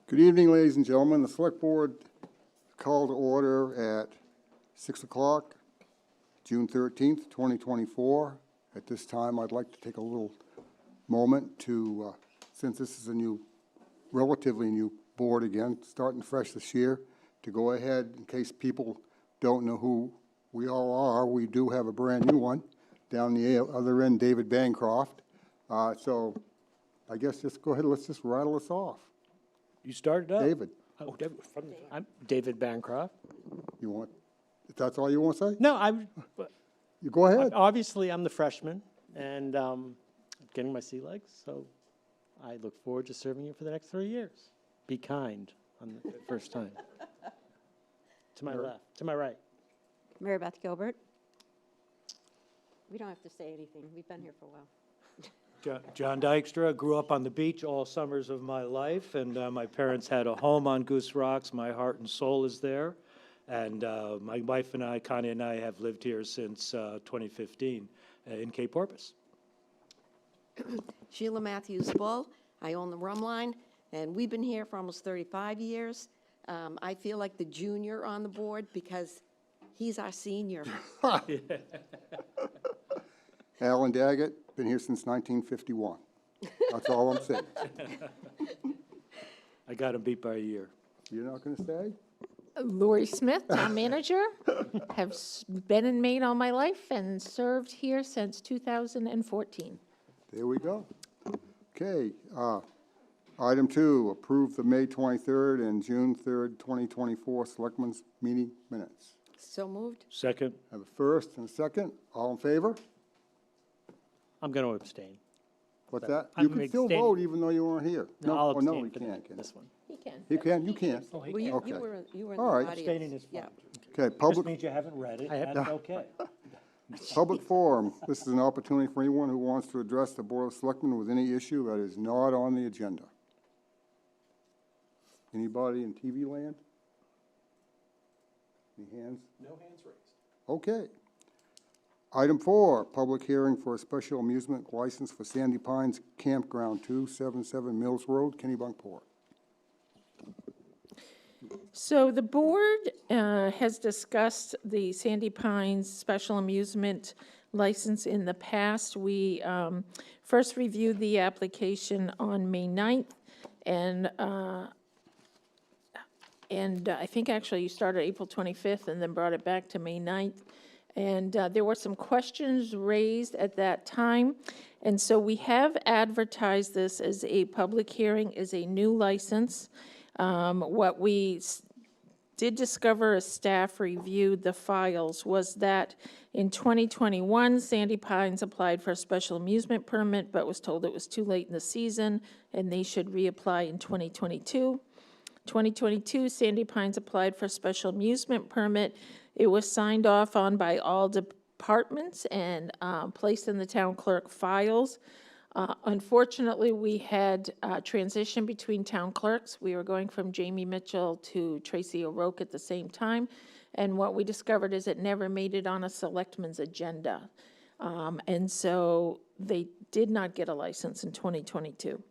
Good evening, ladies and gentlemen. The Select Board called to order at 6 o'clock, June 13th, 2024. At this time, I'd like to take a little moment to, since this is a new, relatively new board again, starting fresh this year, to go ahead, in case people don't know who we all are, we do have a brand new one down the other end, David Bancroft. So I guess just go ahead, let's just rattle us off. You started up. David. Oh, I'm David Bancroft. You want, if that's all you want to say? No, You go ahead. obviously I'm the freshman, and getting my sea legs, so I look forward to serving you for the next 3 years. Be kind on the first time. To my left, to my right. Mary Beth Gilbert. We don't have to say anything. We've been here for a while. John Dykstra. Grew up on the beach all summers of my life, and my parents had a home on Goose Rocks. My heart and soul is there. And my wife and I, Connie and I, have lived here since 2015 in Cape Porpoise. Sheila Matthews Bull. I own the Rum Line, and we've been here for almost 35 years. I feel like the junior on the board because he's our senior. Alan Daggett, been here since 1951. That's all I'm saying. I got him beat by a year. You're not going to say? Lori Smith, town manager, have been in Maine all my life and served here since 2014. There we go. Okay. Item 2, approve the May 23rd and June 3rd, 2024 Selectmen's meeting minutes. So moved. Second, Have a first and a second. All in favor? I'm going to abstain. What's that? I'm You can still abstaining. vote even though you weren't here. I'll Oh, no, abstain he for can't. Can this one. He can. he can? You can. Oh, he Well, can. Okay. you were in All the right. audience. Abstaining is fine. Yeah. Okay, Just public, means you haven't read it. That's okay. public forum. This is an opportunity for anyone who wants to address the Board of Selectmen with any issue that is not on the agenda. Anybody in TV land? Any hands? No hands raised. Okay. Item 4, public hearing for a special amusement license for Sandy Pines Campground, 277 Mills Road, Kennebunkport. So the board has discussed the Sandy Pines special amusement license in the past. We first reviewed the application on May 9th, and I think actually you started April 25th and then brought it back to May 9th. And there were some questions raised at that time. And so we have advertised this as a public hearing, as a new license. What we did discover as staff reviewed the files was that in 2021, Sandy Pines applied for a special amusement permit, but was told it was too late in the season and they should reapply in 2022. 2022, Sandy Pines applied for a special amusement permit. It was signed off on by all departments and placed in the town clerk files. Unfortunately, we had transition between town clerks. We were going from Jamie Mitchell to Tracy O'Rourke at the same time. And what we discovered is it never made it on a selectman's agenda. And so they did not get a license in 2022.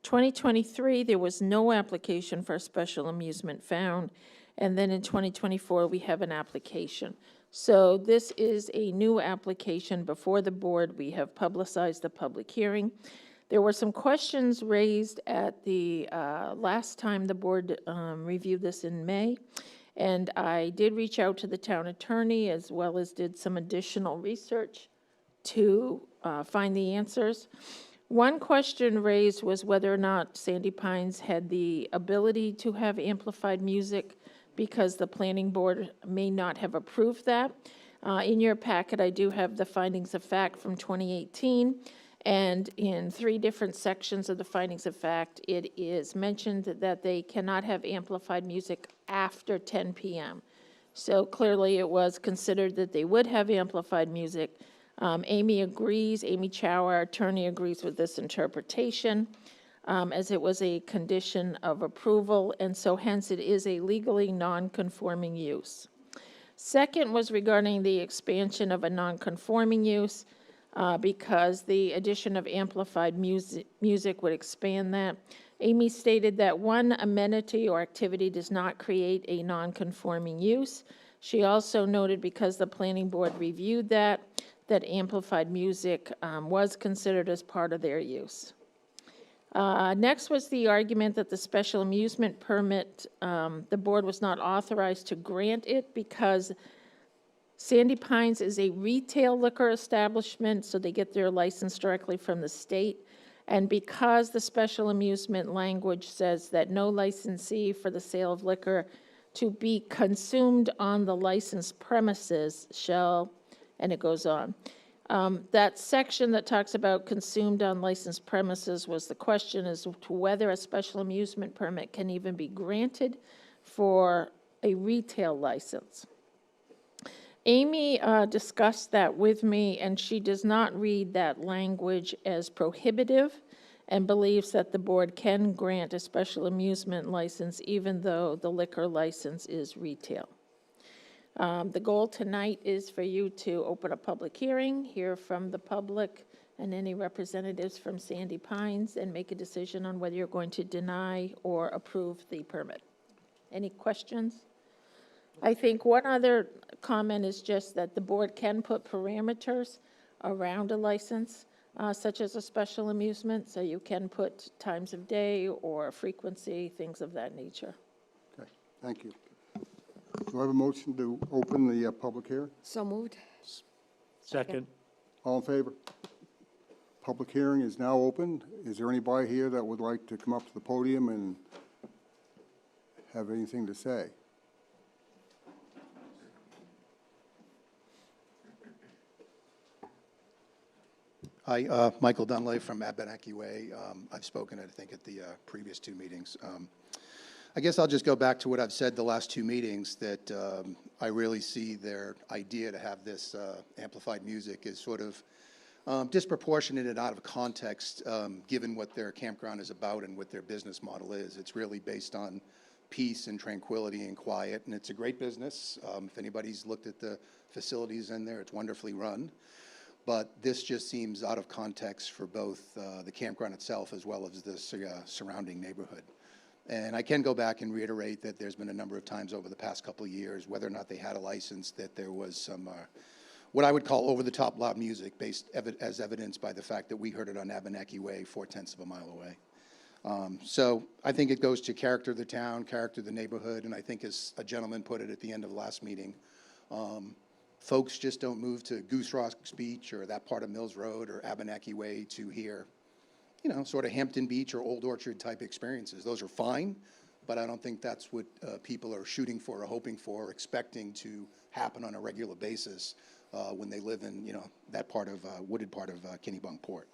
2023, there was no application for a special amusement found. And then in 2024, we have an application. So this is a new application before the board. We have publicized the public hearing. There were some questions raised at the last time the board reviewed this in May. And I did reach out to the town attorney as well as did some additional research to find the answers. One question raised was whether or not Sandy Pines had the ability to have amplified music because the planning board may not have approved that. In your packet, I do have the findings of fact from 2018, and in 3 different sections of the findings of fact, it is mentioned that they cannot have amplified music after 10 p.m. So clearly it was considered that they would have amplified music. Amy Chow, our attorney, agrees with this interpretation. As it was a condition of approval, and so hence it is a legally non-conforming use. Second was regarding the expansion of a non-conforming use, because the addition of amplified music would expand that. Amy stated that one amenity or activity does not create a non-conforming use. She also noted, because the planning board reviewed that amplified music was considered as part of their use. Next was the argument that the special amusement permit, the board was not authorized to grant it because Sandy Pines is a retail liquor establishment, so they get their license directly from the state. And because the special amusement language says that no licensee for the sale of liquor to be consumed on the licensed premises shall, and it goes on. That section that talks about consumed on licensed premises was the question as to whether a special amusement permit can even be granted for a retail license. Amy discussed that with me, and she does not read that language as prohibitive and believes that the board can grant a special amusement license even though the liquor license is retail. The goal tonight is for you to open a public hearing, hear from the public and any representatives from Sandy Pines, and make a decision on whether you're going to deny or approve the permit. Any questions? I think one other comment is just that the board can put parameters around a license, such as a special amusement, so you can put times of day or frequency, things of that nature. Okay, thank you. Do I have a motion to open the public hearing? So moved. Second. All in favor? Public hearing is now open. Is there anybody here that would like to come up to the podium and have anything to say? Hi, Michael Dunlay from Abenaki Way. I've spoken, I think, at the previous two meetings. I guess I'll just go back to what I've said the last two meetings, that I really see their idea to have this amplified music is sort of disproportionate and out of context, given what their campground is about and what their business model is. It's really based on peace and tranquility and quiet, and it's a great business. If anybody's looked at the facilities in there, it's wonderfully run. But this just seems out of context for both the campground itself as well as the surrounding neighborhood. And I can go back and reiterate that there's been a number of times over the past couple of years, whether or not they had a license, that there was some what I would call over-the-top loud music, as evidenced by the fact that we heard it on Abenaki Way, 0.4 of a mile away. So I think it goes to character of the town, character of the neighborhood, and I think, as a gentleman put it at the end of the last meeting, folks just don't move to Goose Rocks Beach or that part of Mills Road or Abenaki Way to hear, you know, sort of Hampton Beach or Old Orchard type experiences. Those are fine, but I don't think that's what people are shooting for or hoping for or expecting to happen on a regular basis when they live in, you know, that part of, wooded part of Kennebunkport.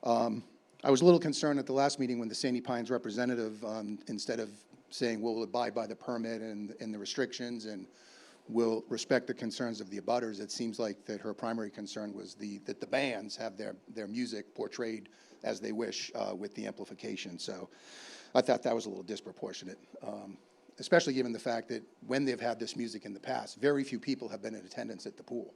I was a little concerned at the last meeting when the Sandy Pines representative, instead of saying we'll abide by the permit and the restrictions and will respect the concerns of the abutters, it seems like that her primary concern was that the bands have their music portrayed as they wish with the amplification. So I thought that was a little disproportionate, especially given the fact that when they've had this music in the past, very few people have been in attendance at the pool.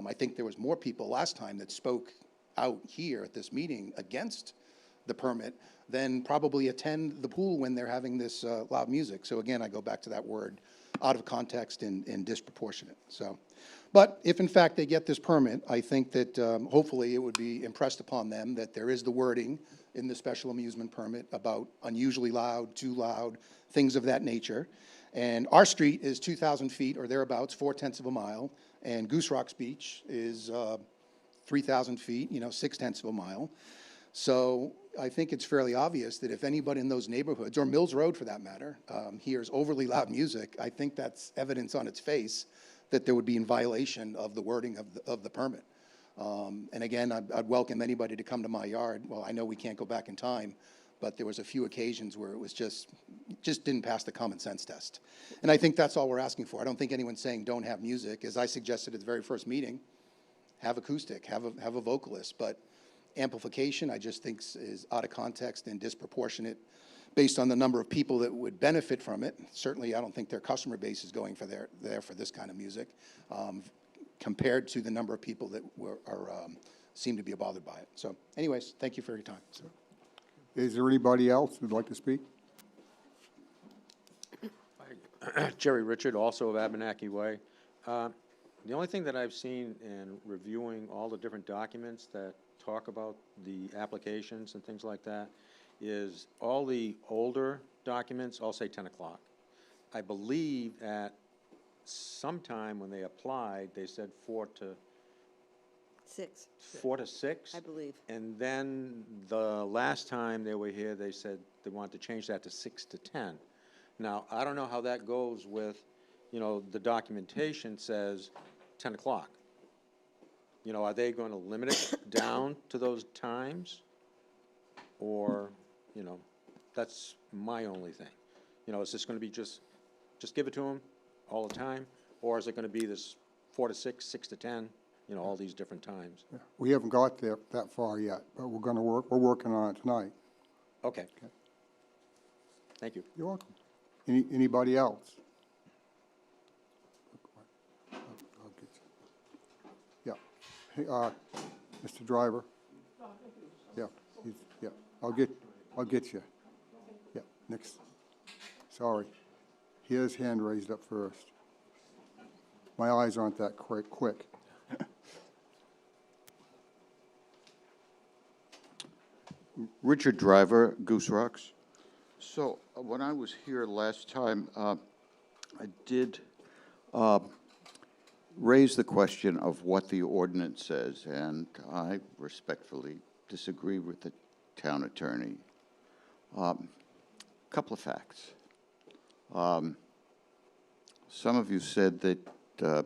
I think there was more people last time that spoke out here at this meeting against the permit than probably attend the pool when they're having this loud music. So again, I go back to that word, out of context and disproportionate. So, but if in fact they get this permit, I think that hopefully it would be impressed upon them that there is the wording in the special amusement permit about unusually loud, too loud, things of that nature. And our street is 2,000 feet or thereabouts, 0.4 of a mile, and Goose Rocks Beach is 3,000 feet, 0.6 of a mile. So I think it's fairly obvious that if anybody in those neighborhoods, or Mills Road for that matter, hears overly loud music, I think that's evidence on its face that there would be in violation of the wording of the permit. And again, I'd welcome anybody to come to my yard. Well, I know we can't go back in time, but there was a few occasions where it was just didn't pass the common sense test. And I think that's all we're asking for. I don't think anyone's saying don't have music. As I suggested at the very first meeting, have acoustic, have a vocalist, but amplification, I just think, is out of context and disproportionate based on the number of people that would benefit from it. Certainly, I don't think their customer base is going there for this kind of music, compared to the number of people that seem to be bothered by it. So anyways, thank you for your time. So. Is there anybody else who'd like to speak? Jerry Richard, also of Abenaki Way. The only thing that I've seen in reviewing all the different documents that talk about the applications and things like that is all the older documents all say 10 o'clock. I believe at some time when they applied, they said 4 to 6, 6. I believe. And then the last time they were here, they said they wanted to change that to 6 to 10. Now, I don't know how that goes with, you know, the documentation says 10 o'clock. You know, are they going to limit it down to those times? Or, you know, that's my only thing. You know, is this going to be just give it to them all the time? Or is it going to be this 4 to 6, 6 to 10, you know, all these different times? We haven't got there that far yet, but we're working on it tonight. Okay. Thank you. You're welcome. Anybody else? I'll get you. Yeah. Hey, Mr. Driver? Yeah, yeah, I'll get you. Yeah, next. Sorry. He has his hand raised up first. My eyes aren't that quick. Richard Driver, Goose Rocks. So when I was here last time, I did raise the question of what the ordinance says, and I respectfully disagree with the town attorney. Couple of facts. Some of you said that the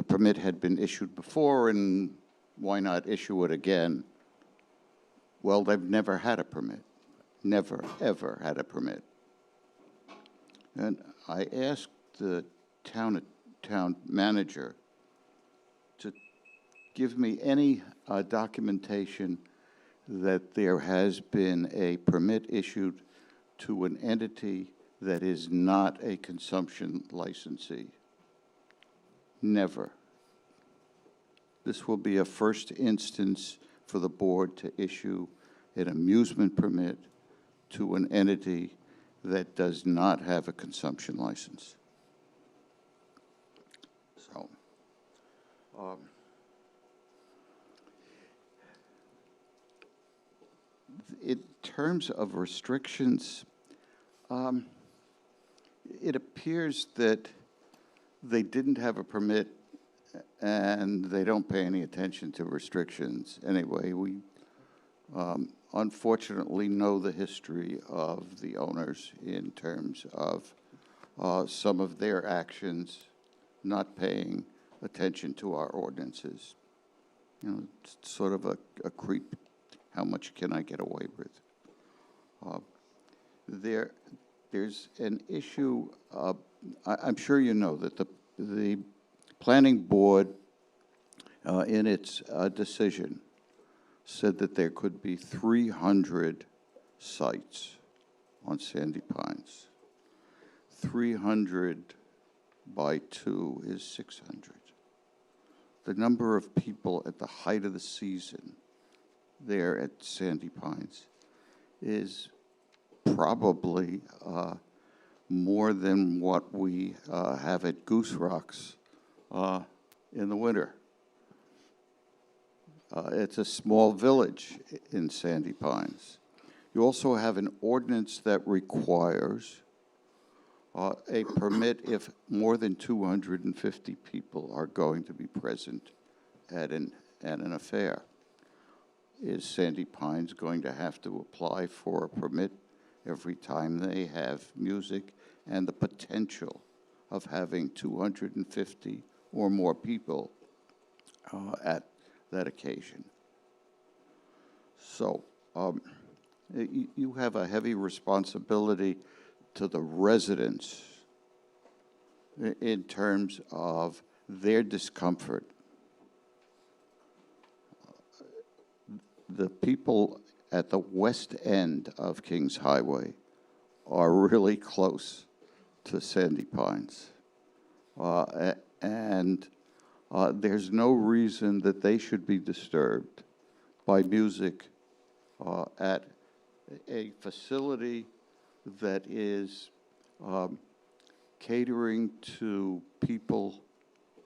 permit had been issued before, and why not issue it again? Well, they've never had a permit. Never, ever had a permit. And I asked the town manager to give me any documentation that there has been a permit issued to an entity that is not a consumption licensee. Never. This will be a first instance for the board to issue an amusement permit to an entity that does not have a consumption license. So, in terms of restrictions, it appears that they didn't have a permit and they don't pay any attention to restrictions. Anyway, we unfortunately know the history of the owners in terms of some of their actions not paying attention to our ordinances. You know, it's sort of a creep. How much can I get away with? There's an issue. I'm sure you know that the planning board, in its decision, said that there could be 300 sites on Sandy Pines. 300 by 2 is 600. The number of people at the height of the season there at Sandy Pines is probably more than what we have at Goose Rocks in the winter. It's a small village in Sandy Pines. You also have an ordinance that requires a permit if more than 250 people are going to be present at an affair. Is Sandy Pines going to have to apply for a permit every time they have music and the potential of having 250 or more people at that occasion? So you have a heavy responsibility to the residents in terms of their discomfort. The people at the west end of Kings Highway are really close to Sandy Pines. And there's no reason that they should be disturbed by music at a facility that is catering to people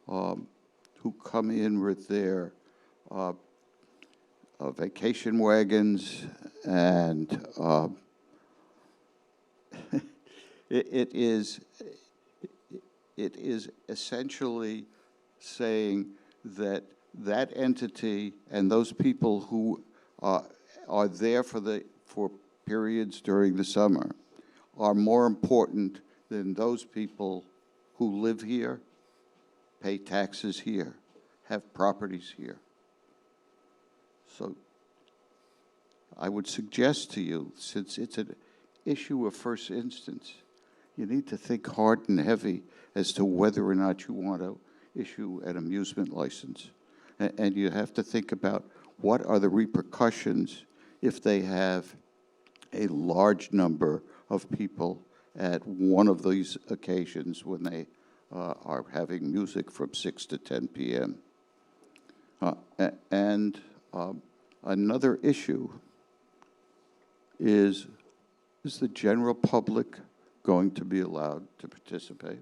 who come in with their vacation wagons, and it is essentially saying that that entity and those people who are there for periods during the summer are more important than those people who live here, pay taxes here, have properties here. So I would suggest to you, since it's an issue of first instance, you need to think hard and heavy as to whether or not you want to issue an amusement license. And you have to think about what are the repercussions if they have a large number of people at one of these occasions when they are having music from 6 to 10 p.m. Another issue is the general public going to be allowed to participate?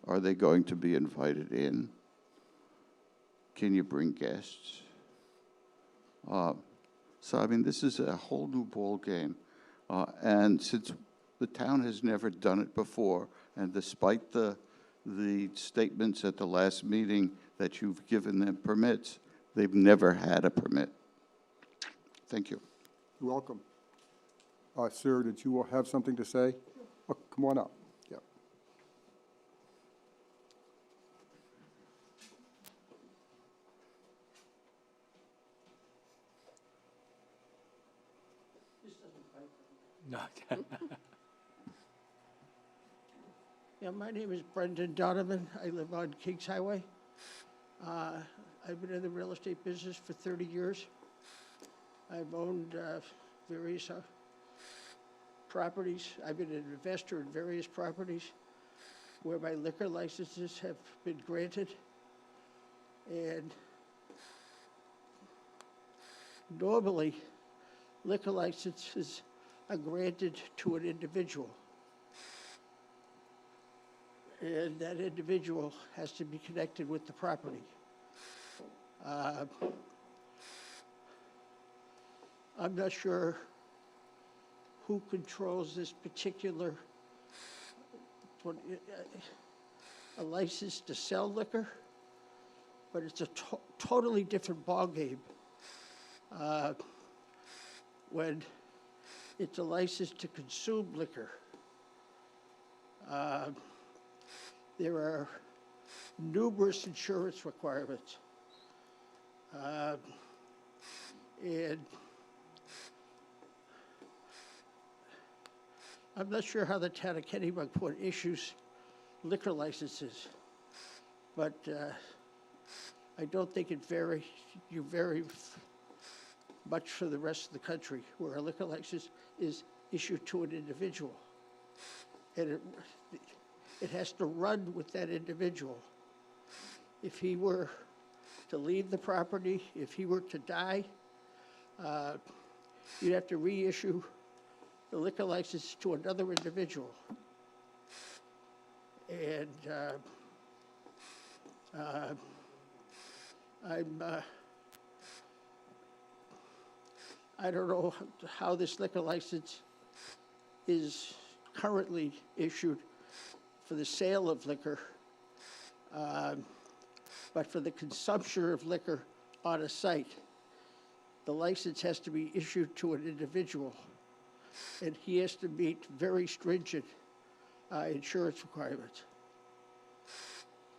Are they going to be invited in? Can you bring guests? So, I mean, this is a whole new ball game. And since the town has never done it before, and despite the statements at the last meeting that you've given them permits, they've never had a permit. Thank you. You're welcome. Sir, did you have something to say? Oh, come on up. Yep. No. Yeah, my name is Brendan Donovan. I live on Kings Highway. I've been in the real estate business for 30 years. I've owned various properties. I've been an investor in various properties where my liquor licenses have been granted. And normally, liquor licenses are granted to an individual. And that individual has to be connected with the property. I'm not sure who controls this particular, a license to sell liquor, but it's a totally different ballgame when it's a license to consume liquor. There are numerous insurance requirements. And I'm not sure how the town of Kennebunkport issues liquor licenses, but I don't think it vary much for the rest of the country, where a liquor license is issued to an individual. And it has to run with that individual. If he were to leave the property, if he were to die, you'd have to reissue the liquor license to another individual. And I don't know how this liquor license is currently issued for the sale of liquor, but for the consumption of liquor on a site, the license has to be issued to an individual, and he has to meet very stringent insurance requirements.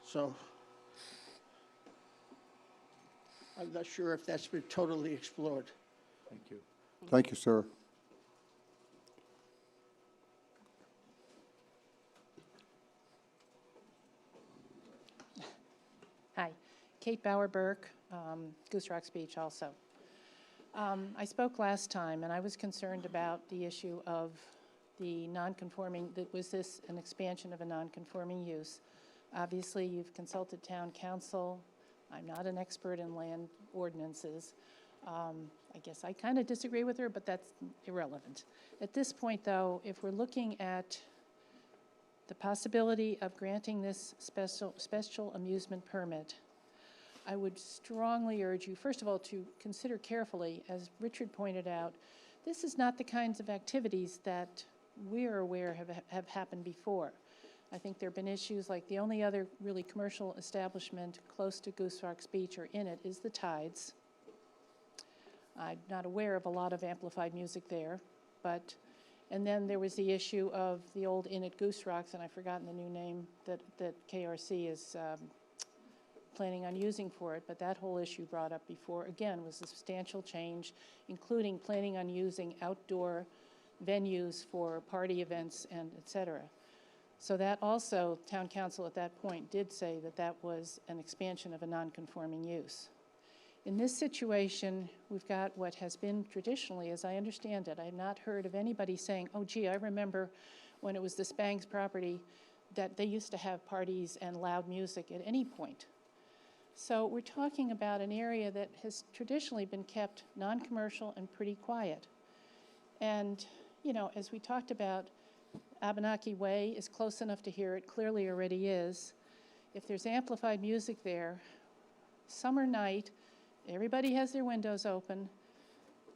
So I'm not sure if that's been totally explored. Thank you. Thank you, sir. Hi, Kate Bauer-Burke, Goose Rocks Beach also. I spoke last time, and I was concerned about the issue of the non-conforming, was this an expansion of a non-conforming use? Obviously, you've consulted town council. I'm not an expert in land ordinances, I guess I kind of disagree with her, but that's irrelevant. At this point, though, if we're looking at the possibility of granting this special amusement permit, I would strongly urge you, first of all, to consider carefully, as Richard pointed out, this is not the kinds of activities that we're aware have happened before. I think there have been issues like the only other really commercial establishment close to Goose Rocks Beach or in it is the Tides. I'm not aware of a lot of amplified music there, but, and then there was the issue of the old Inn at Goose Rocks, and I've forgotten the new name that KRC is planning on using for it, but that whole issue brought up before, again, was a substantial change, including planning on using outdoor venues for party events and et cetera. So that also, town council at that point did say that that was an expansion of a non-conforming use. In this situation, we've got what has been traditionally, as I understand it, I have not heard of anybody saying, oh gee, I remember when it was the Spangs property that they used to have parties and loud music at any point. So we're talking about an area that has traditionally been kept non-commercial and pretty quiet. And, you know, as we talked about, Abenaki Way is close enough to hear it, clearly already is. If there's amplified music there, summer night, everybody has their windows open,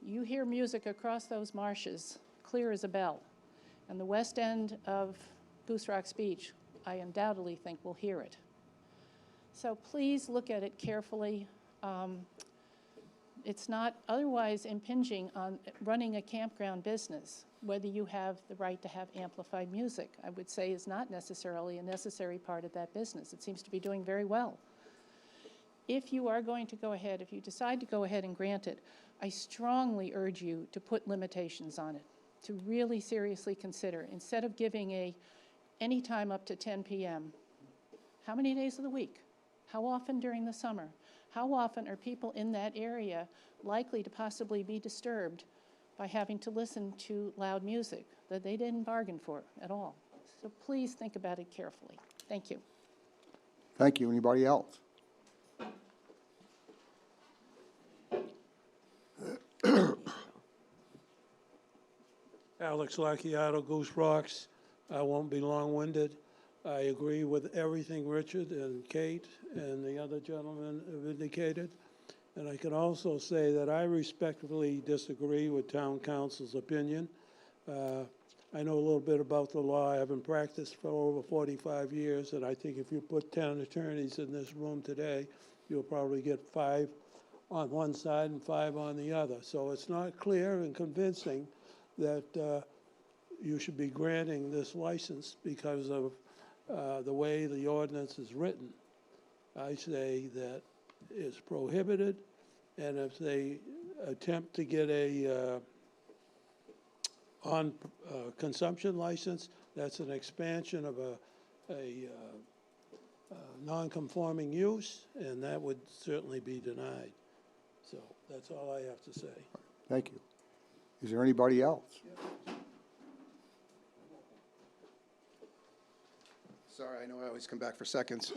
you hear music across those marshes, clear as a bell. And the west end of Goose Rocks Beach, I undoubtedly think will hear it. So please look at it carefully. It's not otherwise impinging on running a campground business. Whether you have the right to have amplified music, I would say, is not necessarily a necessary part of that business. It seems to be doing very well. If you are going to go ahead, if you decide to go ahead and grant it, I strongly urge you to put limitations on it, to really seriously consider, instead of giving any time up to 10 p.m., how many days of the week? How often during the summer? How often are people in that area likely to possibly be disturbed by having to listen to loud music that they didn't bargain for at all? So please think about it carefully. Thank you. Thank you. Anybody else? Alex Lacchiato, Goose Rocks. I won't be long-winded. I agree with everything Richard and Kate and the other gentlemen have indicated. And I can also say that I respectfully disagree with town council's opinion. I know a little bit about the law. I haven't practiced for over 45 years, and I think if you put 10 attorneys in this room today, you'll probably get 5 on one side and 5 on the other. So it's not clear and convincing that you should be granting this license because of the way the ordinance is written. I say that it's prohibited, and if they attempt to get a consumption license, that's an expansion of a non-conforming use, and that would certainly be denied. So that's all I have to say. Thank you. Is there anybody else? Sorry, I know I always come back for seconds.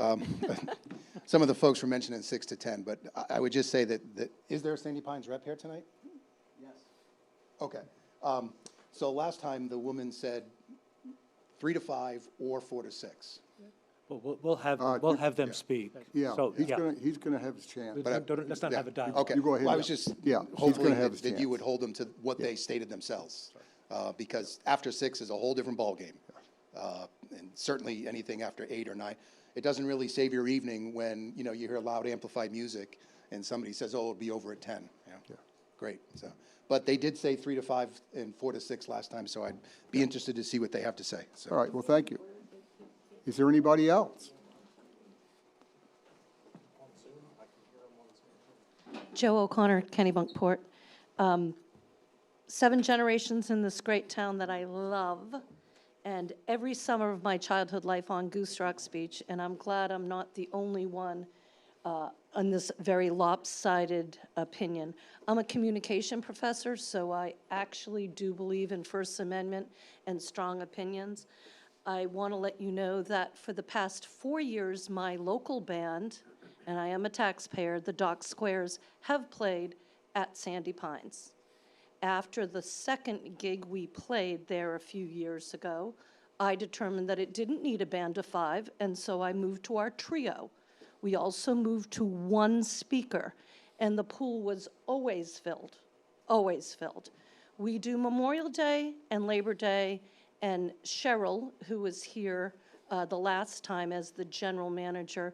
Some of the folks were mentioning 6 to 10, but I would just say that is there a Sandy Pines rep here tonight? Yes. Okay. So last time the woman said 3 to 5 or 4 to 6. Well, we'll have them speak. Yeah, So, he's gonna have his chance. Let's not Yeah. have a dialogue. Okay. You go ahead, Well, I was yeah. just Yeah, he's hopefully gonna have his that you chance. would hold them to what they stated themselves. Because after 6 is a whole different ballgame. And certainly anything after 8 or 9. It doesn't really save your evening when, you know, you hear loud amplified music and somebody says, oh, it'll be over at 10. Yeah. Great. So, but they did say 3 to 5 and 4 to 6 last time, so I'd be interested to see what they have to say. So. All right, well, thank you. Is there anybody else? Joe O'Connor, Kennebunkport. 7 generations in this great town that I love, and every summer of my childhood life on Goose Rocks Beach, and I'm glad I'm not the only one on this very lopsided opinion. I'm a communication professor, so I actually do believe in First Amendment and strong opinions. I want to let you know that for the past 4 years, my local band, and I am a taxpayer, the Dock Squares, have played at Sandy Pines. After the second gig we played there a few years ago, I determined that it didn't need a band of 5, and so I moved to our trio. We also moved to 1 speaker, and the pool was always filled, always filled. We do Memorial Day and Labor Day, and Cheryl, who was here the last time as the general manager,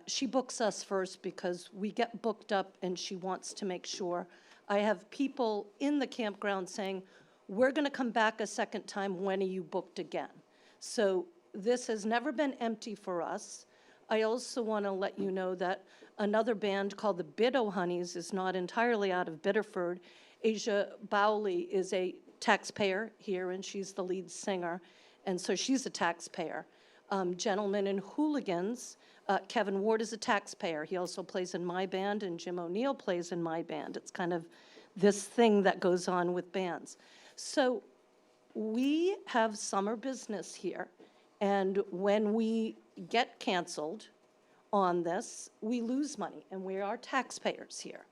she books us first because we get booked up and she wants to make sure. I have people in the campground saying, we're going to come back a second time, when are you booked again? So this has never been empty for us. I also want to let you know that another band called the Biddo Honeys is not entirely out of Biddeford. Asia Bowley is a taxpayer here, and she's the lead singer, and so she's a taxpayer. Gentlemen in Hooligans, Kevin Ward is a taxpayer. He also plays in my band, and Jim O'Neill plays in my band. It's kind of this thing that goes on with bands. So we have summer business here, and when we get canceled on this, we lose money, and we are taxpayers here.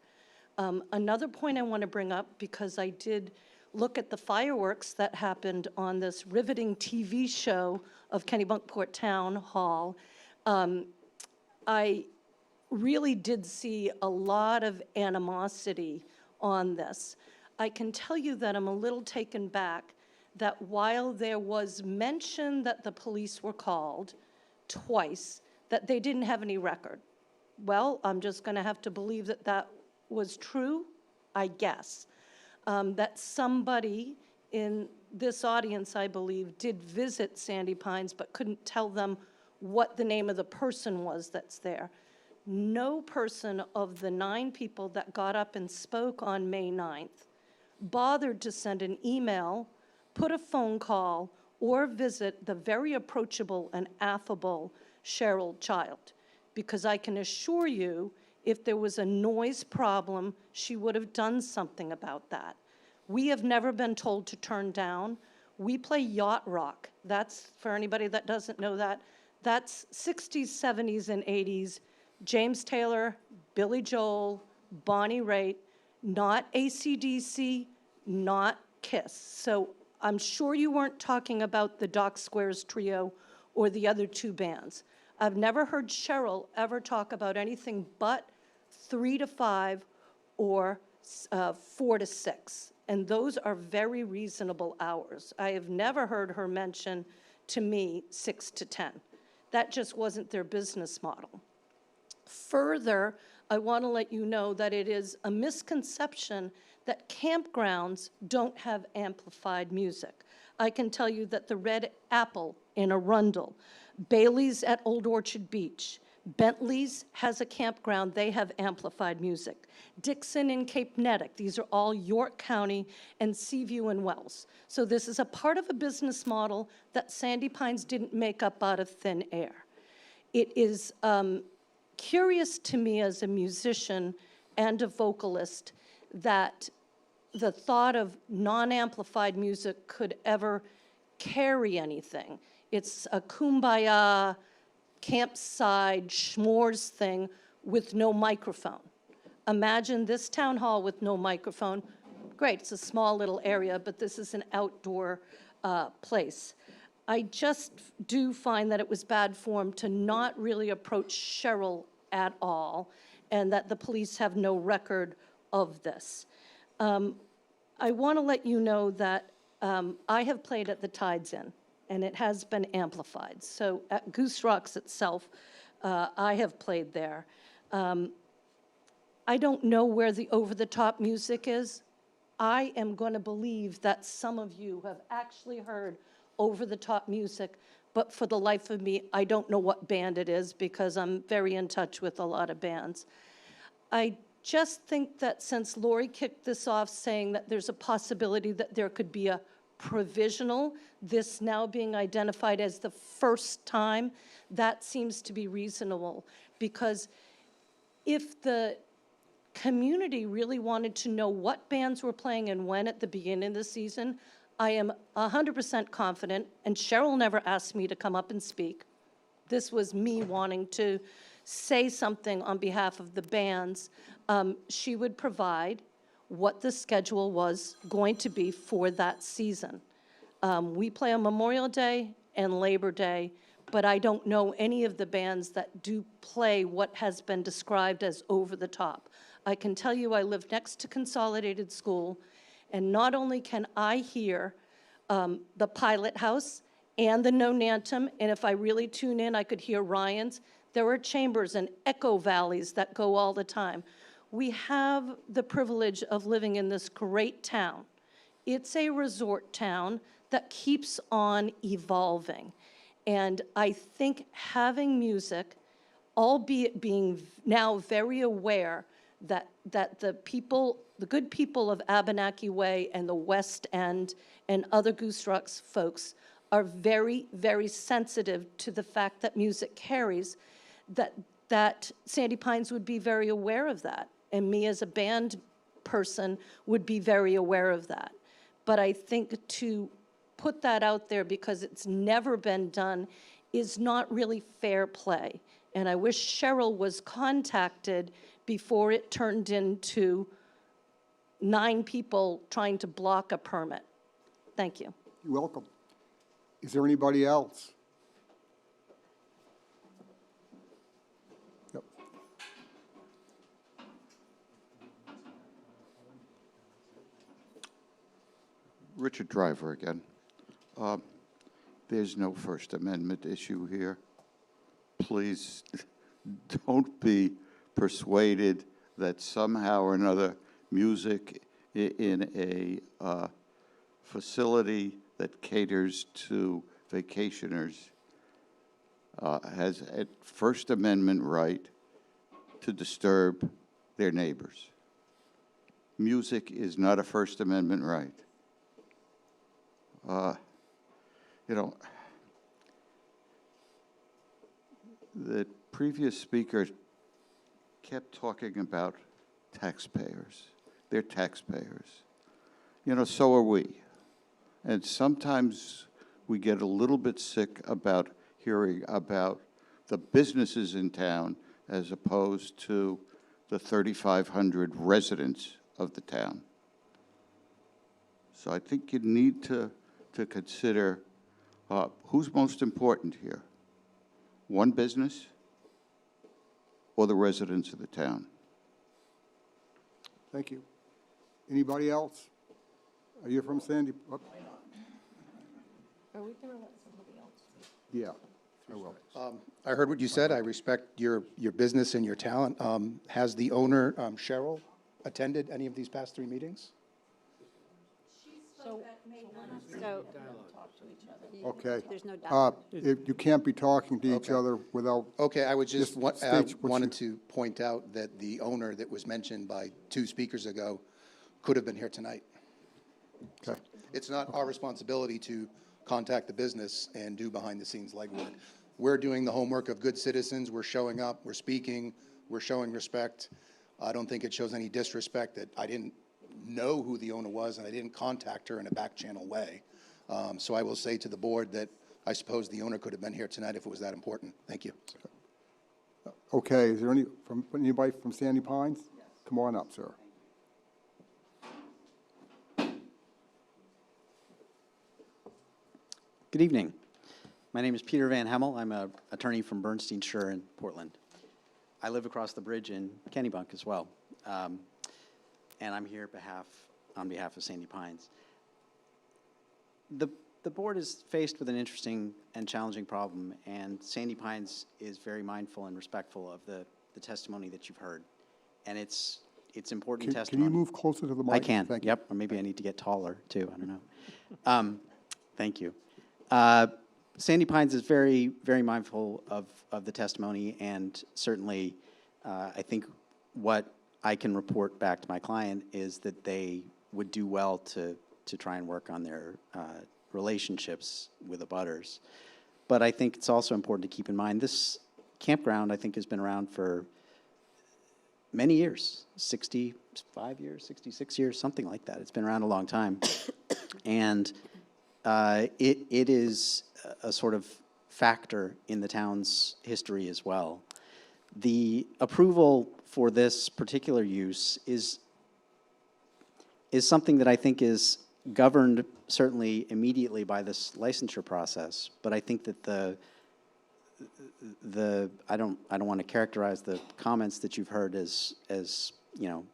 Another point I want to bring up, because I did look at the fireworks that happened on this riveting TV show of Kennebunkport Town Hall, I really did see a lot of animosity on this. I can tell you that I'm a little taken back that while there was mention that the police were called twice, that they didn't have any record. Well, I'm just going to have to believe that that was true, I guess. That somebody in this audience, I believe, did visit Sandy Pines but couldn't tell them what the name of the person was that's there. No person of the 9 people that got up and spoke on May 9th bothered to send an email, put a phone call, or visit the very approachable and affable Cheryl Child. Because I can assure you, if there was a noise problem, she would have done something about that. We have never been told to turn down. We play yacht rock. That's, for anybody that doesn't know that, that's 60s, 70s, and 80s. James Taylor, Billy Joel, Bonnie Raitt, not AC/DC, not Kiss. So I'm sure you weren't talking about the Dock Squares Trio or the other 2 bands. I've never heard Cheryl ever talk about anything but 3 to 5 or 4 to 6. And those are very reasonable hours. I have never heard her mention to me 6 to 10. That just wasn't their business model. Further, I want to let you know that it is a misconception that campgrounds don't have amplified music. I can tell you that the Red Apple in Arundel, Bailey's at Old Orchard Beach, Bentley's has a campground, they have amplified music. Dixon in Cape Nettic, these are all York County, and Seaview and Wells. So this is a part of a business model that Sandy Pines didn't make up out of thin air. It is curious to me as a musician and a vocalist that the thought of non-amplified music could ever carry anything. It's a kumbaya, campsite, schmores thing with no microphone. Imagine this town hall with no microphone. Great, it's a small little area, but this is an outdoor place. I just do find that it was bad form to not really approach Cheryl at all, and that the police have no record of this. I want to let you know that I have played at the Tides Inn, and it has been amplified. So at Goose Rocks itself, I have played there. I don't know where the over-the-top music is. I am going to believe that some of you have actually heard over-the-top music, but for the life of me, I don't know what band it is because I'm very in touch with a lot of bands. I just think that since Lori kicked this off saying that there's a possibility that there could be a provisional, this now being identified as the first time, that seems to be reasonable. Because if the community really wanted to know what bands were playing and when at the beginning of the season, I am 100% confident, and Cheryl never asked me to come up and speak. This was me wanting to say something on behalf of the bands. she would provide what the schedule was going to be for that season. We play on Memorial Day and Labor Day, but I don't know any of the bands that do play what has been described as over the top. I can tell you I live next to Consolidated School, and not only can I hear the Pilot House and the No Nantum, and if I really tune in, I could hear Ryan's. There are chambers and echo valleys that go all the time. We have the privilege of living in this great town. It's a resort town that keeps on evolving. And I think having music, albeit being now very aware that the people, the good people of Abenaki Way and the West End and other Goose Rocks folks are very, very sensitive to the fact that music carries, that Sandy Pines would be very aware of that. And me as a band person would be very aware of that. But I think to put that out there because it's never been done is not really fair play. And I wish Cheryl was contacted before it turned into 9 people trying to block a permit. Thank you. You're welcome. Is there anybody else? Yep. Richard Driver again. There's no First Amendment issue here. Please don't be persuaded that somehow or another music in a facility that caters to vacationers has a First Amendment right to disturb their neighbors. Music is not a First Amendment right. You know, the previous speaker kept talking about taxpayers. They're taxpayers. You know, so are we. And sometimes we get a little bit sick about hearing about the businesses in town as opposed to the 3,500 residents of the town. So I think you need to consider who's most important here, one business or the residents of the town. Thank you. Anybody else? Are you from Sandy? Oh, Are we going to let somebody else? yeah, I will. I heard what you said. I respect your business and your talent. Has the owner, Cheryl, attended any of these past 3 meetings? So, Okay. there's no doubt. You can't be talking to each Okay. other without, Okay, I would just Just state what wanted to point out that the owner that was mentioned by 2 speakers ago could have been here tonight. okay. It's not our responsibility to contact the business and do behind-the-scenes legwork. We're doing the homework of good citizens. We're showing up, we're speaking, we're showing respect. I don't think it shows any disrespect that I didn't know who the owner was and I didn't contact her in a back-channel way. So I will say to the board that I suppose the owner could have been here tonight if it was that important. Thank you. Okay, is there anybody from Sandy Pines? Come on up, sir. Good evening. My name is Peter Van Hemmel. I'm an attorney from Bernstein Schur in Portland. I live across the bridge in Kennebunk as well. And I'm here on behalf of Sandy Pines. The board is faced with an interesting and challenging problem, and Sandy Pines is very mindful and respectful of the testimony that you've heard. And it's important Can testimony. you move closer to the mic? I can, Thank you. yep, or maybe I need to get taller too, I don't know. Thank you. Sandy Pines is very, very mindful of the testimony, and certainly I think what I can report back to my client is that they would do well to try and work on their relationships with abutters. But I think it's also important to keep in mind this campground, I think, has been around for many years, 65 years, 66 years, something like that. It's been around a long time. And it is a sort of factor in the town's history as well. The approval for this particular use is something that I think is governed certainly immediately by this licensure process, but I think that I don't want to characterize the comments that you've heard as you know,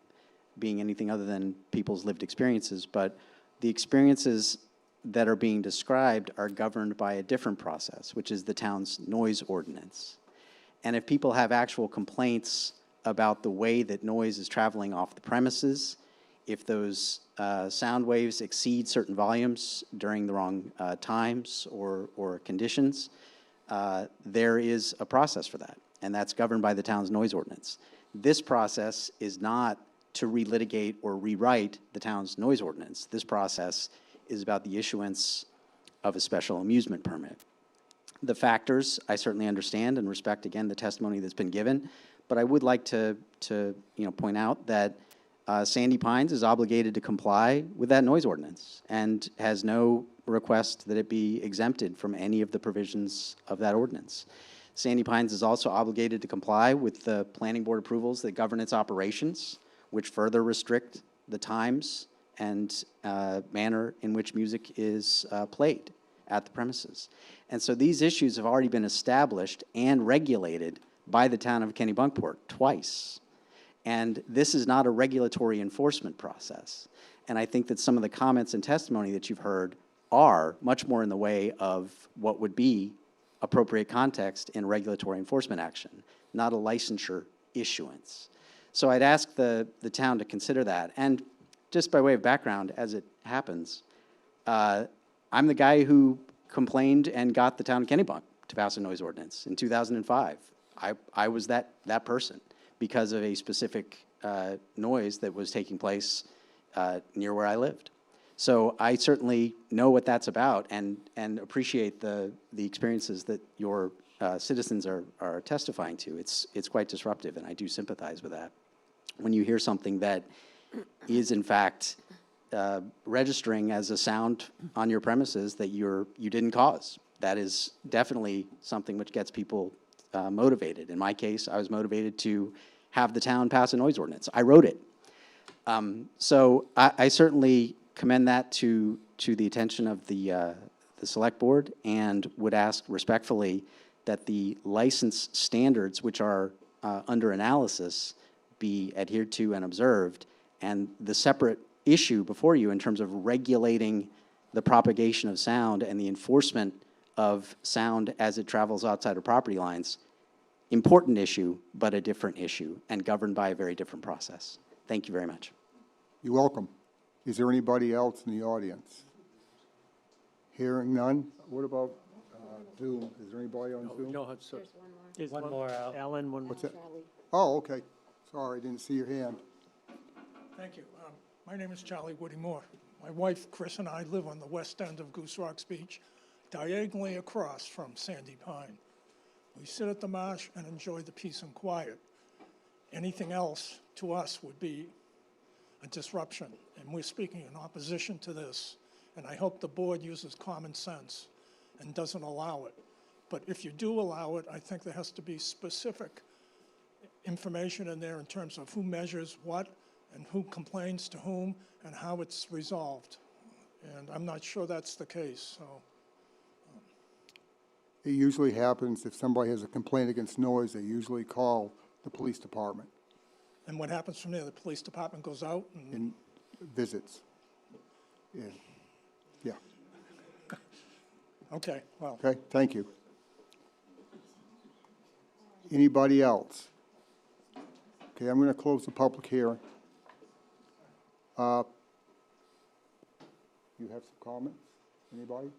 being anything other than people's lived experiences, but the experiences that are being described are governed by a different process, which is the town's noise ordinance. And if people have actual complaints about the way that noise is traveling off the premises, if those sound waves exceed certain volumes during the wrong times or conditions, there is a process for that, and that's governed by the town's noise ordinance. This process is not to relitigate or rewrite the town's noise ordinance. This process is about the issuance of a special amusement permit. The factors, I certainly understand and respect, again, the testimony that's been given, but I would like to point out that Sandy Pines is obligated to comply with that noise ordinance and has no request that it be exempted from any of the provisions of that ordinance. Sandy Pines is also obligated to comply with the planning board approvals that govern its operations, which further restrict the times and manner in which music is played at the premises. And so these issues have already been established and regulated by the town of Kennebunkport twice. And this is not a regulatory enforcement process. And I think that some of the comments and testimony that you've heard are much more in the way of what would be appropriate context in regulatory enforcement action, not a licensure issuance. So I'd ask the town to consider that. And just by way of background, as it happens, I'm the guy who complained and got the town of Kennebunk to pass a noise ordinance in 2005. I was that person because of a specific noise that was taking place near where I lived. So I certainly know what that's about and appreciate the experiences that your citizens are testifying to. It's quite disruptive, and I do sympathize with that. When you hear something that is in fact registering as a sound on your premises that you didn't cause, that is definitely something which gets people motivated. In my case, I was motivated to have the town pass a noise ordinance. I wrote it. So I certainly commend that to the attention of the select board and would ask respectfully that the license standards which are under analysis be adhered to and observed, and the separate issue before you in terms of regulating the propagation of sound and the enforcement of sound as it travels outside of property lines, important issue, but a different issue and governed by a very different process. Thank you very much. You're welcome. Is there anybody else in the audience? Hearing none? What about Zoom? Is there anybody on Zoom? No, there's one more out. Alan, one more. What's that? Oh, okay. Sorry, I didn't see your hand. Thank you. My name is Charlie Woody Moore. My wife, Chris, and I live on the west end of Goose Rocks Beach, diagonally across from Sandy Pine. We sit at the marsh and enjoy the peace and quiet. Anything else to us would be a disruption, and we're speaking in opposition to this. And I hope the board uses common sense and doesn't allow it. But if you do allow it, I think there has to be specific information in there in terms of who measures what and who complains to whom and how it's resolved. And I'm not sure that's the case, so. It usually happens if somebody has a complaint against noise, they usually call the police department And what happens from there? The police department goes out and, and visits. Yeah. okay, well. Okay, thank you. Anybody else? Okay, I'm going to close the public hearing. You have some comments? Anybody?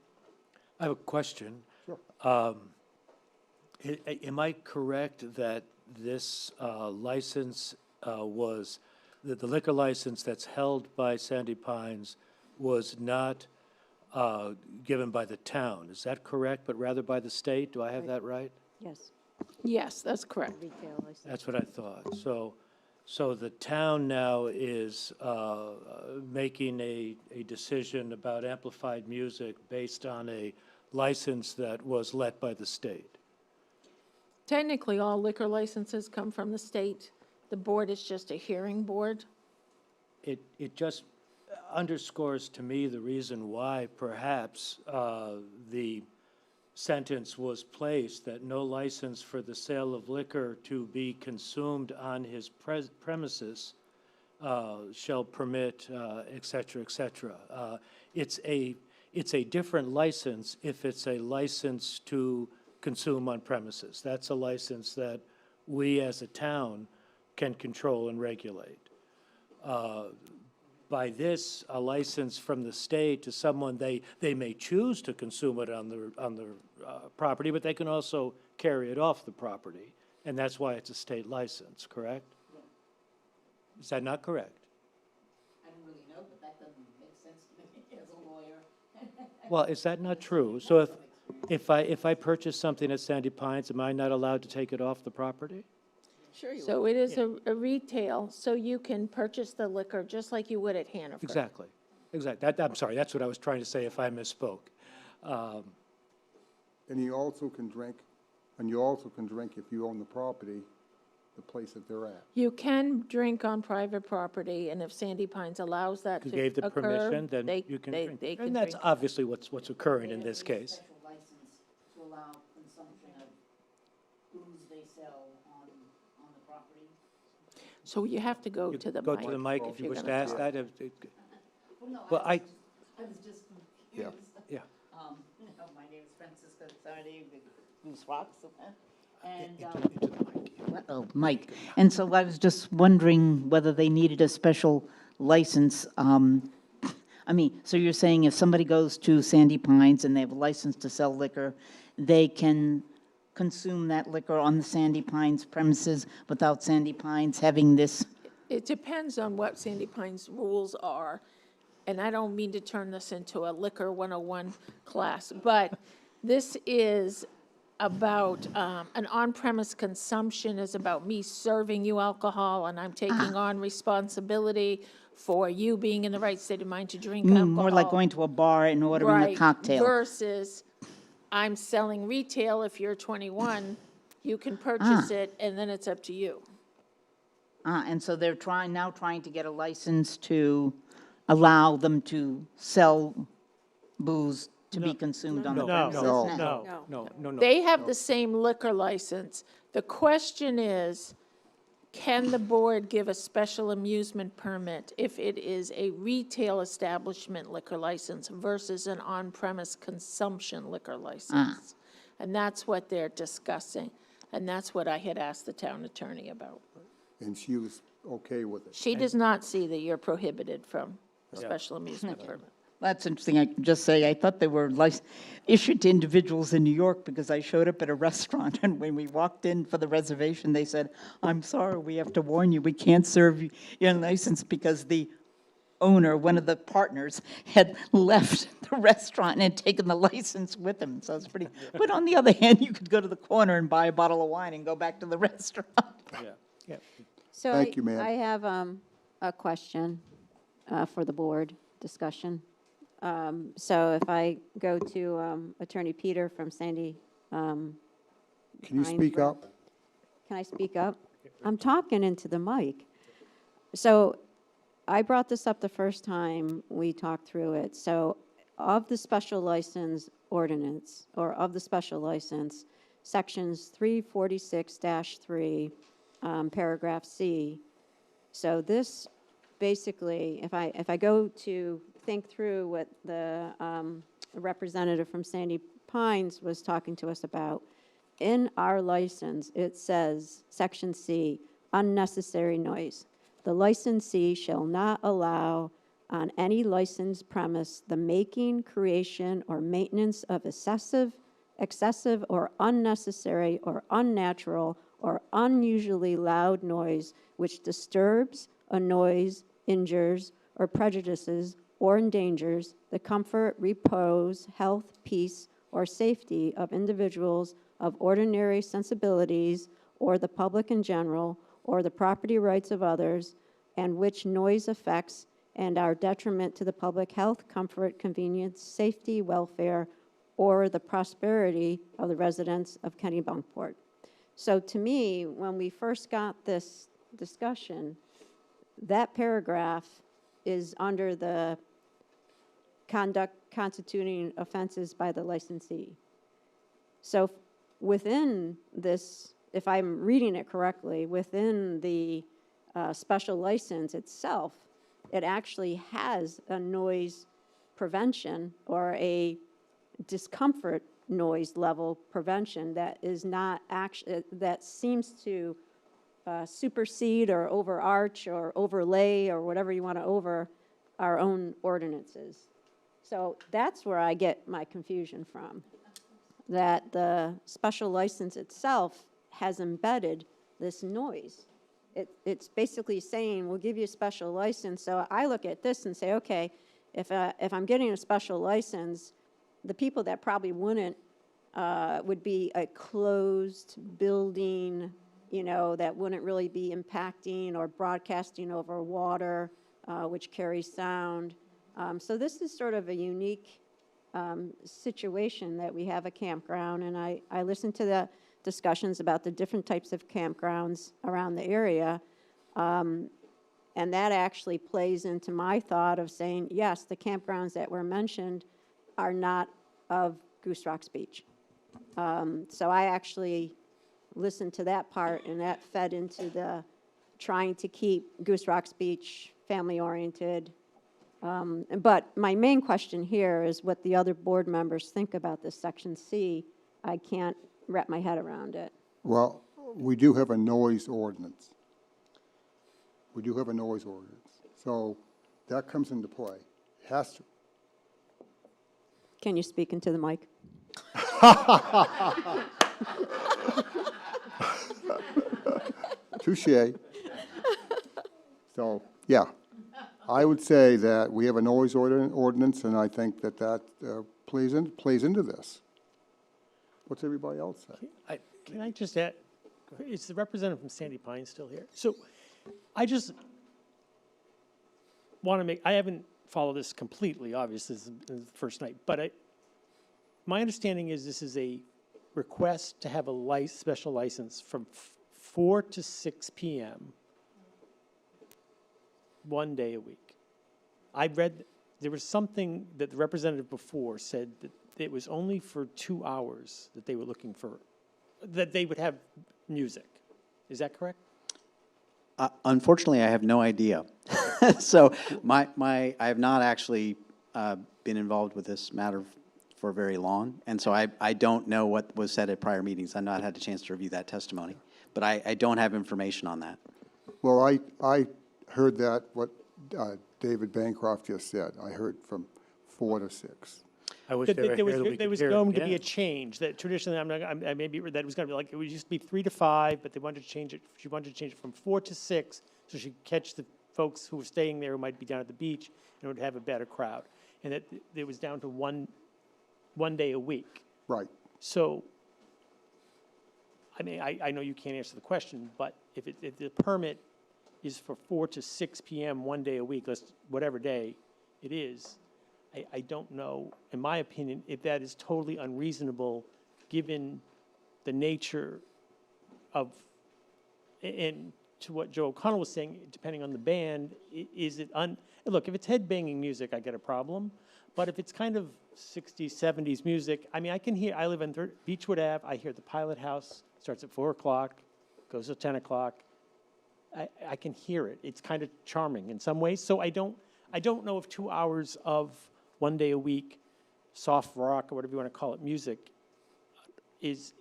I have a question. Sure. Am I correct that this license was, that the liquor license that's held by Sandy Pines was not given by the town? Is that correct, but rather by the state? Do I have that right? Yes. Yes, that's correct. Retail license. That's what I thought. So the town now is making a decision about amplified music based on a license that was let by the state. Technically, all liquor licenses come from the state. the board is just a hearing board? It just underscores to me the reason why perhaps the sentence was placed that no license for the sale of liquor to be consumed on his premises shall permit, et cetera, et cetera. It's a different license if it's a license to consume on premises. That's a license that we as a town can control and regulate. By this, a license from the state to someone, they may choose to consume it on the property, but they can also carry it off the property, and that's why it's a state license, correct? Is that not correct? I don't really know, but that doesn't make sense to me as a lawyer. Well, is that not true? So if I purchase something at Sandy Pines, am I not allowed to take it off the property? Sure you will. So it is a retail, so you can purchase the liquor just like you would at Hannaford. Exactly, exactly. I'm sorry, that's what I was trying to say if I misspoke. And you also can drink if you own the property, the place that they're at. You can drink on private property, and if Sandy Pines allows that If to you gave the occur, permission, then they- you can they- drink. they can And that's drink. obviously what's occurring in this case. Special license to allow consumption of booze they sell on the property. So you have to go You to the mic. Go to the mic if you you're wish to gonna ask talk. that. Well, no, Well, I was just Yeah. confused. Yeah. My name is Francisca Sardi with Goose Rocks. And, Into the mic. oh, Mike. And so I was just wondering whether they needed a special license. I mean, so you're saying if somebody goes to Sandy Pines and they have a license to sell liquor, they can consume that liquor on the Sandy Pines premises without Sandy Pines having this? It depends on what Sandy Pines' rules are, and I don't mean to turn this into a liquor 101 class, but this is about, an on-premise consumption is about me serving you alcohol, and I'm taking on responsibility for you being in the right state of mind to drink alcohol. More like going to a bar and ordering a Right, cocktail. versus I'm selling retail. If you're 21, you can purchase it, and then it's up to you. And so they're now trying to get a license to allow them to sell booze to be consumed on the No, premises? no. They have the same liquor license. The question is, can the board give a special amusement permit if it is a retail establishment liquor license versus an on-premise consumption liquor license? And that's what they're discussing, and that's what I had asked the town attorney about. And she was okay with it. She does not see that you're prohibited from a special amusement permit. That's interesting. I can just say, I thought they were issued to individuals in New York because I showed up at a restaurant, and when we walked in for the reservation, they said, "I'm sorry, we have to warn you, we can't serve you your license," because the owner, one of the partners, had left the restaurant and had taken the license with him. So it's pretty, but on the other hand, you could go to the corner and buy a bottle of wine and go back to the restaurant. Yeah. So Thank you, ma'am. I have a question for the board discussion. So if I go to Attorney Peter from Sandy, Can you Pines speak Road. up? Can I speak up? I'm talking into the mic. So I brought this up the first time we talked through it. So of the special license ordinance, or of the special license, sections 346-3, paragraph C. So this basically, if I go to think through what the representative from Sandy Pines was talking to us about, in our license, it says, section C, unnecessary noise. The licensee shall not allow on any licensed premise the making, creation, or maintenance of excessive or unnecessary or unnatural or unusually loud noise which disturbs, annoys, injures, or prejudices or endangers the comfort, repose, health, peace, or safety of individuals of ordinary sensibilities or the public in general or the property rights of others, and which noise affects and are detriment to the public health, comfort, convenience, safety, welfare, or the prosperity of the residents of Kennebunkport. So to me, when we first got this discussion, that paragraph is under the conduct constituting offenses by the licensee. So within this, if I'm reading it correctly, within the special license itself, it actually has a noise prevention or a discomfort noise level prevention that is not actually, that seems to supersede or overarch or overlay or whatever you want to over our own ordinances. So that's where I get my confusion from, that the special license itself has embedded this noise. It's basically saying, we'll give you a special license. So I look at this and say, okay, if I'm getting a special license, the people that probably wouldn't would be a closed building, you know, that wouldn't really be impacting or broadcasting over water, which carries sound. So this is sort of a unique situation that we have a campground, and I listened to the discussions about the different types of campgrounds around the area, and that actually plays into my thought of saying, yes, the campgrounds that were mentioned are not of Goose Rocks Beach. So I actually listened to that part, and that fed into the trying to keep Goose Rocks Beach family-oriented. But my main question here is what the other board members think about this Section C. I can't wrap my head around it. Well, we do have a noise ordinance. We do have a noise ordinance. So that comes into play. It has to. Can you speak into the mic? Touche. So, yeah, I would say that we have a noise ordinance, and I think that plays into this. What's everybody else say? Can I just add, is the representative from Sandy Pine still here? So I just want to make, I haven't followed this completely, obviously, this is the first night, but my understanding is this is a request to have a special license from 4 to 6 p.m. one day a week. I read, there was something that the representative before said that it was only for 2 hours that they were looking for, that they would have music. Is that correct? Unfortunately, I have no idea. So I have not actually been involved with this matter for very long, and so I don't know what was said at prior meetings. I've not had a chance to review that testimony, but I don't have information on that. Well, I heard that, what David Bancroft just said. I heard from 4 to 6. I wish That they were there here that we was, there could was hear it. going to be Yeah. a change, that traditionally, I maybe, that it was going to be like, it used to be 3 to 5, but they wanted to change it, she wanted to change it from 4 to 6, so she could catch the folks who were staying there who might be down at the beach, and would have a better crowd. And that it was down to one day a week. Right. So, I mean, I know you can't answer the question, but if the permit is for 4 to 6 p.m. one day a week, whatever day it is, I don't know, in my opinion, if that is totally unreasonable, given the nature of, and to what Joe O'Connell was saying, depending on the band, is it look, if it's headbanging music, I get a problem, but if it's kind of 60s, 70s music, I mean, I live on Beechwood Ave, I hear the Pilot House, starts at 4 o'clock, goes till 10 o'clock. I can hear it. It's kind of charming in some ways. So I don't know if 2 hours of one day a week, soft rock or whatever you want to call it, music, is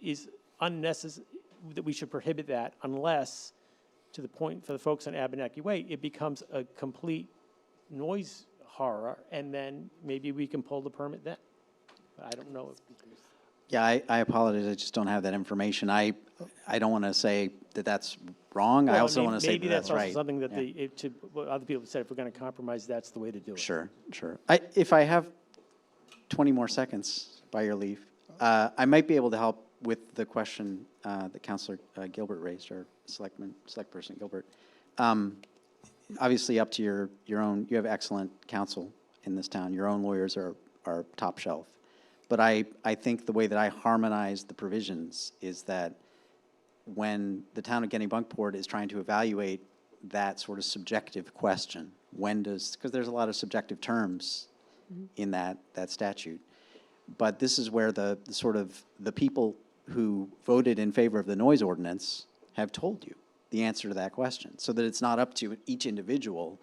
unnecessary, that we should prohibit that unless, to the point for the folks on Abenaki Way, it becomes a complete noise horror, and then maybe we can pull the permit then. I don't know if. Yeah, I apologize. I just don't have that information. I don't want to say that that's wrong. I also want to say that that's right. Maybe that's also something that what other people have said, if we're going to compromise, that's the way to do it. Sure. If I have 20 more seconds, by your leave, I might be able to help with the question that Councilor Gilbert raised, or select person Gilbert. Obviously, up to your own, you have excellent counsel in this town. Your own lawyers are top shelf. But I think the way that I harmonize the provisions is that when the town of Kennebunkport is trying to evaluate that sort of subjective question, because there's a lot of subjective terms in that statute. But this is where the people who voted in favor of the noise ordinance have told you the answer to that question, so that it's not up to each individual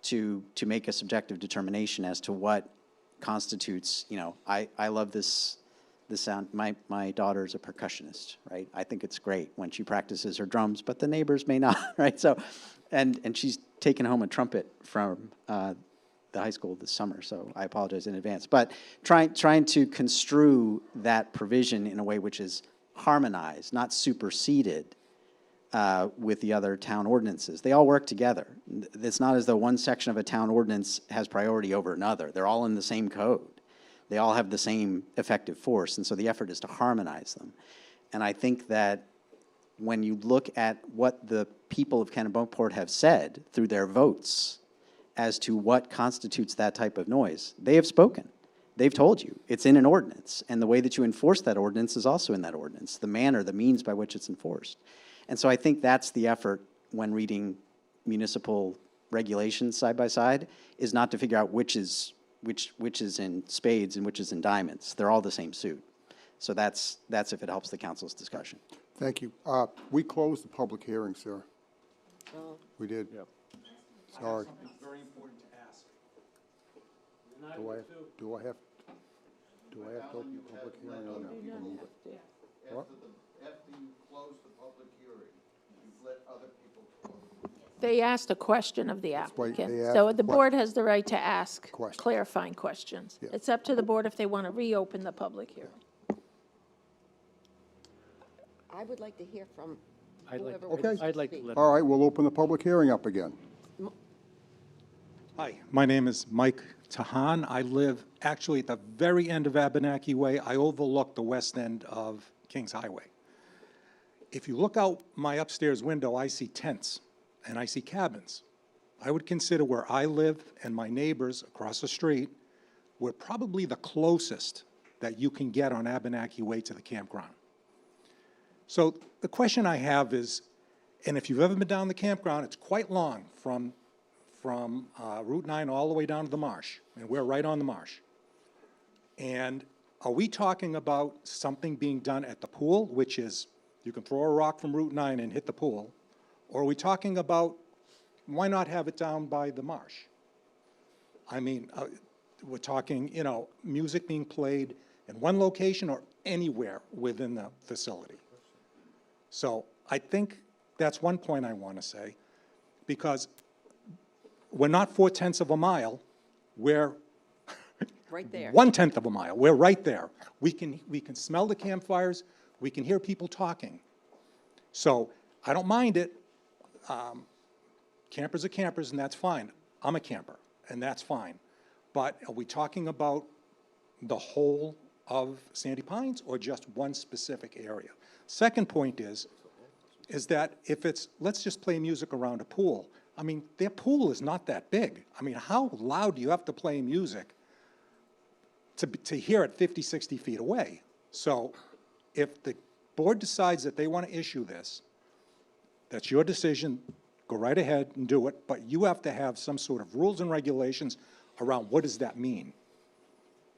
to make a subjective determination as to what constitutes, I love this sound. My daughter's a percussionist, right? I think it's great when she practices her drums, but the neighbors may not, right? So, and she's taken home a trumpet from the high school this summer, so I apologize in advance. But trying to construe that provision in a way which is harmonized, not superseded with the other town ordinances. They all work together. It's not as though one section of a town ordinance has priority over another. They're all in the same code. They all have the same effective force, and so the effort is to harmonize them. And I think that when you look at what the people of Kennebunkport have said through their votes as to what constitutes that type of noise, they have spoken. They've told you it's in an ordinance, and the way that you enforce that ordinance is also in that ordinance, the manner, the means by which it's enforced. And so I think that's the effort when reading municipal regulations side by side, is not to figure out which is in spades and which is in diamonds. They're all the same suit. So that's if it helps the council's discussion. Thank you. We closed the public hearing, sir. We did. Yep. Sorry. Very important to ask. Do I have to open the public hearing or no? What? After you close the public hearing, you've let other people talk. They asked a question of the why applicant. they asked So a the board has the right to ask Questions. clarifying questions. Yeah. It's up to the board if they want to reopen the public hearing. I would like to hear from I'd like, whoever Okay. wants I'd like to speak. let, All right, we'll open the public hearing up again. Hi, my name is Mike Tahan. I live actually at the very end of Abenaki Way. I overlook the west end of Kings Highway. If you look out my upstairs window, I see tents and I see cabins. I would consider where I live and my neighbors across the street, we're probably the closest that you can get on Abenaki Way to the campground. So the question I have is, and if you've ever been down the campground, it's quite long from Route 9 all the way down to the marsh, and we're right on the marsh. And are we talking about something being done at the pool, which is you can throw a rock from Route 9 and hit the pool, or are we talking about why not have it down by the marsh? I mean, we're talking, music being played in one location or anywhere within the facility. So I think that's one point I want to say, because we're not 4/10 of a mile, we're Right there. 1/10 of a mile, we're right there. We can smell the campfires, we can hear people talking. So I don't mind it. Campers are campers, and that's fine. I'm a camper, and that's fine. But are we talking about the whole of Sandy Pines or just one specific area? Second point is that if it's, let's just play music around a pool. I mean, their pool is not that big. I mean, how loud do you have to play music to hear it 50, 60 feet away? So if the board decides that they want to issue this, that's your decision. Go right ahead and do it, but you have to have some sort of rules and regulations around what does that mean?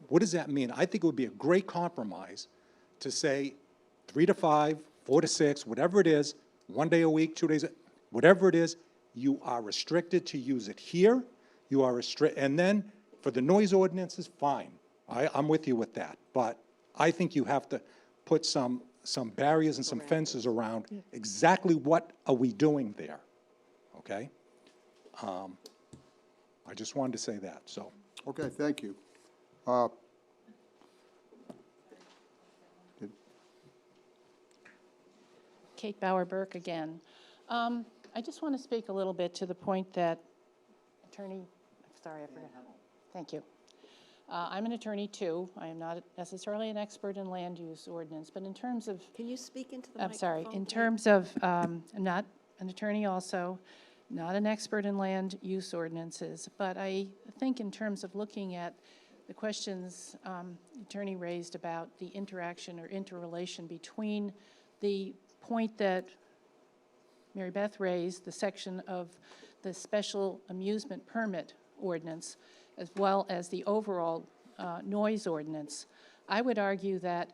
What does that mean? I think it would be a great compromise to say 3 to 5, 4 to 6, whatever it is, 1 day a week, 2 days, whatever it is, you are restricted to use it here. You are and then for the noise ordinances, fine. I'm with you with that. But I think you have to put some barriers and some fences around exactly what are we doing there, okay? I just wanted to say that, so. Okay, thank you. Kate Bauer-Burke again. I just want to speak a little bit to the point that attorney, sorry, I forgot. Thank you. I'm an attorney too. I am not necessarily an expert in land use ordinance, but in terms of... Can you speak into the I'm sorry. microphone, In please? terms of, I'm not an attorney also, not an expert in land use ordinances, but I think in terms of looking at the questions the attorney raised about the interaction or interrelation between the point that Mary Beth raised, the section of the special amusement permit ordinance, as well as the overall noise ordinance, I would argue that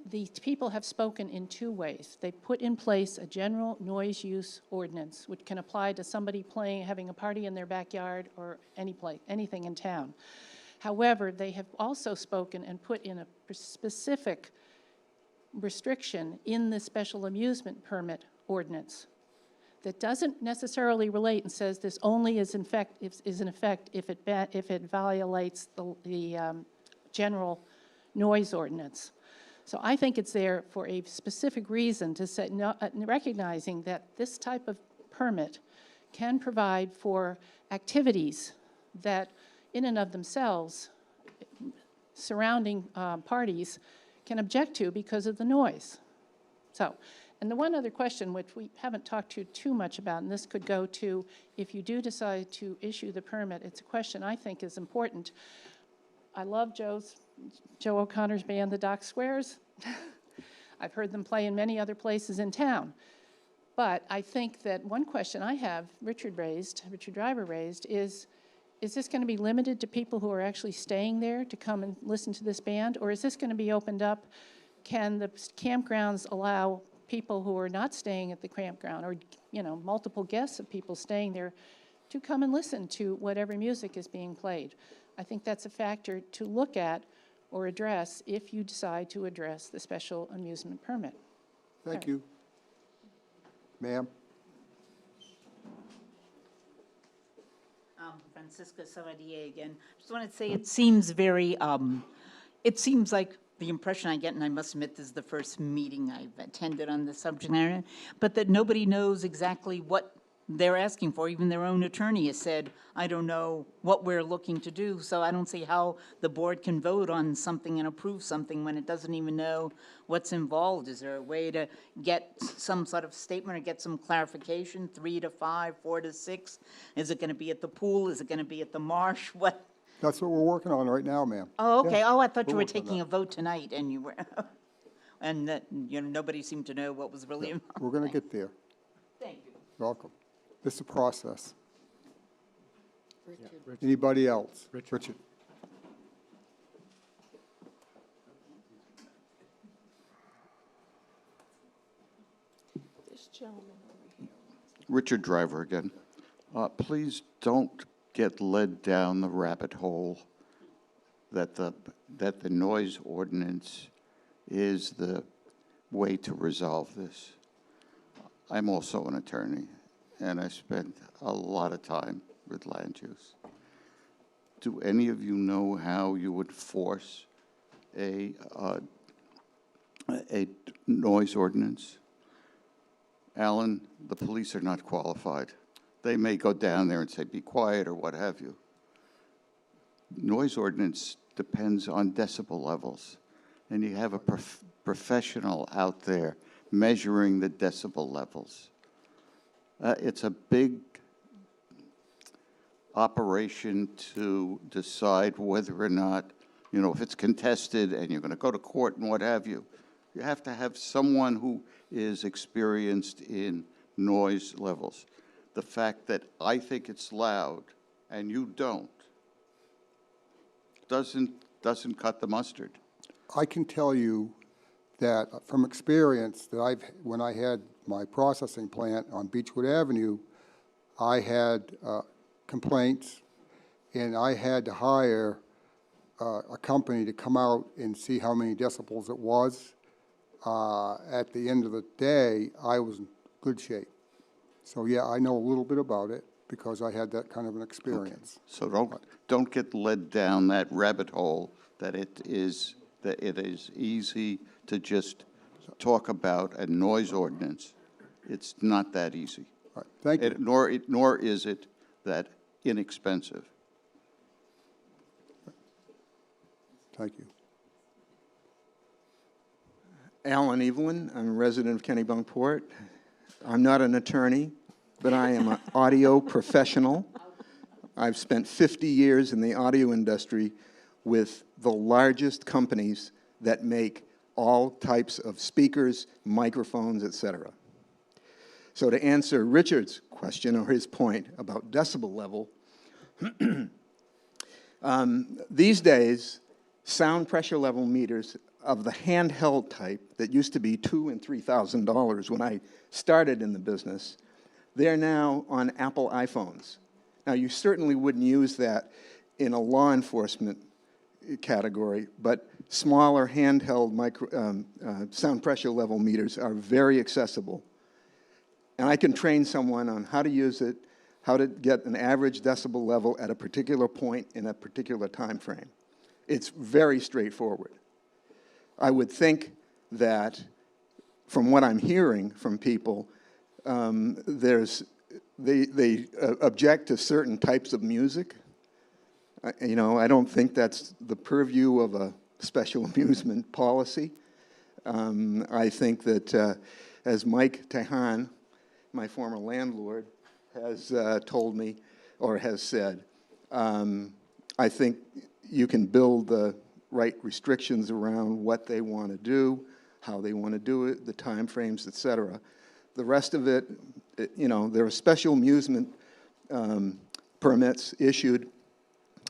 the people have spoken in two ways. They put in place a general noise use ordinance, which can apply to somebody having a party in their backyard or anything in town. However, they have also spoken and put in a specific restriction in the special amusement permit ordinance that doesn't necessarily relate and says this only is in effect if it violates the general noise ordinance. So I think it's there for a specific reason to say, recognizing that this type of permit can provide for activities that in and of themselves surrounding parties can object to because of the noise. So, and the one other question which we haven't talked too much about, and this could go to if you do decide to issue the permit, it's a question I think is important. I love Joe O'Connor's band, the Dock Squares. I've heard them play in many other places in town. But I think that one question I have, Richard Driver raised, is this going to be limited to people who are actually staying there to come and listen to this band? Or is this going to be opened up? Can the campgrounds allow people who are not staying at the campground, or multiple guests of people staying there, to come and listen to whatever music is being played? I think that's a factor to look at or address if you decide to address the special amusement permit. Thank you. Ma'am? Francisca Savadier again. Just want to say it seems very, it seems like the impression I get, and I must admit this is the first meeting I've attended on the subject area, but that nobody knows exactly what they're asking for. Even their own attorney has said, I don't know what we're looking to do, so I don't see how the board can vote on something and approve something when it doesn't even know what's involved. Is there a way to get some sort of statement or get some clarification, 3 to 5, 4 to 6? Is it going to be at the pool? Is it going to be at the marsh? What? That's what we're working on right now, ma'am. Oh, okay. Yeah, Oh, I thought you we're were working on taking that. a vote tonight, and you were, and that, nobody seemed to know what was really involved. We're going to get there. Thank you. Welcome. This is a process. Anybody else? Richard. This gentleman over here. Richard Driver again. Please don't get led down the rabbit hole that the noise ordinance is the way to resolve this. I'm also an attorney, and I spent a lot of time with land use. Do any of you know how you would force a noise ordinance? Alan, the police are not qualified. They may go down there and say, be quiet, or what have you. Noise ordinance depends on decibel levels, and you have a professional out there measuring the decibel levels. It's a big operation to decide whether or not, if it's contested and you're going to go to court and what have you. You have to have someone who is experienced in noise levels. The fact that I think it's loud and you don't doesn't cut the mustard. I can tell you that from experience that when I had my processing plant on Beechwood Avenue, I had complaints, and I had to hire a company to come out and see how many decibels it was. At the end of the day, I was in good shape. So yeah, I know a little bit about it because I had that kind of an experience. Okay. So don't get led down that rabbit hole that it is easy to just talk about a noise ordinance. It's not that easy. All right. Thank you. Nor is it that inexpensive. Thank you. Alan Evelyn, I'm a resident of Kennebunkport. I'm not an attorney, but I am an audio professional. I've spent 50 years in the audio industry with the largest companies that make all types of speakers, microphones, etc. So to answer Richard's question or his point about decibel level, these days, sound pressure level meters of the handheld type that used to be $2,000 and $3,000 when I started in the business, they're now on Apple iPhones. Now, you certainly wouldn't use that in a law enforcement category, but smaller handheld sound pressure level meters are very accessible. And I can train someone on how to use it, how to get an average decibel level at a particular point in a particular time frame. It's very straightforward. I would think that, from what I'm hearing from people, they object to certain types of music. You know, I don't think that's the purview of a special amusement policy. I think that, as Mike Tehan, my former landlord, has told me or has said, I think you can build the right restrictions around what they want to do, how they want to do it, the time frames, et cetera. The rest of it, you know, there are special amusement permits issued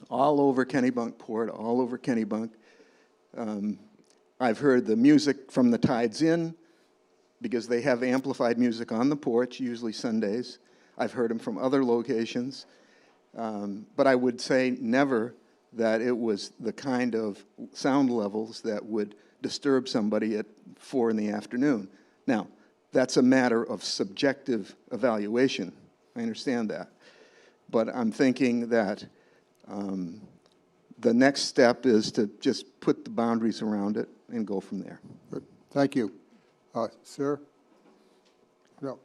all over Kennebunkport, all over Kennebunk. I've heard the music from the Tides Inn, because they have amplified music on the porch, usually Sundays. I've heard them from other locations. But I would say never that it was the kind of sound levels that would disturb somebody at 4 in the afternoon. Now, that's a matter of subjective evaluation. I understand that. But I'm thinking that the next step is to just put the boundaries around it and go from there. Good. Thank you. Sir? No.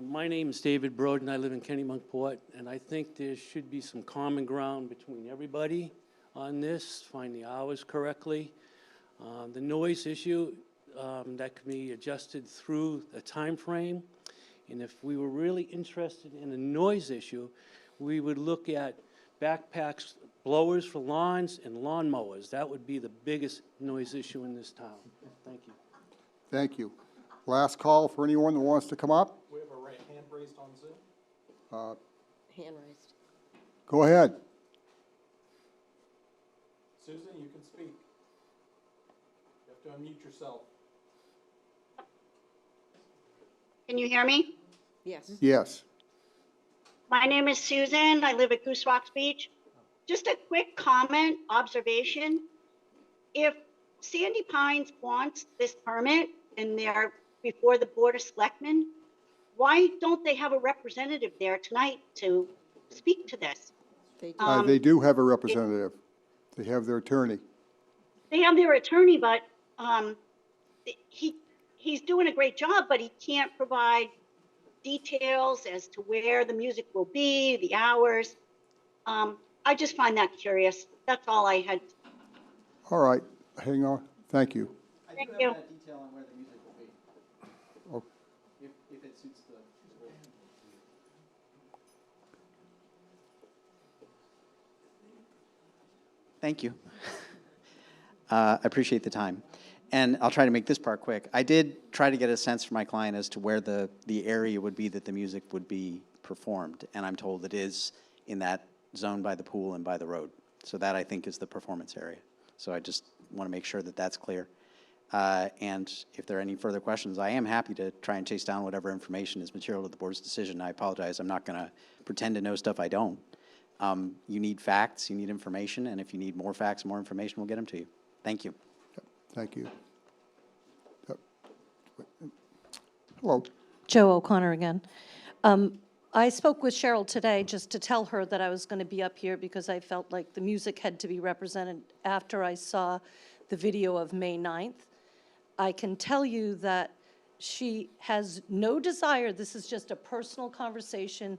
My name is David Broden. I live in Kennebunkport, and I think there should be some common ground between everybody on this, find the hours correctly. The noise issue, that can be adjusted through a time frame. And if we were really interested in a noise issue, we would look at backpacks, blowers for lawns, and lawn mowers. That would be the biggest noise issue in this town. Thank you. Thank you. Last call for anyone that wants to come up. We have a hand raised on Zoom. Hand raised. Go ahead. Susan, you can speak. You have to unmute yourself. Can you hear me? Yes. Yes. My name is Susan. I live at Goose Rocks Beach. Just a quick comment, observation. If Sandy Pines wants this permit and they're before the Board of Selectmen, why don't they have a representative there tonight to speak to this? They do have a representative. They have their attorney. They have their attorney, but he's doing a great job, but he can't provide details as to where the music will be, the hours. I just find that curious. That's all I had. All right. Hang on. Thank you. Thank you. That detail on where the music will be. Okay. If it suits the. Thank you. I appreciate the time. And I'll try to make this part quick. I did try to get a sense from my client as to where the area would be that the music would be performed. And I'm told it is in that zone by the pool and by the road. So that, I think, is the performance area. So I just want to make sure that that's clear. And if there are any further questions, I am happy to try and chase down whatever information is material to the board's decision. I apologize. I'm not going to pretend to know stuff I don't. You need facts, you need information, and if you need more facts, more information, we'll get them to you. Thank you. Thank you. Hello. Joe O'Connor again. I spoke with Cheryl today just to tell her that I was going to be up here because I felt like the music had to be represented after I saw the video of May 9th. I can tell you that she has no desire, this is just a personal conversation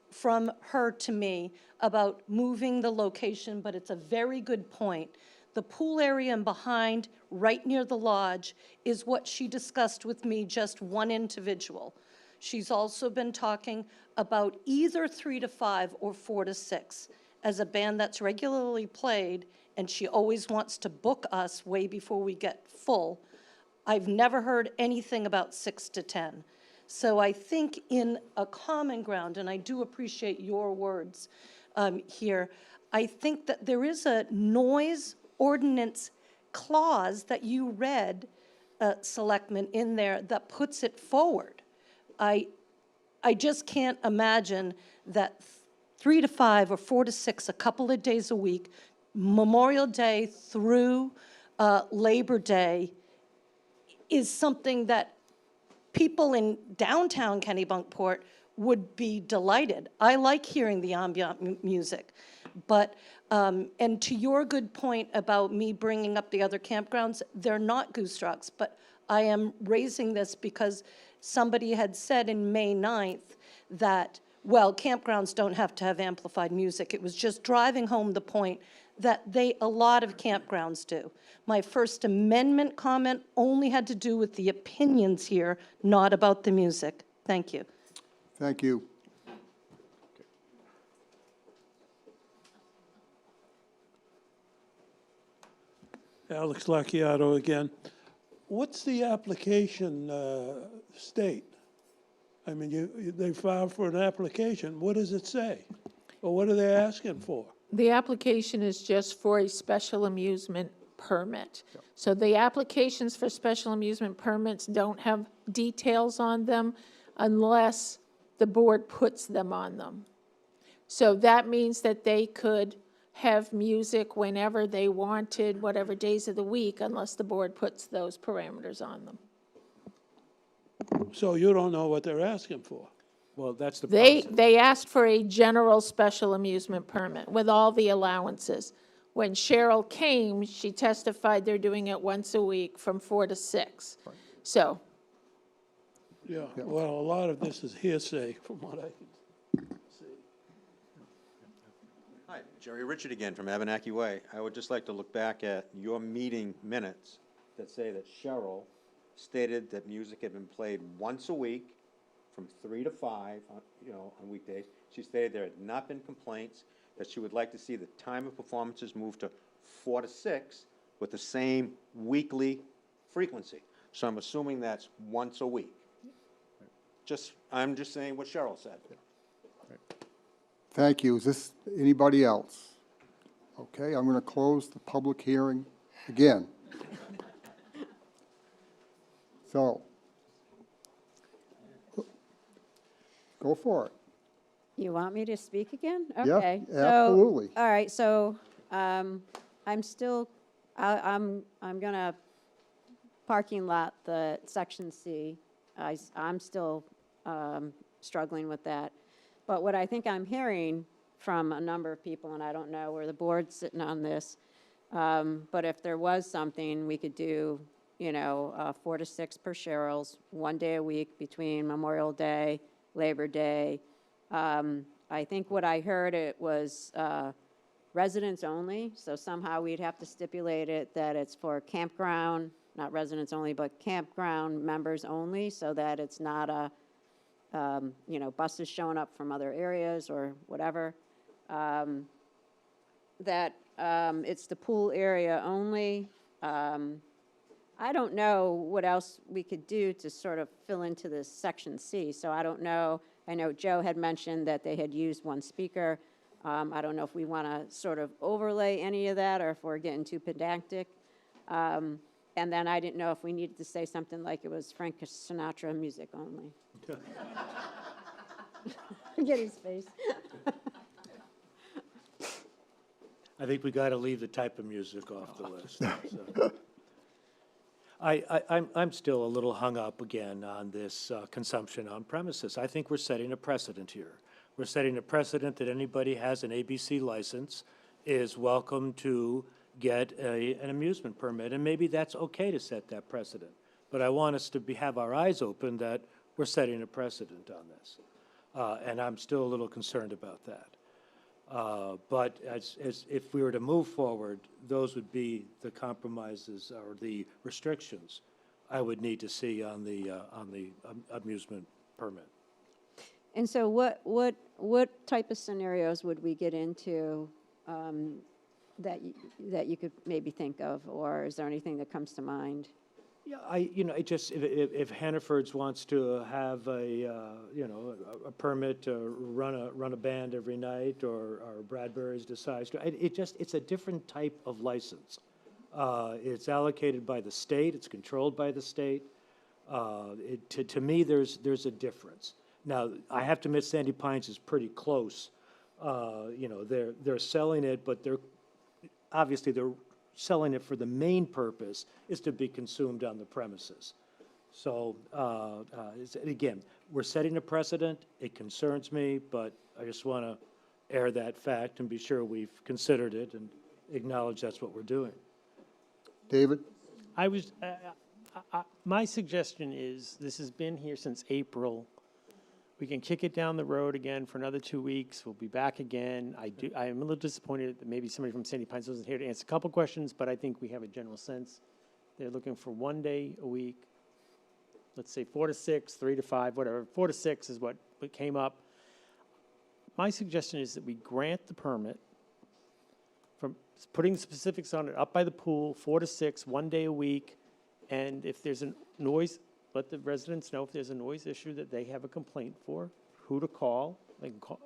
from her to me about moving the location, but it's a very good point. The pool area and behind, right near the lodge, is what she discussed with me, just one individual. She's also been talking about either 3 to 5 or 4 to 6 as a band that's regularly played, and she always wants to book us way before we get full. I've never heard anything about 6 to 10. So I think in a common ground, and I do appreciate your words here, I think that there is a noise ordinance clause that you read, Selectman, in there that puts it forward. I just can't imagine that 3 to 5 or 4 to 6, a couple of days a week, Memorial Day through Labor Day, is something that people in downtown Kennebunkport would be delighted. I like hearing the ambient music, but, and to your good point about me bringing up the other campgrounds, they're not Goose Rocks, but I am raising this because somebody had said in May 9th that, well, campgrounds don't have to have amplified music. It was just driving home the point that a lot of campgrounds do. My First Amendment comment only had to do with the opinions here, not about the music. Thank you. Thank you. Alex Lacchiato again. What's the application state? I mean, they filed for an application. What does it say? Or what are they asking for? The application is just for a special amusement permit. So the applications for special amusement permits don't have details on them unless the board puts them on them. So that means that they could have music whenever they wanted, whatever days of the week, unless the board puts those parameters on them. So you don't know what they're asking for? Well, that's the process. They asked for a general special amusement permit with all the allowances. When Cheryl came, she testified they're doing it once a week from 4 to 6. So. Yeah, well, a lot of this is hearsay from what I can see. Hi, Jerry Richard again from Abenaki Way. I would just like to look back at your meeting minutes that say that Cheryl stated that music had been played once a week from 3 to 5, on weekdays. She stated there had not been complaints, that she would like to see the time of performances move to 4 to 6 with the same weekly frequency. So I'm assuming that's once a week. I'm just saying what Cheryl said. Thank you. Is this anybody else? Okay, I'm going to close the public hearing again. So, go for it. You want me to speak again? Yeah, Okay. absolutely. All right, so I'm still, I'm gonna parking lot, the section C. I'm still struggling with that. But what I think I'm hearing from a number of people, and I don't know where the board's sitting on this, but if there was something, we could do, 4 to 6 per Cheryl's, 1 day a week between Memorial Day, Labor Day. I think what I heard, it was residents only, so somehow we'd have to stipulate it that it's for campground, not residents only, but campground members only, so that it's not a, buses showing up from other areas or whatever. That it's the pool area only. I don't know what else we could do to sort of fill into this section C, so I don't know. I know Joe had mentioned that they had used one speaker. I don't know if we want to sort of overlay any of that or if we're getting too pedantic. And then I didn't know if we needed to say something like it was Frank Sinatra music only. Get his face. I think we got to leave the type of music off the list. So. I'm still a little hung up again on this consumption on premises. I think we're setting a precedent here. We're setting a precedent that anybody has an ABC license is welcome to get an amusement permit, and maybe that's okay to set that precedent. But I want us to have our eyes open that we're setting a precedent on this. And I'm still a little concerned about that. But as if we were to move forward, those would be the compromises or the restrictions I would need to see on the amusement permit. And so what type of scenarios would we get into that you could maybe think of, or is there anything that comes to mind? Yeah, it just, if Hannaford's wants to have a permit to run a band every night, or Bradbury's decides to, it's a different type of license. It's allocated by the state, it's controlled by the state. To me, there's a difference. Now, I have to admit, Sandy Pines is pretty close. They're selling it, but obviously they're selling it for the main purpose is to be consumed on the premises. So, again, we're setting a precedent. It concerns me, but I just want to air that fact and be sure we've considered it and acknowledge that's what we're doing. David? My suggestion is, this has been here since April. We can kick it down the road again for another 2 weeks. We'll be back again. I am a little disappointed that maybe somebody from Sandy Pines wasn't here to answer a couple questions, but I think we have a general sense. They're looking for 1 day a week. Let's say 4 to 6, 3 to 5, whatever. 4 to 6 is what came up. My suggestion is that we grant the permit from putting the specifics on it, up by the pool, 4 to 6, 1 day a week. And if there's a noise, let the residents know if there's a noise issue that they have a complaint for, who to call. They can call,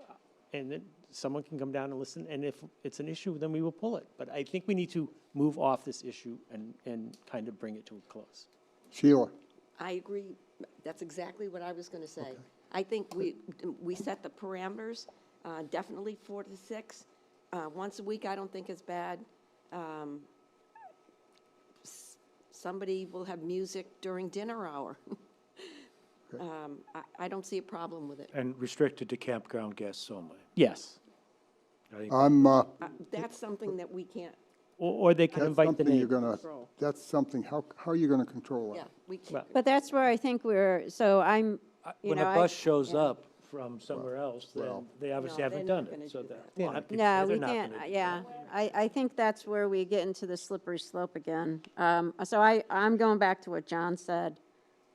and then someone can come down and listen. And if it's an issue, then we will pull it. But I think we need to move off this issue and kind of bring it to a close. Sheila? I agree. That's exactly what I was going to say. I think we set the parameters, definitely 4 to 6. Once a week, I don't think is bad. Somebody will have music during dinner hour. I don't see a problem with it. And restricted to campground guests only. Yes. That's something that we can't. Or they can invite the neighbors. That's something, how are you going to control that? Yeah, we can't. But that's where I think so I'm, When a bus shows up from somewhere else, then they obviously No, haven't they're done not it. So gonna that, do well, not- No, they're we not can't, gonna do yeah. that. I think that's where we get into the slippery slope again. So I'm going back to what John said.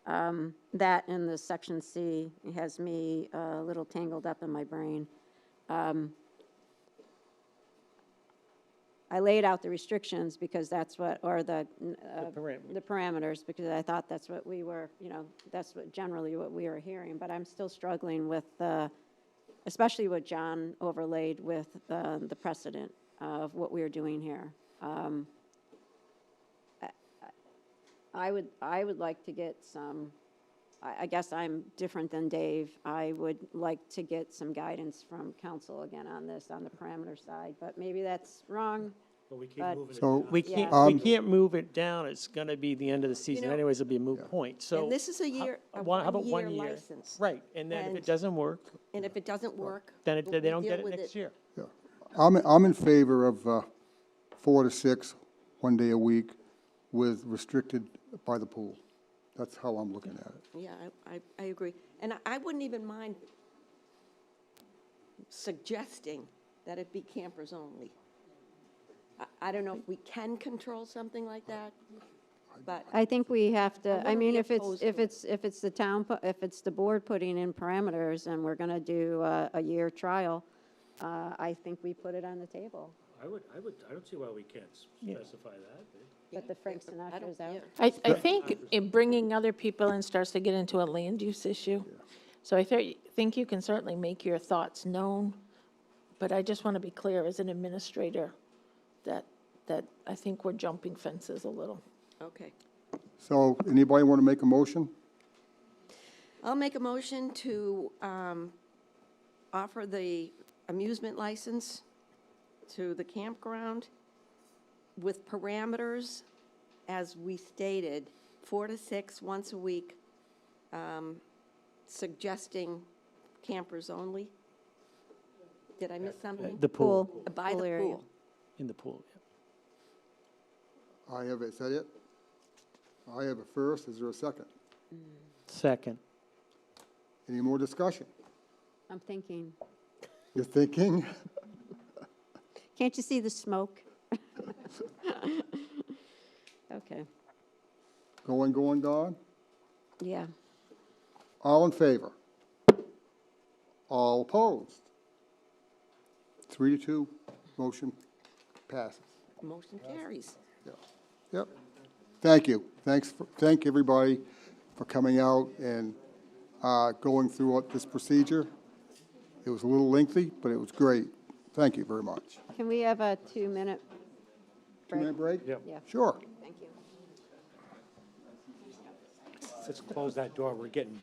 That in the section C has me a little tangled up in my brain. I laid out the restrictions because that's what, or the parameters, because I thought that's what we were, that's generally what we were hearing. But I'm still struggling with, especially what John overlaid with the precedent of what we're doing here. I would like to get some, I guess I'm different than Dave. I would like to get some guidance from council again on this, on the parameter side, but maybe that's wrong. But we keep But- moving it So- down. We can't move it down. It's going to be the end of the season. know- Anyways, it'll be a moot point. So And this is a year, a how about 1 one-year year? license. Right. And then if And- it doesn't work, And if it doesn't work, then we'll they don't deal get it with next year. Yeah. I'm in favor of 4 to 6, 1 day a week, with restricted by the pool. That's how I'm looking at it. Yeah, I agree. And I wouldn't even mind suggesting that it be campers only. I don't know if we can control something like that, but I think we have to, I wouldn't mean, be if it's, opposed if to it's, if it's the town, if it's the board putting in parameters and we're gonna do a year trial, I think we put it on the table. I don't see why we can't specify that. But the Frank Sinatra's out. I think in bringing other people in starts to get into a land use issue. So I think you can certainly make your thoughts known, but I just want to be clear as an administrator that I think we're jumping fences a little. okay. So anybody want to make a motion? I'll make a motion to offer the amusement license to the campground with parameters, as we stated, 4 to 6 once a week, suggesting campers only. Did I miss something? The pool. By the Pool area. pool. In the pool, yeah. Is that it? I have a first. Is there a second? Second. Any more discussion? I'm thinking, You're thinking? can't you see the smoke? Okay, Going, gone? yeah. All in favor? All opposed? 3-2, motion passes. Motion carries. Yep. Thank you. Thank everybody for coming out and going through this procedure. It was a little lengthy, but it was great. Thank you very much. Can we have a 2-minute break? 2-minute break? Yep. Yeah. Sure. Thank you. Let's close that door. We're getting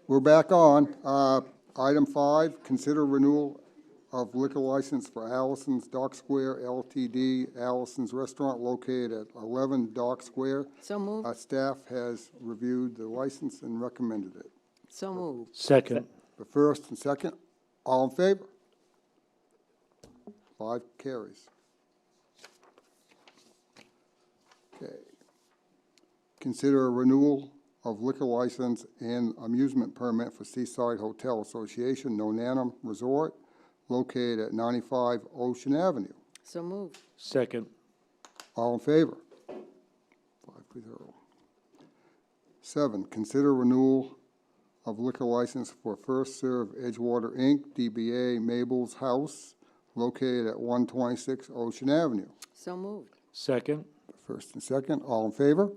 We're back on. Item 5, consider renewal of liquor license for Allison's Dock Square LTD, Allison's Restaurant located at 11 Dock Square. So moved. Staff has reviewed the license and recommended it. So moved. second. The first and second, all in favor? 5 carries. Okay. Consider a renewal of liquor license and amusement permit for Seaside Hotel Association, Nonanum Resort, located at 95 Ocean Avenue. So moved. Second. All in favor? 5-0. 7, consider renewal of liquor license for First Serve Edgewater, Inc., DBA Mabel's House, located at 126 Ocean Avenue. So moved. Second. First and second, all in favor?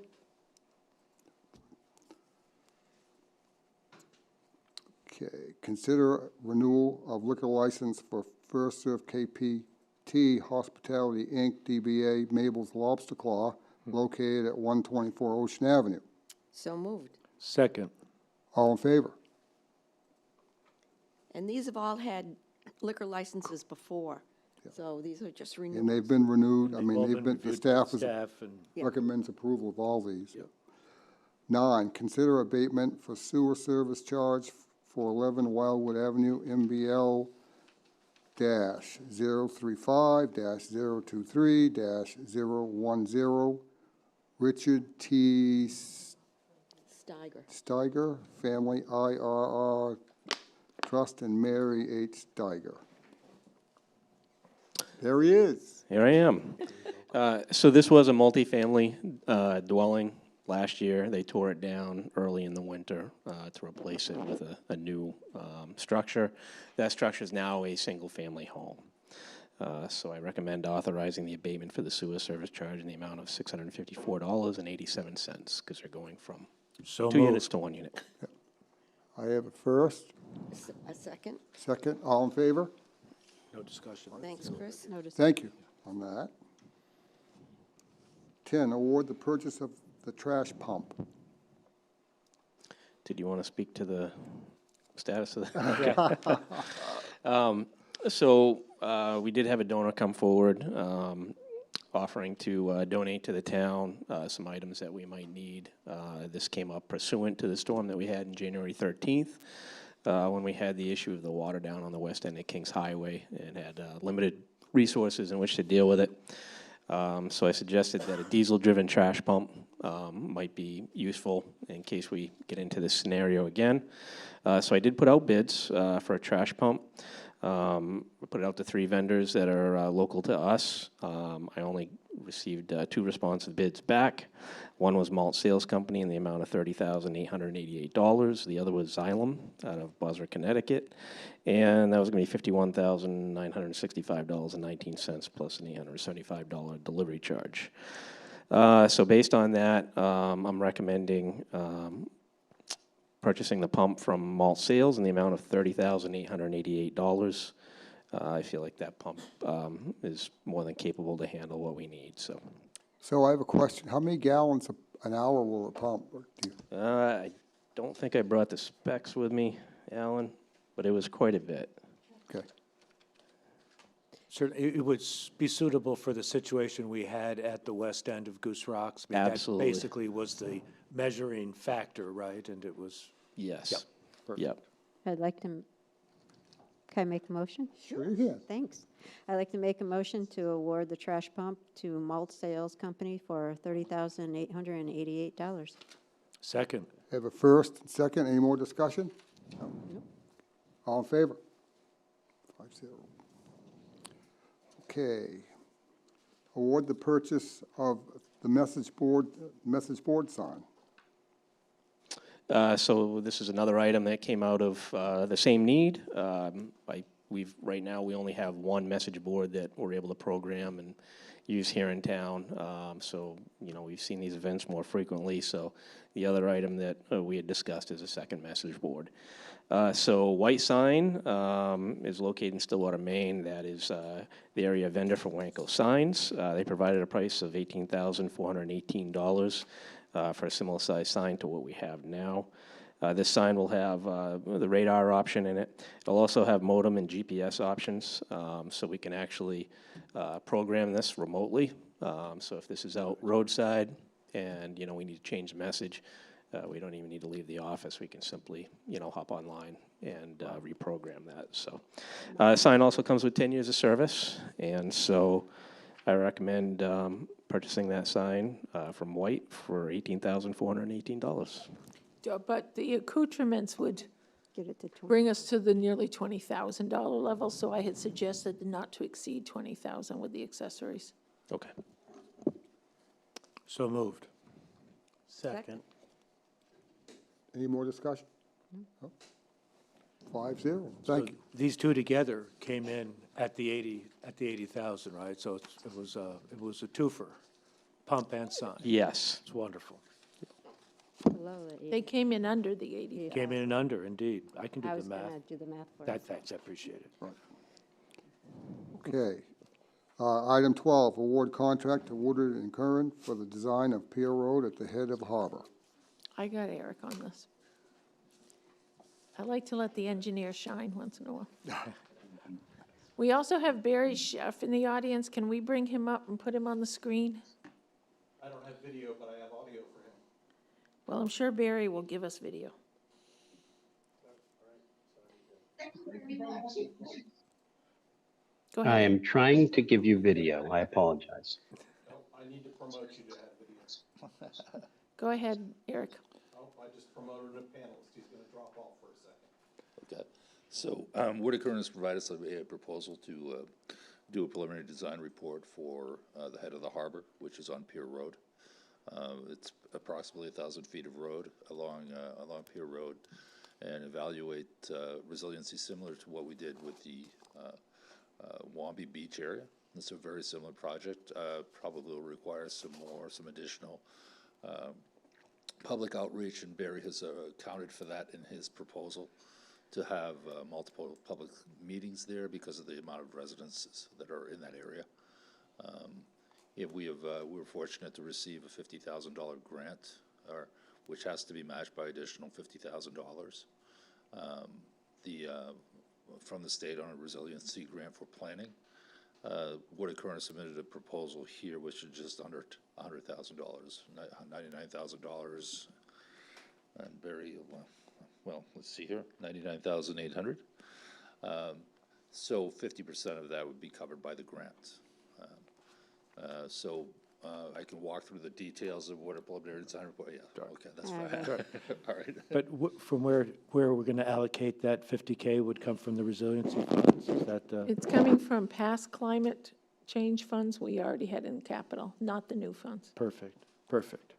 Okay, consider renewal of liquor license for First Serve KPT Hospitality, Inc., DBA Mabel's Lobster Claw, located at 124 Ocean Avenue. So moved. Second. All in favor? And these have all had liquor licenses before. So these are just renewals. And they've been renewed, I They've mean, all they've been been, the reviewed by staff is, staff and- Yeah. recommends approval of all these. 9, consider abatement for sewer service charge for 11 Wildwood Avenue, MBL dash 035 dash 023 dash 010, Richard T. Steiger, Family IRR Trust, and Mary H. Steiger. There he is. Here I am. So this was a multifamily dwelling. Last year, they tore it down early in the winter to replace it with a new structure. That structure is now a single-family home. So I recommend authorizing the abatement for the sewer service charge in the amount of $654.87, because they're going from So 2 moved. units to 1 unit. I have a first, A second. second, all in favor? No discussion. Thanks, Chris. Thank you on that. 10, award the purchase of the trash pump. Did you want to speak to the status of that? Okay. So we did have a donor come forward offering to donate to the town some items that we might need. This came up pursuant to the storm that we had on January 13th, when we had the issue of the water down on the west end of Kings Highway and had limited resources in which to deal with it. So I suggested that a diesel-driven trash pump might be useful in case we get into this scenario again. So I did put out bids for a trash pump. We put it out to 3 vendors that are local to us. I only received 2 responsive bids back. One was Malt Sales Company in the amount of $30,888. The other was Xylem out of Buzzard, Connecticut. And that was going to be $51,965.19 plus an $875 delivery charge. So based on that, I'm recommending purchasing the pump from Malt Sales in the amount of $30,888. I feel like that pump is more than capable to handle what we need, so. So I have a question. How many gallons an hour will it pump? I don't think I brought the specs with me, Alan, but it was quite a bit. Okay. Certainly, it would be suitable for the situation we had at the west end of Goose Rocks. I mean, Absolutely. That basically was the measuring factor, right? And it was. Yes. Yep. Perfect. Yep. I'd like to, can I make a motion? Sure you can. Thanks. I'd like to make a motion to award the trash pump to Malt Sales Company for $30,888. Second. Have a first, second, any more discussion? No. All in favor? 5-0. Okay. Award the purchase of the message board sign. So this is another item that came out of the same need. Right now, we only have one message board that we're able to program and use here in town. So, we've seen these events more frequently. So the other item that we had discussed is a second message board. So White Sign is located in Stillwater, Maine. That is the area vendor for Wanko Signs. They provided a price of $18,418 for a similar size sign to what we have now. This sign will have the radar option in it. It'll also have modem and GPS options, so we can actually program this remotely. So if this is out roadside and, we need to change the message, we don't even need to leave the office. We can simply, hop online and reprogram that. So sign also comes with 10 years of service, and so I recommend purchasing that sign from White for $18,418. But the accoutrements would Get it to bring us to the nearly $20,000 level, so I had suggested not to exceed $20,000 with the accessories. Okay. So moved. Second. Any more discussion? No? 5-0. So Thank you. these two together came in at the 80,000, right? So it was a twofer, pump and sign. Yes. It's wonderful. Below the 80. They came in under the 80. Came in and under, indeed. I can do I the was math. going to do the math for us. Thanks, I appreciate it. Okay. Item 12, award contract to Woodard and Curran for the design of Pier Road at the head of the harbor. I got Eric on this. I like to let the engineer shine once in a while. We also have Barry Chef in the audience. Can we bring him up and put him on the screen? I don't have video, but I have audio for him. Well, I'm sure Barry will give us video. Go I ahead. am trying to give you video. I apologize. I need to promote you to have video. Go ahead, Eric. Oh, I just promoted a panelist. He's going to drop off for a second. Okay, so Whitaker has provided us a proposal to do a preliminary design report for the head of the harbor, which is on Pier Road. It's approximately 1,000 feet of road along Pier Road, and evaluate resiliency similar to what we did with the Wambi Beach area. It's a very similar project. Probably will require some additional public outreach, and Barry has accounted for that in his proposal to have multiple public meetings there because of the amount of residents that are in that area. We were fortunate to receive a $50,000 grant, which has to be matched by additional $50,000 from the state on a resiliency grant for planning. Whitaker submitted a proposal here, which is just under $100,000, $99,000, and Barry, well, let's see here, $99,800. So 50% of that would be covered by the grant. I can walk through the details of what a preliminary design report. Yeah, okay, that's fine. All right. But from where we're going to allocate that 50K would come from the resiliency funds? Is that, It's coming from past climate change funds we already had in capital, not the new funds. perfect, perfect.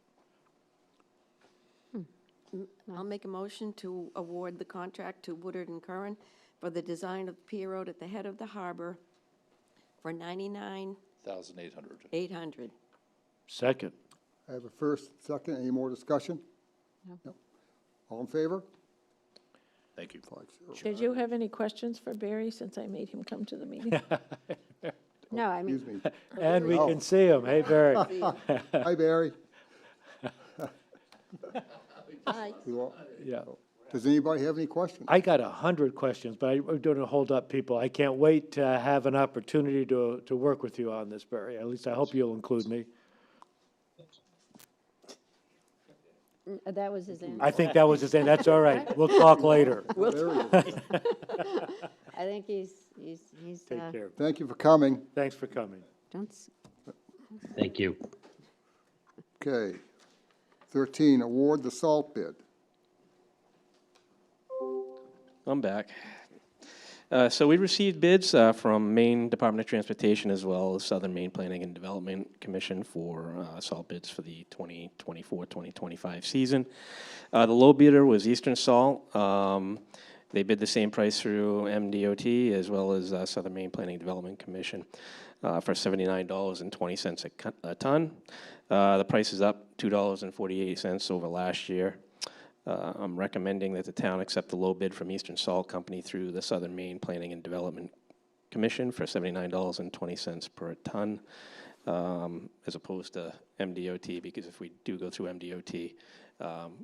I'll make a motion to award the contract to Woodard and Curran for the design of Pier Road at the head of the harbor for $1,800. $800. Second. I have a first, second. Any more discussion? No. All in favor? Thank you. 5-0. Did you have any questions for Barry since I made him come to the meeting? No, I mean, Excuse me. And we can see him. Hey, Barry. Hi, Barry. Aye. Yeah. Does anybody have any questions? I got 100 questions, but I don't want to hold up people. I can't wait to have an opportunity to work with you on this, Barry. At least I hope you'll include me. that was his answer. I think that was his end. That's all right. We'll talk later. I think he's, Take care. Thank you for coming. Thanks for coming. don't, Thank you. Okay. 13, award the salt bid. I'm back. So we received bids from Maine Department of Transportation as well as Southern Maine Planning and Development Commission for salt bids for the 2024-2025 season. The low bidder was Eastern Salt. They bid the same price through MDOT as well as Southern Maine Planning and Development Commission for $79.20 a ton. The price is up $2.48 over last year. I'm recommending that the town accept the low bid from Eastern Salt Company through the Southern Maine Planning and Development Commission for $79.20 per ton, as opposed to MDOT, because if we do go through MDOT,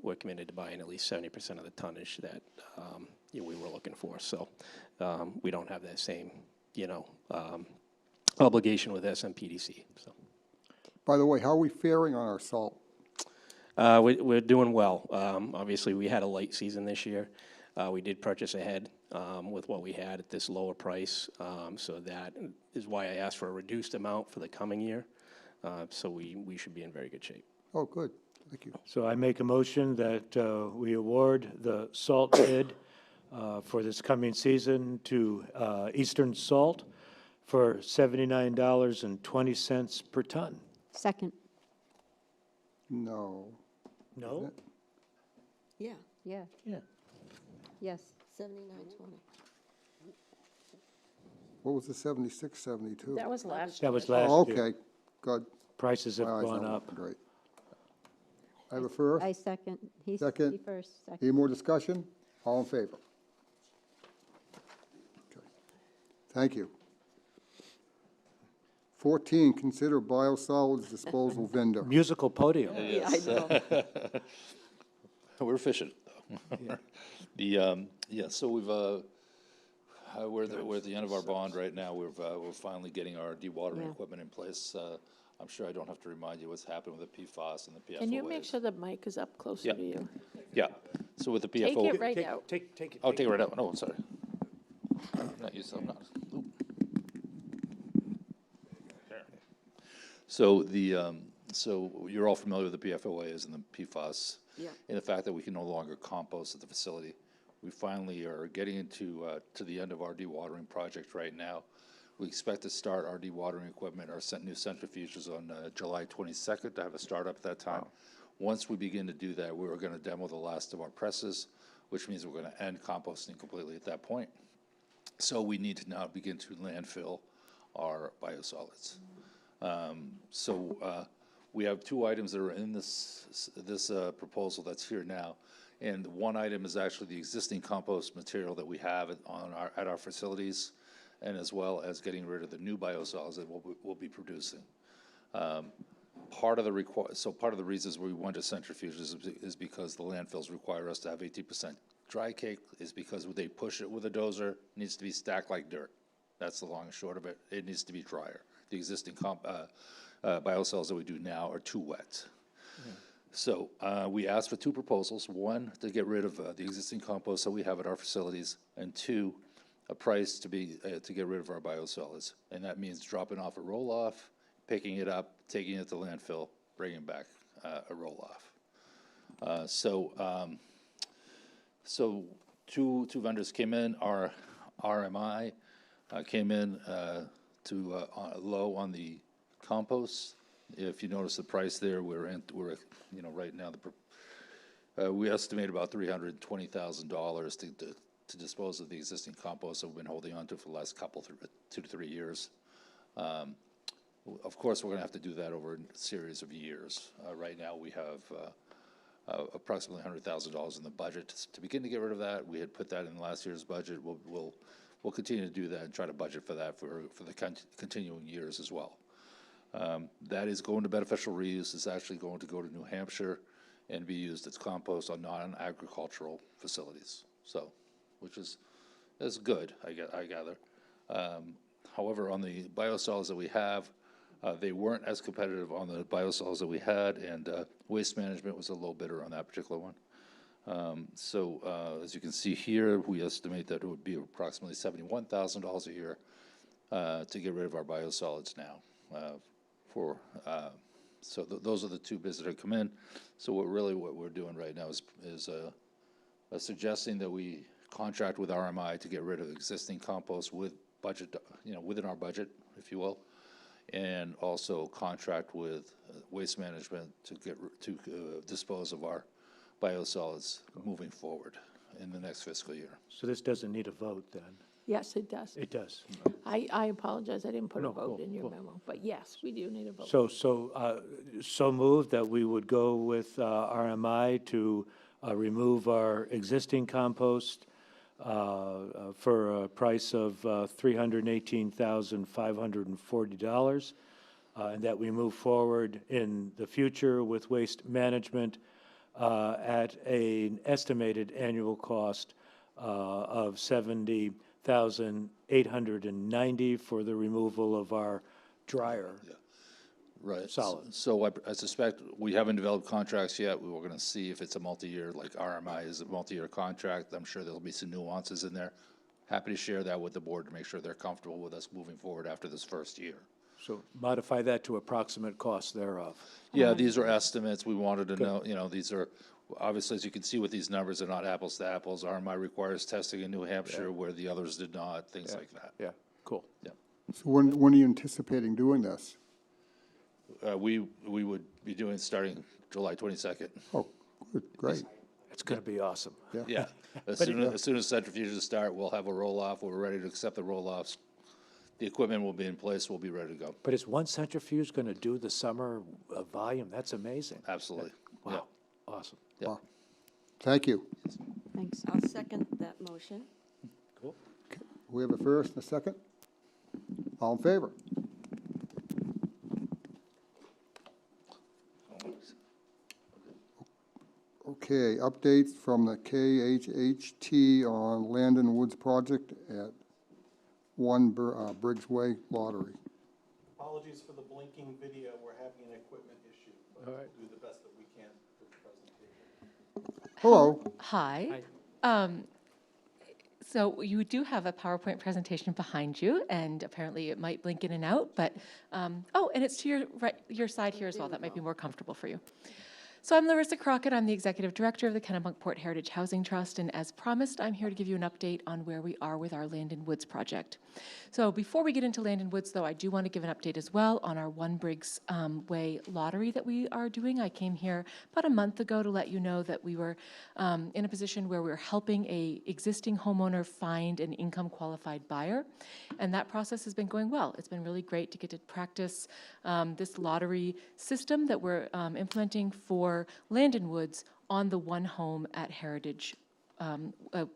we're committed to buying at least 70% of the tonnage that we were looking for. So we don't have that same, obligation with SMPDC. So. By the way, how are we faring on our salt? We're doing well. Obviously, we had a light season this year. We did purchase ahead with what we had at this lower price, so that is why I asked for a reduced amount for the coming year. So we should be in very good shape. Oh, good. Thank you. So I make a motion that we award the salt bid for this coming season to Eastern Salt for $79.20 per ton. second, No. No? Yeah, yeah, Yeah. yes. 79.20. What was the 76, 72? That was last That year. was last Oh, year. okay, good. Prices have My eyes gone don't up. look Great. I have a first. I second, he Second. first, second. Any more discussion? All in favor? Okay. Thank you. 14, consider biosolids disposal vendor. Musical podium. Yes. We're efficient, though. So we've, we're at the end of our bond right now. We're finally getting our dewatering Yeah. equipment in place. I'm sure I don't have to remind you what's happened with the PFAS and the PFOAs. Can you make sure the mic is up closer Yeah. to you? Yeah, so with the Take PFO. it right out. Take it. Oh, take it right out. No, I'm sorry. Not you, so I'm not. Oop. There. So so you're all familiar with the PFOAs and the PFAS. Yeah. And the fact that we can no longer compost at the facility. We finally are getting into to the end of our dewatering project right now. We expect to start our dewatering equipment, our new centrifuges on July 22nd to have a startup at that time. Wow. Once we begin to do that, we're going to demo the last of our presses, which means we're going to end composting completely at that point. So we need to now begin to landfill our biosolids. We have two items that are in this proposal that's here now. And one item is actually the existing compost material that we have at our facilities, and as well as getting rid of the new biosolids that we'll be producing. Part of the reasons we went to centrifuges is because the landfills require us to have 18% dry cake, is because they push it with a dozer, it needs to be stacked like dirt. That's the long and short of it. It needs to be drier. The existing biosolids that we do now are too wet. So we asked for two proposals: one, to get rid of the existing compost that we have at our facilities, and two, a price to get rid of our biosolids. And that means dropping off a roll-off, picking it up, taking it to landfill, bringing back a roll-off. So two vendors came in. Our RMI came in to low on the compost. If you notice the price there, we're right now we estimate about $320,000 to dispose of the existing compost that we've been holding on to for the last 2 to 3 years. Of course, we're going to have to do that over a series of years. Right now, we have approximately $100,000 in the budget to begin to get rid of that. We had put that in last year's budget. We'll continue to do that and try to budget for that for the continuing years as well. That is going to beneficial reuse. It's actually going to go to New Hampshire and be used as compost on non-agricultural facilities. So, which is good, I gather. However, on the biosolids that we have, they weren't as competitive on the biosolids that we had, and Waste Management was a low bidder on that particular one. As you can see here, we estimate that it would be approximately $71,000 a year to get rid of our biosolids now. Those are the two bids that have come in. So what we're doing right now is suggesting that we contract with RMI to get rid of existing compost with budget, within our budget, if you will, and also contract with Waste Management to dispose of our biosolids moving forward in the next fiscal year. So this doesn't need a vote then? Yes, it does. It does. I apologize, I didn't put a No, vote cool, in your cool. memo, but yes, we do need a vote. So moved that we would go with RMI to remove our existing compost for a price of $318,540, and that we move forward in the future with Waste Management at an estimated annual cost of $70,890 for the removal of our dryer. Right. Solid. So I suspect we haven't developed contracts yet. We were going to see if it's a multi-year, like RMI is a multi-year contract. I'm sure there'll be some nuances in there. Happy to share that with the board to make sure they're comfortable with us moving forward after this first year. So modify that to approximate cost thereof. Yeah, these are estimates. We wanted to know, these are, obviously, as you can see with these numbers, they're not apples to apples. RMI requires testing in New Hampshire where the others did not, things like that. Yeah, cool. Yeah. So when are you anticipating doing this? We would be doing starting July 22nd. Oh, good, great. It's going to be awesome. Yeah. As soon as centrifuges start, we'll have a roll-off. We're ready to accept the roll-offs. The equipment will be in place. We'll be ready to go. But is one centrifuge going to do the summer volume? That's amazing. Absolutely. Wow. Awesome. Yeah. Wow. Thank you. Thanks. I'll second that motion. Cool. We have a first and a second. All in favor? Okay, updates from the KHHT on Landon Woods project at Briggs Way lottery. Apologies for the blinking video, we're having an equipment issue, but All right. we'll do the best that we can with the presentation. Hello. Hi. So you do have a PowerPoint presentation behind you, and apparently it might blink in and out, but, oh, and it's to your right, your side here as well. That might be more comfortable for you. So I'm Larissa Crockett. I'm the Executive Director of the Kennebunkport Heritage Housing Trust, and as promised, I'm here to give you an update on where we are with our Land and Woods project. So before we get into Land and Woods, though, I do want to give an update as well on our One Briggs Way lottery that we are doing. I came here about a month ago to let you know that we were in a position where we were helping a existing homeowner find an income qualified buyer, and that process has been going well. It's been really great to get to practice this lottery system that we're implementing for Land and Woods on the one home at Heritage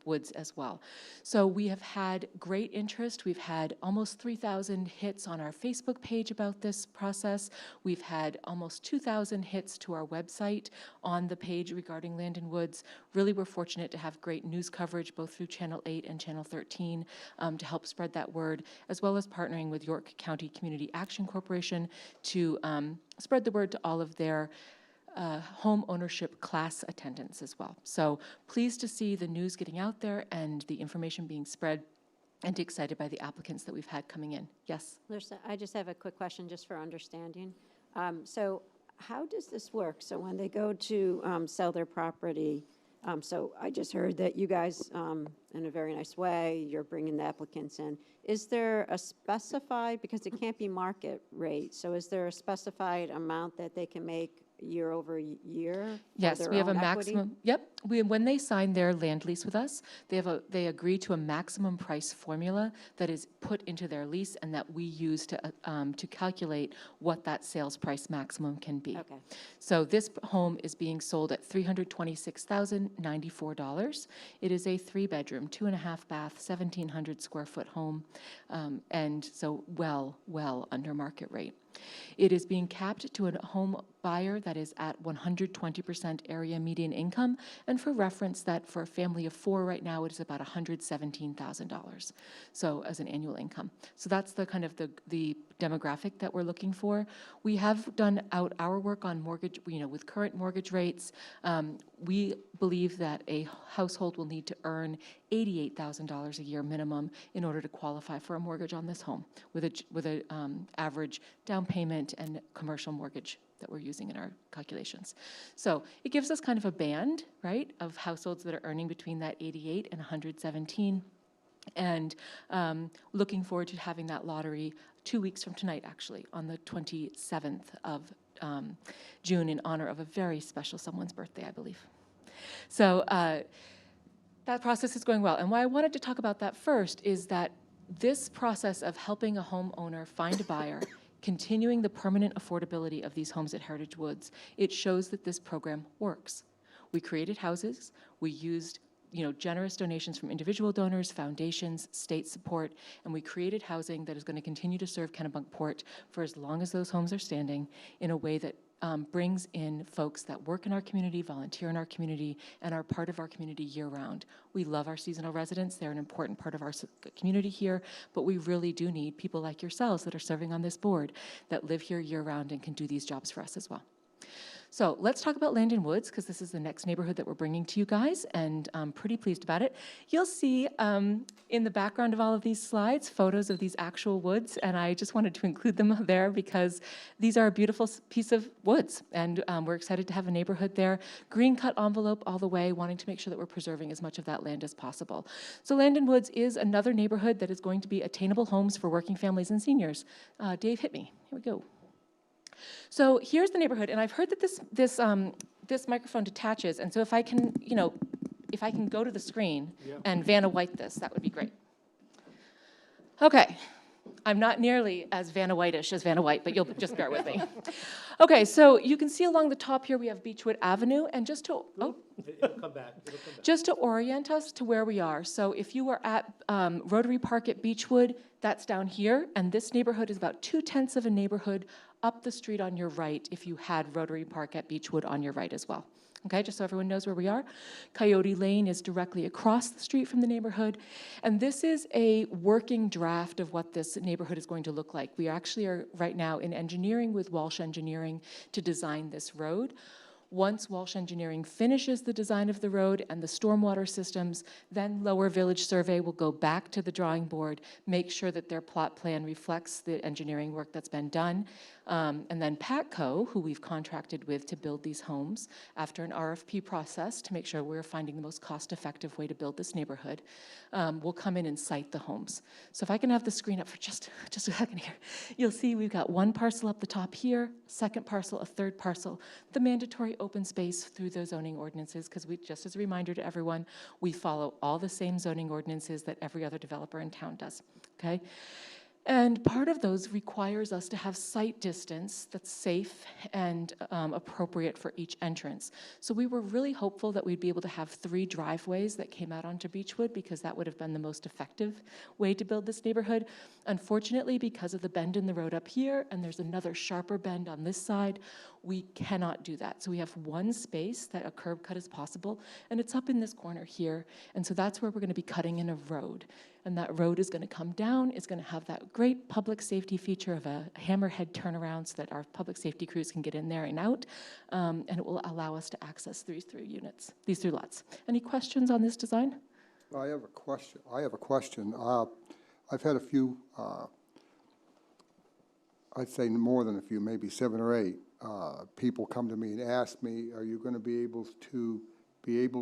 Woods as well. So we have had great interest. We've had almost 3,000 hits on our Facebook page about this process. We've had almost 2,000 hits to our website on the page regarding Land and Woods. Really, we're fortunate to have great news coverage both through Channel 8 and Channel 13 to help spread that word, as well as partnering with York County Community Action Corporation to spread the word to all of their home ownership class attendance as well. So pleased to see the news getting out there and the information being spread, and excited by the applicants that we've had coming in. Yes? Larissa, I just have a quick question just for understanding. So how does this work? So when they go to sell their property, so I just heard that you guys, in a very nice way, you're bringing the applicants in. Is there a specified, because it can't be market rate, so is there a specified amount that they can make year over year? Yes, we have a maximum. Yep. When they sign their land lease with us, they agree to a maximum price formula that is put into their lease, and that we use to calculate what that sales price maximum can be. Okay. So this home is being sold at $326,094. It is a 3-bedroom, 2.5 bath, 1,700 square foot home, and so well under market rate. It is being capped to a home buyer that is at 120% area median income, and for reference, that for a family of 4 right now, it is about $117,000, so as an annual income. So that's the kind of the demographic that we're looking for. We have done out our work on mortgage, with current mortgage rates. We believe that a household will need to earn $88,000 a year minimum in order to qualify for a mortgage on this home, with a average down payment and commercial mortgage that we're using in our calculations. So it gives us kind of a band, right, of households that are earning between that 88 and 117. And looking forward to having that lottery 2 weeks from tonight, actually, on the 27th of June, in honor of a very special someone's birthday, I believe. So that process is going well. And why I wanted to talk about that first is that this process of helping a homeowner find a buyer, continuing the permanent affordability of these homes at Heritage Woods, it shows that this program works. We created houses, we used generous donations from individual donors, foundations, state support, and we created housing that is going to continue to serve Kennebunkport for as long as those homes are standing, in a way that brings in folks that work in our community, volunteer in our community, and are part of our community year-round. We love our seasonal residents. They're an important part of our community here, but we really do need people like yourselves that are serving on this board that live here year-round and can do these jobs for us as well. So let's talk about Land and Woods, because this is the next neighborhood that we're bringing to you guys, and I'm pretty pleased about it. You'll see in the background of all of these slides photos of these actual woods, and I just wanted to include them there because these are a beautiful piece of woods, and we're excited to have a neighborhood there. Green cut envelope all the way, wanting to make sure that we're preserving as much of that land as possible. So Land and Woods is another neighborhood that is going to be attainable homes for working families and seniors. Dave, hit me. Here we go. So here's the neighborhood, and I've heard that this microphone detaches, and so if I can, if I can go to the screen and Vanna White this, that would be great. Okay, I'm not nearly as Vanna White-ish as Vanna White, but you'll just bear with me. Okay, so you can see along the top here we have Beechwood Avenue, and just to It'll come back. just to orient us to where we are. So if you were at Rotary Park at Beechwood, that's down here, and this neighborhood is about 2/10 of a neighborhood up the street on your right if you had Rotary Park at Beechwood on your right as well. Okay, just so everyone knows where we are. Coyote Lane is directly across the street from the neighborhood. And this is a working draft of what this neighborhood is going to look like. We actually are right now in engineering with Walsh Engineering to design this road. Once Walsh Engineering finishes the design of the road and the stormwater systems, then Lower Village Survey will go back to the drawing board, make sure that their plot plan reflects the engineering work that's been done. And then Patco, who we've contracted with to build these homes, after an RFP process to make sure we're finding the most cost-effective way to build this neighborhood, will come in and site the homes. So if I can have the screen up for just a second here, you'll see we've got one parcel up the top here, second parcel, a third parcel, the mandatory open space through the zoning ordinances, because we, just as a reminder to everyone, we follow all the same zoning ordinances that every other developer in town does, okay? And part of those requires us to have site distance that's safe and appropriate for each entrance. So we were really hopeful that we'd be able to have 3 driveways that came out onto Beechwood, because that would have been the most effective way to build this neighborhood. Unfortunately, because of the bend in the road up here, and there's another sharper bend on this side, we cannot do that. So we have one space that a curb cut is possible, and it's up in this corner here. And so that's where we're going to be cutting in a road. And that road is going to come down. It's going to have that great public safety feature of a hammerhead turnaround so that our public safety crews can get in there and out. And it will allow us to access these 3 units, these 3 lots. Any questions on this design? I have a question. I've had a few, I'd say more than a few, maybe 7 or 8 people come to me and ask me, are you going to be able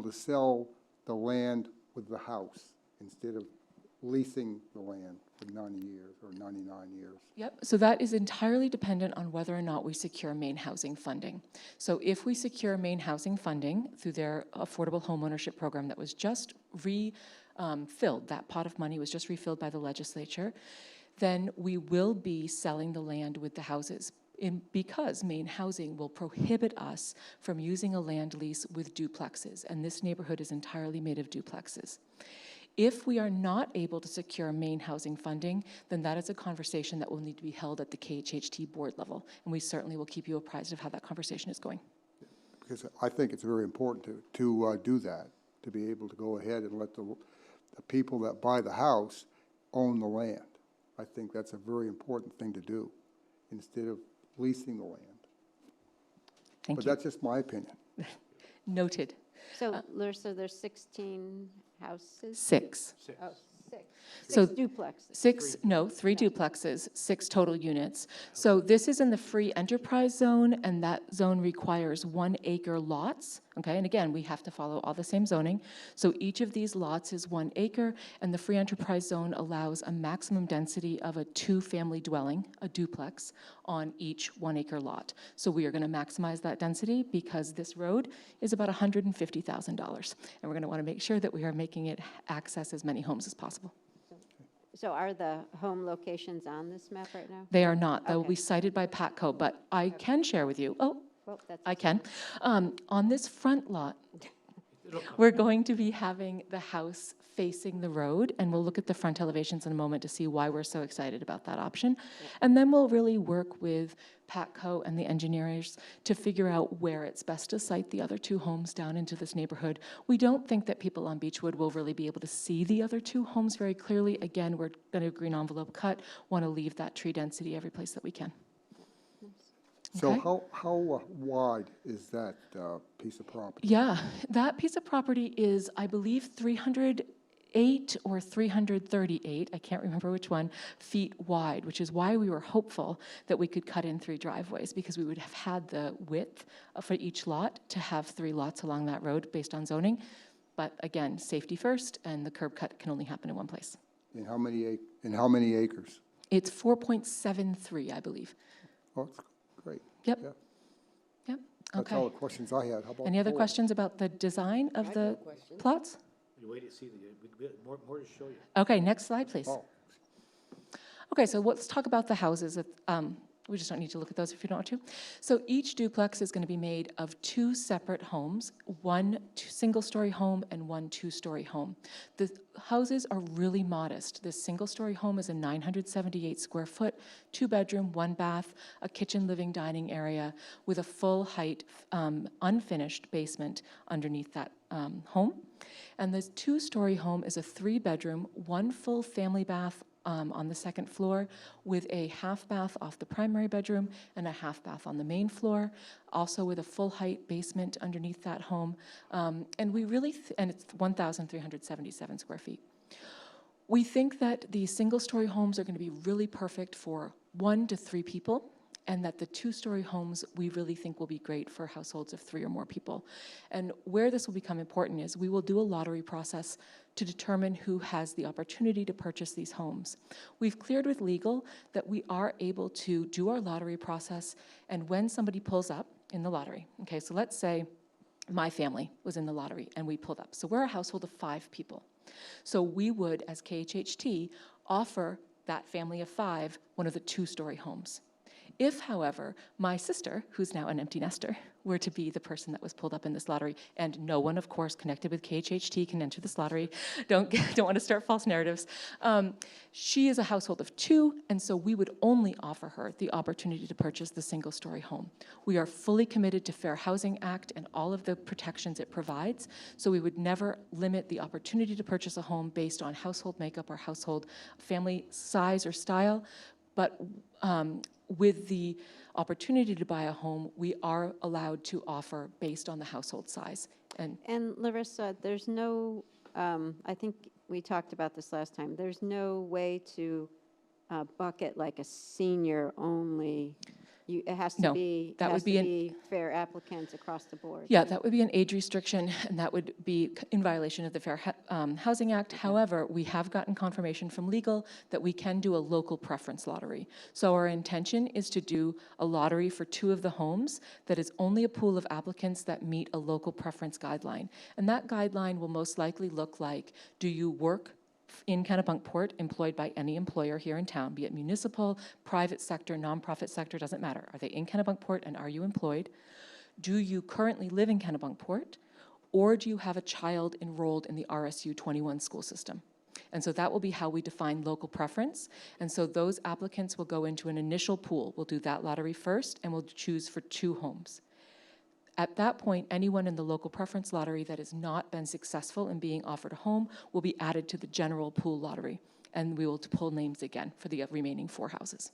to sell the land with the house instead of leasing the land for 90 years or 99 years? Yep, so that is entirely dependent on whether or not we secure main housing funding. So if we secure main housing funding through their affordable homeownership program that was just refilled, that pot of money was just refilled by the legislature, then we will be selling the land with the houses. Because main housing will prohibit us from using a land lease with duplexes, and this neighborhood is entirely made of duplexes. If we are not able to secure main housing funding, then that is a conversation that will need to be held at the KHHT board level, and we certainly will keep you apprised of how that conversation is going. Because I think it's very important to do that, to be able to go ahead and let the people that buy the house own the land. I think that's a very important thing to do, instead of leasing the land. Thank But you. that's just my opinion. Noted. So, Larissa, there's 16 houses? 6. Oh, 6. So 6 duplexes. 3 duplexes, 6 total units. So this is in the free enterprise zone, and that zone requires 1-acre lots, okay? And again, we have to follow all the same zoning. So each of these lots is 1 acre, and the free enterprise zone allows a maximum density of a 2-family dwelling, a duplex, on each 1-acre lot. So we are going to maximize that density because this road is about $150,000. And we're going to want to make sure that we are making it access as many homes as possible. So are the home locations on this map right now? They are not. They will Okay. be cited by Patco, but I can share with you. Oh, Well, that's I can. On this front lot, we're going to be having the house facing the road, and we'll look at the front elevations in a moment to see why we're so excited about that option. And then we'll really work with Patco and the engineers to figure out where it's best to site the other 2 homes down into this neighborhood. We don't think that people on Beechwood will really be able to see the other 2 homes very clearly. Again, we're going to green envelope cut, want to leave that tree density every place that we can. So Okay. how wide is that piece of property? Yeah, that piece of property is, I believe, 308 or 338, I can't remember which one, feet wide, which is why we were hopeful that we could cut in 3 driveways, because we would have had the width for each lot to have 3 lots along that road based on zoning. But again, safety first, and the curb cut can only happen in one place. In how many acres? It's 4.73, I believe. Oh, that's great. Yep. Yeah. Yep, That's okay. all the questions I had. How about Any other board? questions about the design of the plots? You wait to see, more to show you. Okay, next slide, please. Oh. Okay, so let's talk about the houses. We just don't need to look at those if you don't want to. So each duplex is going to be made of 2 separate homes, one single-story home and one 2-story home. The houses are really modest. This single-story home is a 978 square foot, 2-bedroom, 1-bath, a kitchen, living, dining area with a full-height, unfinished basement underneath that home. And this 2-story home is a 3-bedroom, 1 full family bath on the 2nd floor with a half bath off the primary bedroom and a half bath on the main floor, also with a full height basement underneath that home. And we really, and it's 1,377 square feet. We think that these single-story homes are going to be really perfect for 1 to 3 people, and that the 2-story homes we really think will be great for households of 3 or more people. And where this will become important is we will do a lottery process to determine who has the opportunity to purchase these homes. We've cleared with legal that we are able to do our lottery process, and when somebody pulls up in the lottery, okay, so let's say my family was in the lottery and we pulled up. So we're a household of 5 people. So we would, as KHHT, offer that family of 5 one of the 2-story homes. If, however, my sister, who's now an empty nester, were to be the person that was pulled up in this lottery, and no one, of course, connected with KHHT can enter this lottery, don't want to start false narratives, she is a household of 2, and so we would only offer her the opportunity to purchase the single-story home. We are fully committed to Fair Housing Act and all of the protections it provides, so we would never limit the opportunity to purchase a home based on household makeup or household family size or style, but with the opportunity to buy a home, we are allowed to offer based on the household size. And Larissa, there's no, I think we talked about this last time, there's no way to bucket like a senior only. It has to No, be, that would be be fair applicants across the board. Yeah, that would be an age restriction, and that would be in violation of the Fair Housing Act. However, we have gotten confirmation from legal that we can do a local preference lottery. So our intention is to do a lottery for 2 of the homes that is only a pool of applicants that meet a local preference guideline. And that guideline will most likely look like, do you work in Kennebunkport, employed by any employer here in town, be it municipal, private sector, nonprofit sector, doesn't matter. Are they in Kennebunkport and are you employed? Do you currently live in Kennebunkport, or do you have a child enrolled in the RSU 21 school system? And so that will be how we define local preference. And so those applicants will go into an initial pool. We'll do that lottery first, and we'll choose for 2 homes. At that point, anyone in the local preference lottery that has not been successful in being offered a home will be added to the general pool lottery, and we will pull names again for the remaining 4 houses.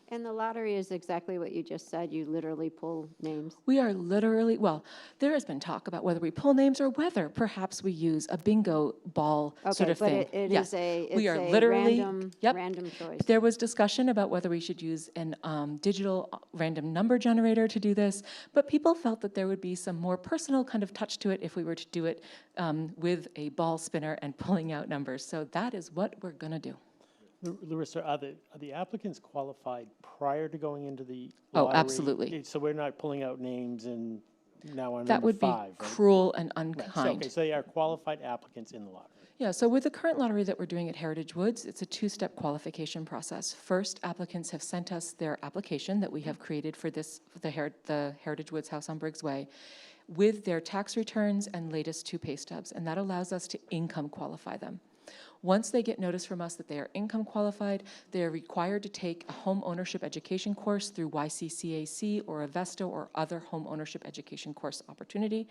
And the lottery is exactly what you just said. You literally pull names. We are literally, well, there has been talk about whether we pull names or whether perhaps we use a bingo ball sort of thing. It Yes. is a, We it's are a literally, random choice. There was discussion about whether we should use an digital random number generator to do this, but people felt that there would be some more personal kind of touch to it if we were to do it with a ball spinner and pulling out numbers. So that is what we're going to do. Larissa, are the applicants qualified prior to going into the Oh, lottery? absolutely. So we're not pulling out names and now I'm That number would be 5, right? cruel and Right. unkind. Okay, so they are qualified applicants in the lottery. Yeah, so with the current lottery that we're doing at Heritage Woods, it's a 2-step qualification process. First, applicants have sent us their application that we have created for this, the Heritage Woods House on Briggs Way, with their tax returns and latest 2 pay stubs, and that allows us to income qualify them. Once they get notice from us that they are income qualified, they are required to take a home ownership education course through YCCAC or Avesta or other home ownership education course opportunity,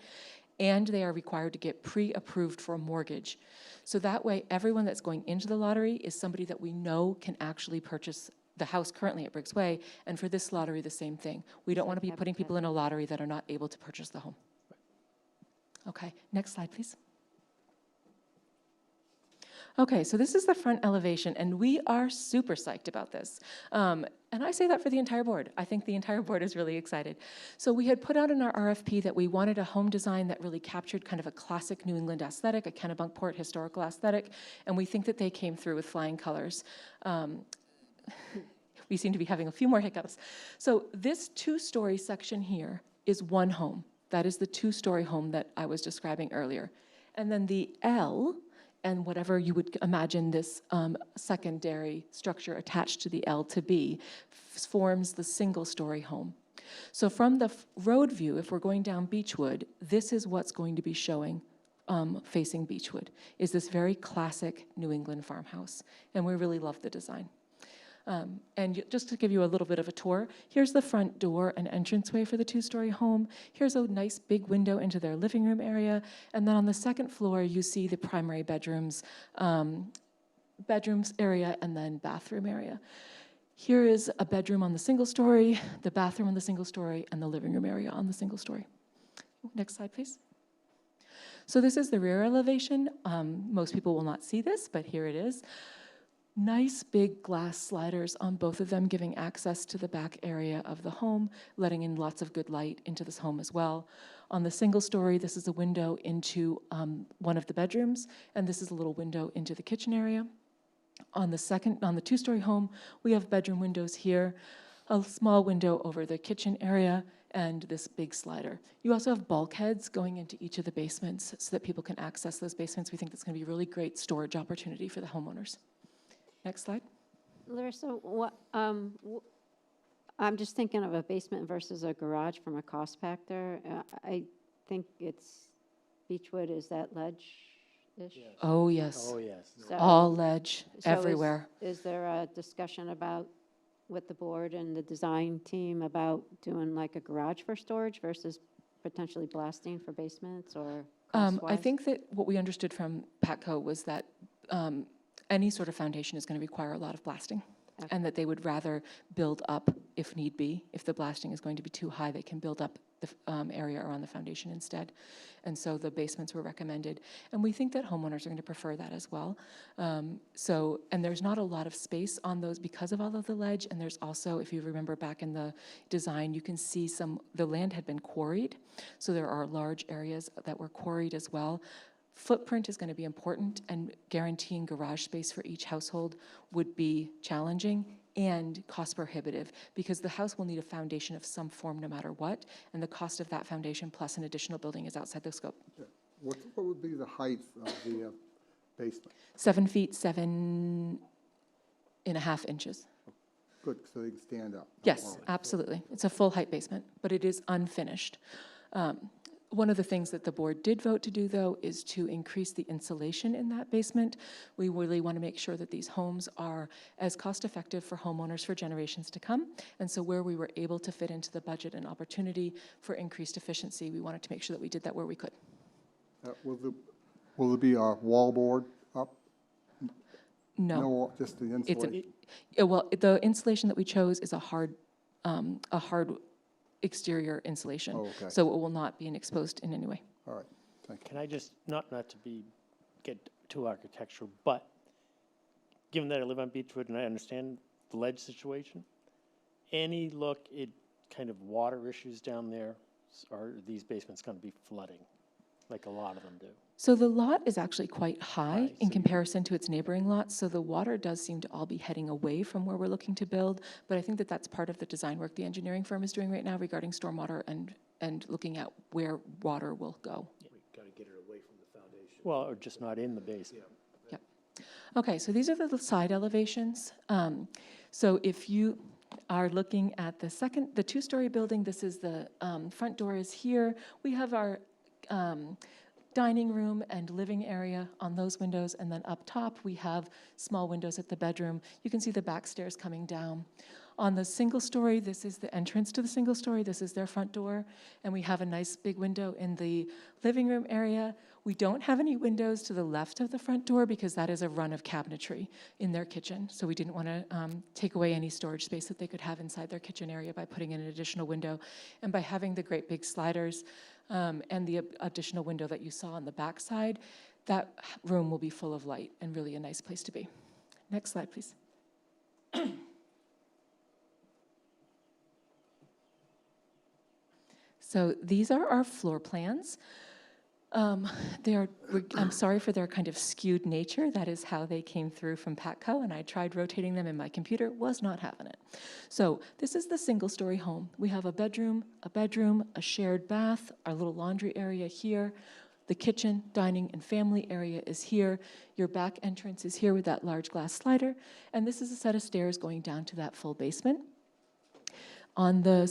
and they are required to get pre-approved for a mortgage. So that way, everyone that's going into the lottery is somebody that we know can actually purchase the house currently at Briggs Way, and for this lottery, the same thing. We don't want to be putting people in a lottery that are not able to purchase the home. Okay, next slide, please. Okay, so this is the front elevation, and we are super psyched about this. And I say that for the entire board. I think the entire board is really excited. So we had put out in our RFP that we wanted a home design that really captured kind of a classic New England aesthetic, a Kennebunkport historical aesthetic, and we think that they came through with flying colors. We seem to be having a few more hiccups. So this 2-story section here is 1 home. That is the 2-story home that I was describing earlier. And then the L and whatever you would imagine this secondary structure attached to the L to be, forms the single-story home. So from the road view, if we're going down Beechwood, this is what's going to be showing facing Beechwood, is this very classic New England farmhouse. And we really love the design. Just to give you a little bit of a tour, here's the front door and entranceway for the two-story home. Here's a nice big window into their living room area. And then on the second floor, you see the primary bedrooms area and then bathroom area. Here is a bedroom on the single story, the bathroom on the single story, and the living room area on the single story. Next slide, please. So this is the rear elevation. Most people will not see this, but here it is. Nice big glass sliders on both of them, giving access to the back area of the home, letting in lots of good light into this home as well. On the single story, this is a window into one of the bedrooms, and this is a little window into the kitchen area. On the two-story home, we have bedroom windows here, a small window over the kitchen area, and this big slider. You also have bulkheads going into each of the basements so that people can access those basements. We think that's going to be a really great storage opportunity for the homeowners. Next slide. Larissa, I'm just thinking of a basement versus a garage from a cost factor. I think it's Beechwood, is that ledge-ish? Oh, yes. Oh, yes. All ledge, everywhere. Is there a discussion about, with the board and the design team, about doing like a garage for storage versus potentially blasting for basements or cost-wise? I think that what we understood from Patco was that any sort of foundation is going to require a lot of blasting, and that they would rather build up if need be. If the blasting is going to be too high, they can build up the area around the foundation instead. And so the basements were recommended. And we think that homeowners are going to prefer that as well. And there's not a lot of space on those because of all of the ledge. And there's also, if you remember back in the design, you can see the land had been quarried. So there are large areas that were quarried as well. Footprint is going to be important, and guaranteeing garage space for each household would be challenging and cost prohibitive, because the house will need a foundation of some form no matter what, and the cost of that foundation plus an additional building is outside the scope. What would be the height of the basement? 7 feet, 7.5 inches. Good, so they can stand up. Yes, absolutely. It's a full height basement, but it is unfinished. One of the things that the board did vote to do, though, is to increase the insulation in that basement. We really want to make sure that these homes are as cost-effective for homeowners for generations to come. And so where we were able to fit into the budget an opportunity for increased efficiency, we wanted to make sure that we did that where we could. Will there be a wall board up? No. No, just the insulation? Well, the insulation that we chose is a hard exterior insulation. Oh, okay. So it will not be exposed in any way. All right, thank you. Can I just, not to get too architectural, but given that I live on Beechwood and I understand the ledge situation, any look at kind of water issues down there, are these basements going to be flooding like a lot of them do? So the lot is actually quite high in comparison to its neighboring lots, so the water does seem to all be heading away from where we're looking to build, but I think that that's part of the design work the engineering firm is doing right now regarding stormwater and looking at where water will go. We got to get it away from the foundation. Well, or just not in the basement. Yep. Okay, so these are the side elevations. So if you are looking at the two-story building, this is the front door is here. We have our dining room and living area on those windows, and then up top we have small windows at the bedroom. You can see the back stairs coming down. On the single story, this is the entrance to the single story. This is their front door, and we have a nice big window in the living room area. We don't have any windows to the left of the front door because that is a run of cabinetry in their kitchen, so we didn't want to take away any storage space that they could have inside their kitchen area by putting in an additional window. And by having the great big sliders and the additional window that you saw on the back side, that room will be full of light and really a nice place to be. Next slide, please. So these are our floor plans. I'm sorry for their kind of skewed nature. That is how they came through from Patco, and I tried rotating them, and my computer was not having it. So this is the single-story home. We have a bedroom, a shared bath, our little laundry area here, The kitchen, dining, and family area is here. Your back entrance is here with that large glass slider. And this is a set of stairs going down to that full basement. On the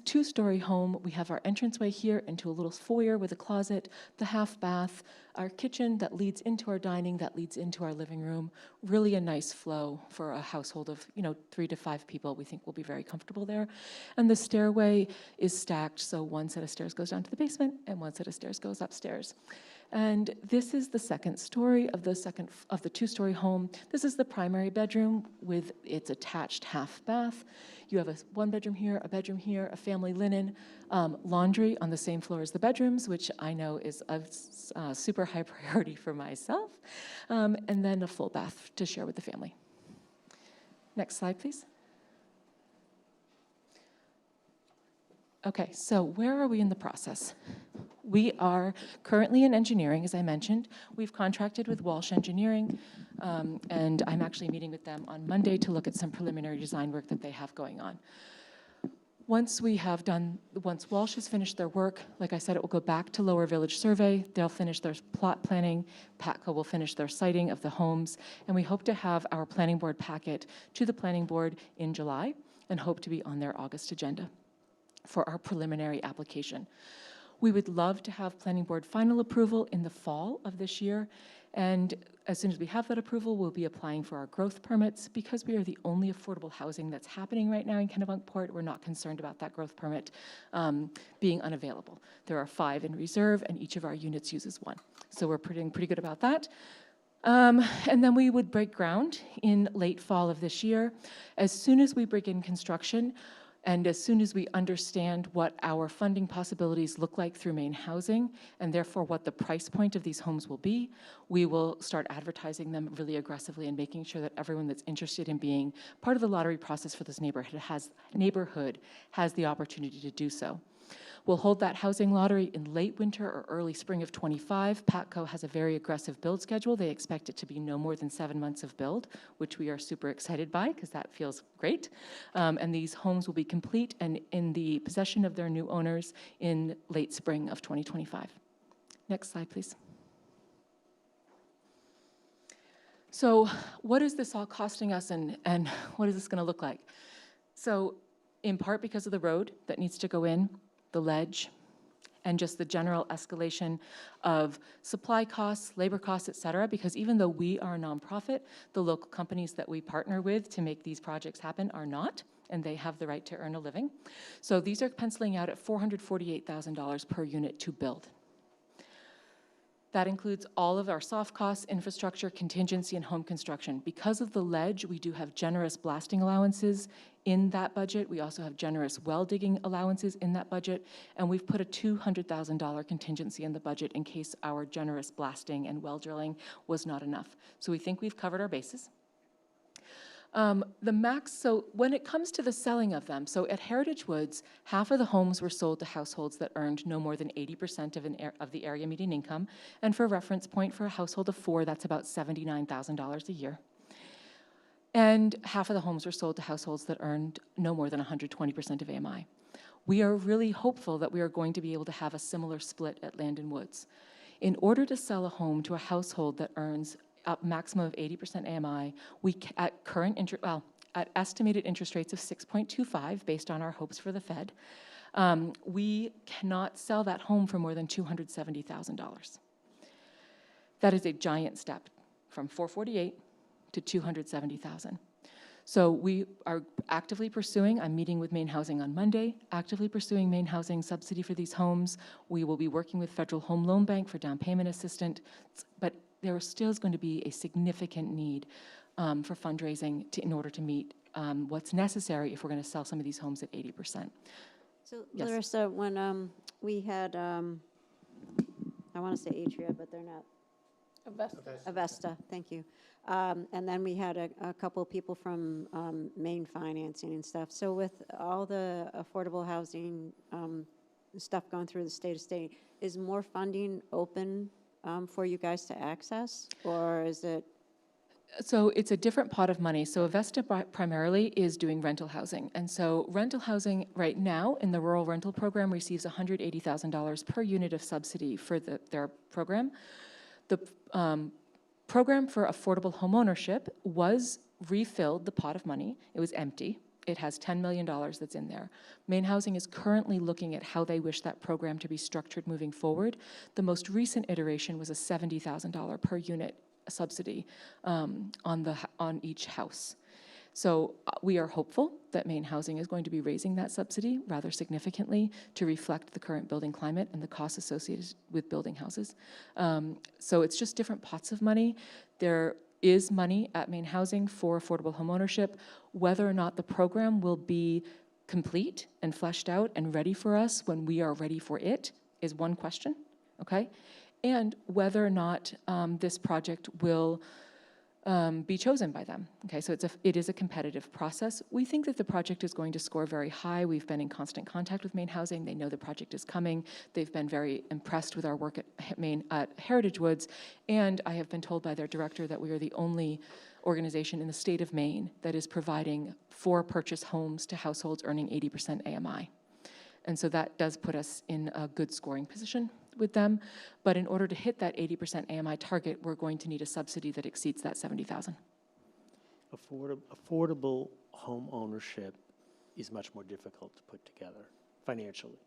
two-story home, we have our entranceway here into a little foyer with a closet, the half bath, our kitchen that leads into our dining, that leads into our living room. Really a nice flow for a household of, 3 to 5 people. We think we'll be very comfortable there. And the stairway is stacked, so one set of stairs goes down to the basement and one set of stairs goes upstairs. And this is the second story of the two-story home. This is the primary bedroom with its attached half bath. You have one bedroom here, a family linen, laundry on the same floor as the bedrooms, which I know is a super high priority for myself, and then a full bath to share with the family. Next slide, please. Okay, so where are we in the process? We are currently in engineering, as I mentioned. We've contracted with Walsh Engineering, and I'm actually meeting with them on Monday to look at some preliminary design work that they have going on. Once Walsh has finished their work, like I said, it will go back to Lower Village Survey. They'll finish their plot planning. PATCO will finish their siting of the homes, and we hope to have our planning board packet to the planning board in July and hope to be on their August agenda for our preliminary application. We would love to have planning board final approval in the fall of this year, and as soon as we have that approval, we'll be applying for our growth permits. Because we are the only affordable housing that's happening right now in Kennebunkport, we're not concerned about that growth permit being unavailable. There are 5 in reserve, and each of our units uses 1. So we're pretty good about that. And then we would break ground in late fall of this year. As soon as we begin construction, and as soon as we understand what our funding possibilities look like through Maine Housing, and therefore what the price point of these homes will be, we will start advertising them really aggressively and making sure that everyone that's interested in being part of the lottery process for this neighborhood has the opportunity to do so. We'll hold that housing lottery in late winter or early spring of '25. PATCO has a very aggressive build schedule. They expect it to be no more than 7 months of build, which we are super excited by because that feels great. And these homes will be complete and in the possession of their new owners in late spring of 2025. Next slide, please. So what is this all costing us and what is this going to look like? So in part because of the road that needs to go in, the ledge, and just the general escalation of supply costs, labor costs, et cetera, because even though we are a nonprofit, the local companies that we partner with to make these projects happen are not, and they have the right to earn a living. So these are penciling out at $448,000 per unit to build. That includes all of our soft costs, infrastructure, contingency, and home construction. Because of the ledge, we do have generous blasting allowances in that budget. We also have generous well digging allowances in that budget, and we've put a $200,000 contingency in the budget in case our generous blasting and well drilling was not enough. So we think we've covered our bases. So when it comes to the selling of them, so at Heritage Woods, half of the homes were sold to households that earned no more than 80% of the area median income. And for a reference point, for a household of 4, that's about $79,000 a year. And half of the homes were sold to households that earned no more than 120% of AMI. We are really hopeful that we are going to be able to have a similar split at Land and Woods. In order to sell a home to a household that earns a maximum of 80% AMI, at estimated interest rates of 6.25, based on our hopes for the Fed, we cannot sell that home for more than $270,000. That is a giant step from $448,000 to $270,000. So we are actively pursuing, I'm meeting with Maine Housing on Monday, actively pursuing Maine Housing subsidy for these homes. We will be working with Federal Home Loan Bank for down payment assistance, but there still is going to be a significant need for fundraising in order to meet what's necessary if we're going to sell some of these homes at 80%. So Yes. Larissa, when we had, I want to say Atria, but they're not. Avesta, thank you. And then we had a couple of people from Maine Financing and stuff. So with all the affordable housing stuff going through the state, is more funding open for you guys to access, or is it? So it's a different pot of money. So Avesta primarily is doing rental housing. And so rental housing right now in the rural rental program receives $180,000 per unit of subsidy for their program. The program for affordable homeownership was refilled, the pot of money. It was empty. It has $10 million that's in there. Maine Housing is currently looking at how they wish that program to be structured moving forward. The most recent iteration was a $70,000 per unit subsidy on each house. So we are hopeful that Maine Housing is going to be raising that subsidy rather significantly to reflect the current building climate and the costs associated with building houses. So it's just different pots of money. There is money at Maine Housing for affordable homeownership. Whether or not the program will be complete and fleshed out and ready for us when we are ready for it is one question, okay? And whether or not this project will be chosen by them. Okay, so it is a competitive process. We think that the project is going to score very high. We've been in constant contact with Maine Housing. They know the project is coming. They've been very impressed with our work at Heritage Woods, and I have been told by their director that we are the only organization in the state of Maine that is providing for-purchase homes to households earning 80% AMI. And so that does put us in a good scoring position with them. But in order to hit that 80% AMI target, we're going to need a subsidy that exceeds that $70,000. Affordable home ownership is much more difficult to put together financially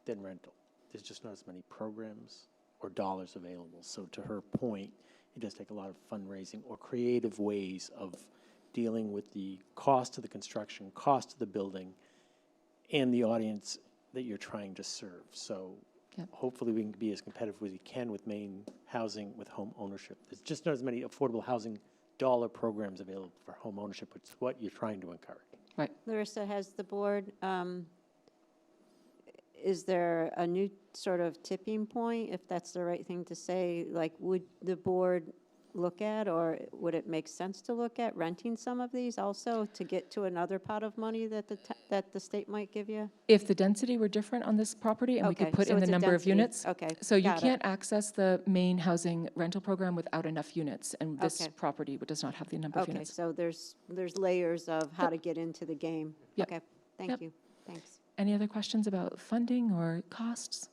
than rental. There's just not as many programs or dollars available. So to her point, it does take a lot of fundraising or creative ways of dealing with the cost of the construction, cost of the building, and the audience that you're trying to serve. So hopefully we can be as competitive as we can with Maine Housing with home ownership. There's just not as many affordable housing dollar programs available for home ownership, which is what you're trying to encourage. Right. Larissa, has the board, is there a new sort of tipping point, if that's the right thing to say? Like, would the board look at, or would it make sense to look at renting some of these also to get to another pot of money that the state might give you? If the density were different on this property and we could put so in the it's a number of density. units. Okay, So you got it. can't access the Maine Housing rental program without enough units, and this Okay. property does not have the number of Okay, units. so there's layers of how to get into the game. Yep. Okay, thank you. Thanks. Any other questions about funding or costs?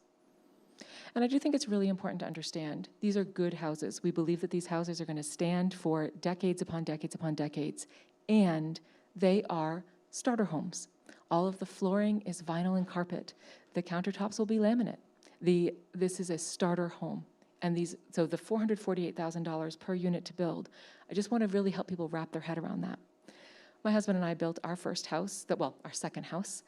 And I do think it's really important to understand, these are good houses. We believe that these houses are going to stand for decades upon decades upon decades, and they are starter homes. All of the flooring is vinyl and carpet. The countertops will be laminate. This is a starter home. And so the $448,000 per unit to build, I just want to really help people wrap their head around that. My husband and I built our first house, our second house,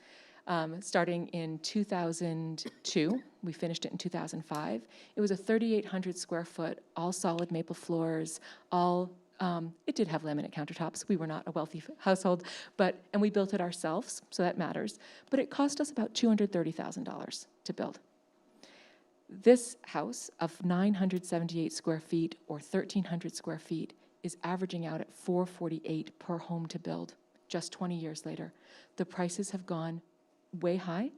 starting in 2002. We finished it in 2005. It was a 3,800 square foot, all solid maple floors, it did have laminate countertops. We were not a wealthy household, and we built it ourselves, so that matters. But it cost us about $230,000 to build. This house of 978 square feet or 1,300 square feet is averaging out at $448 per home to build, just 20 years later. The prices have gone way high,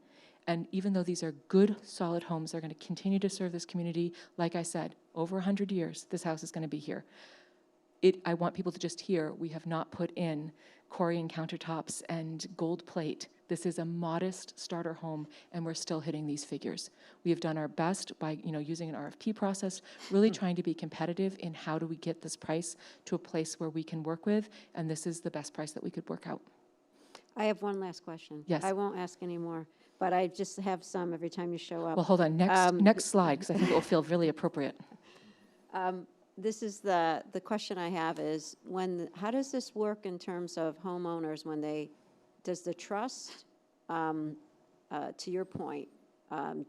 and even though these are good, solid homes, they're going to continue to serve this community. Like I said, over 100 years, this house is going to be here. I want people to just hear, we have not put in Corian countertops and gold plate. This is a modest starter home, and we're still hitting these figures. We have done our best by using an RFP process, really trying to be competitive in how do we get this price to a place where we can work with, and this is the best price that we could work out. I have one last question. Yes. I won't ask any more, but I just have some every time you show up. Well, hold on. Next slide, because I think it will feel really appropriate. This is the question I have is how does this work in terms of homeowners does the trust, to your point,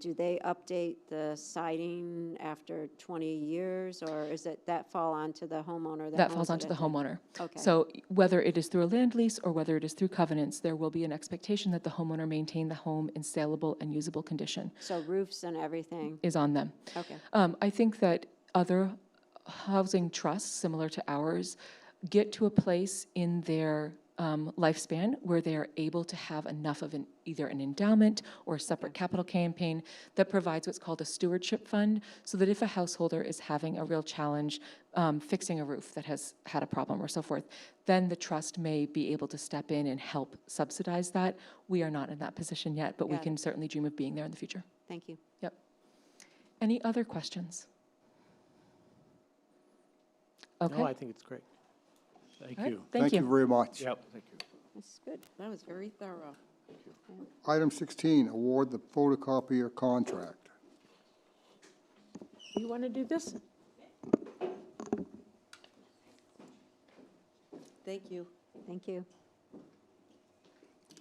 do they update the siding after 20 years, or is it that fall onto the homeowner? That falls onto the homeowner. Okay. So whether it is through a land lease or whether it is through covenants, there will be an expectation that the homeowner maintain the home in saleable and usable condition. So roofs and everything? Is on them. Okay. I think that other housing trusts, similar to ours, get to a place in their lifespan where they are able to have enough of either an endowment or a separate capital campaign that provides what's called a stewardship fund, so that if a householder is having a real challenge fixing a roof that has had a problem or so forth, then the trust may be able to step in and help subsidize that. We are not in that position yet, but we Got can it. certainly dream of being there in the future. Thank you. Yep. Any other questions? Okay. No, I think it's great. Thank All right, you. thank you. very much. Yep, thank you. That's good. That was very thorough. Item 16, award the photocopier contract. You want to do this? Thank you. Thank you.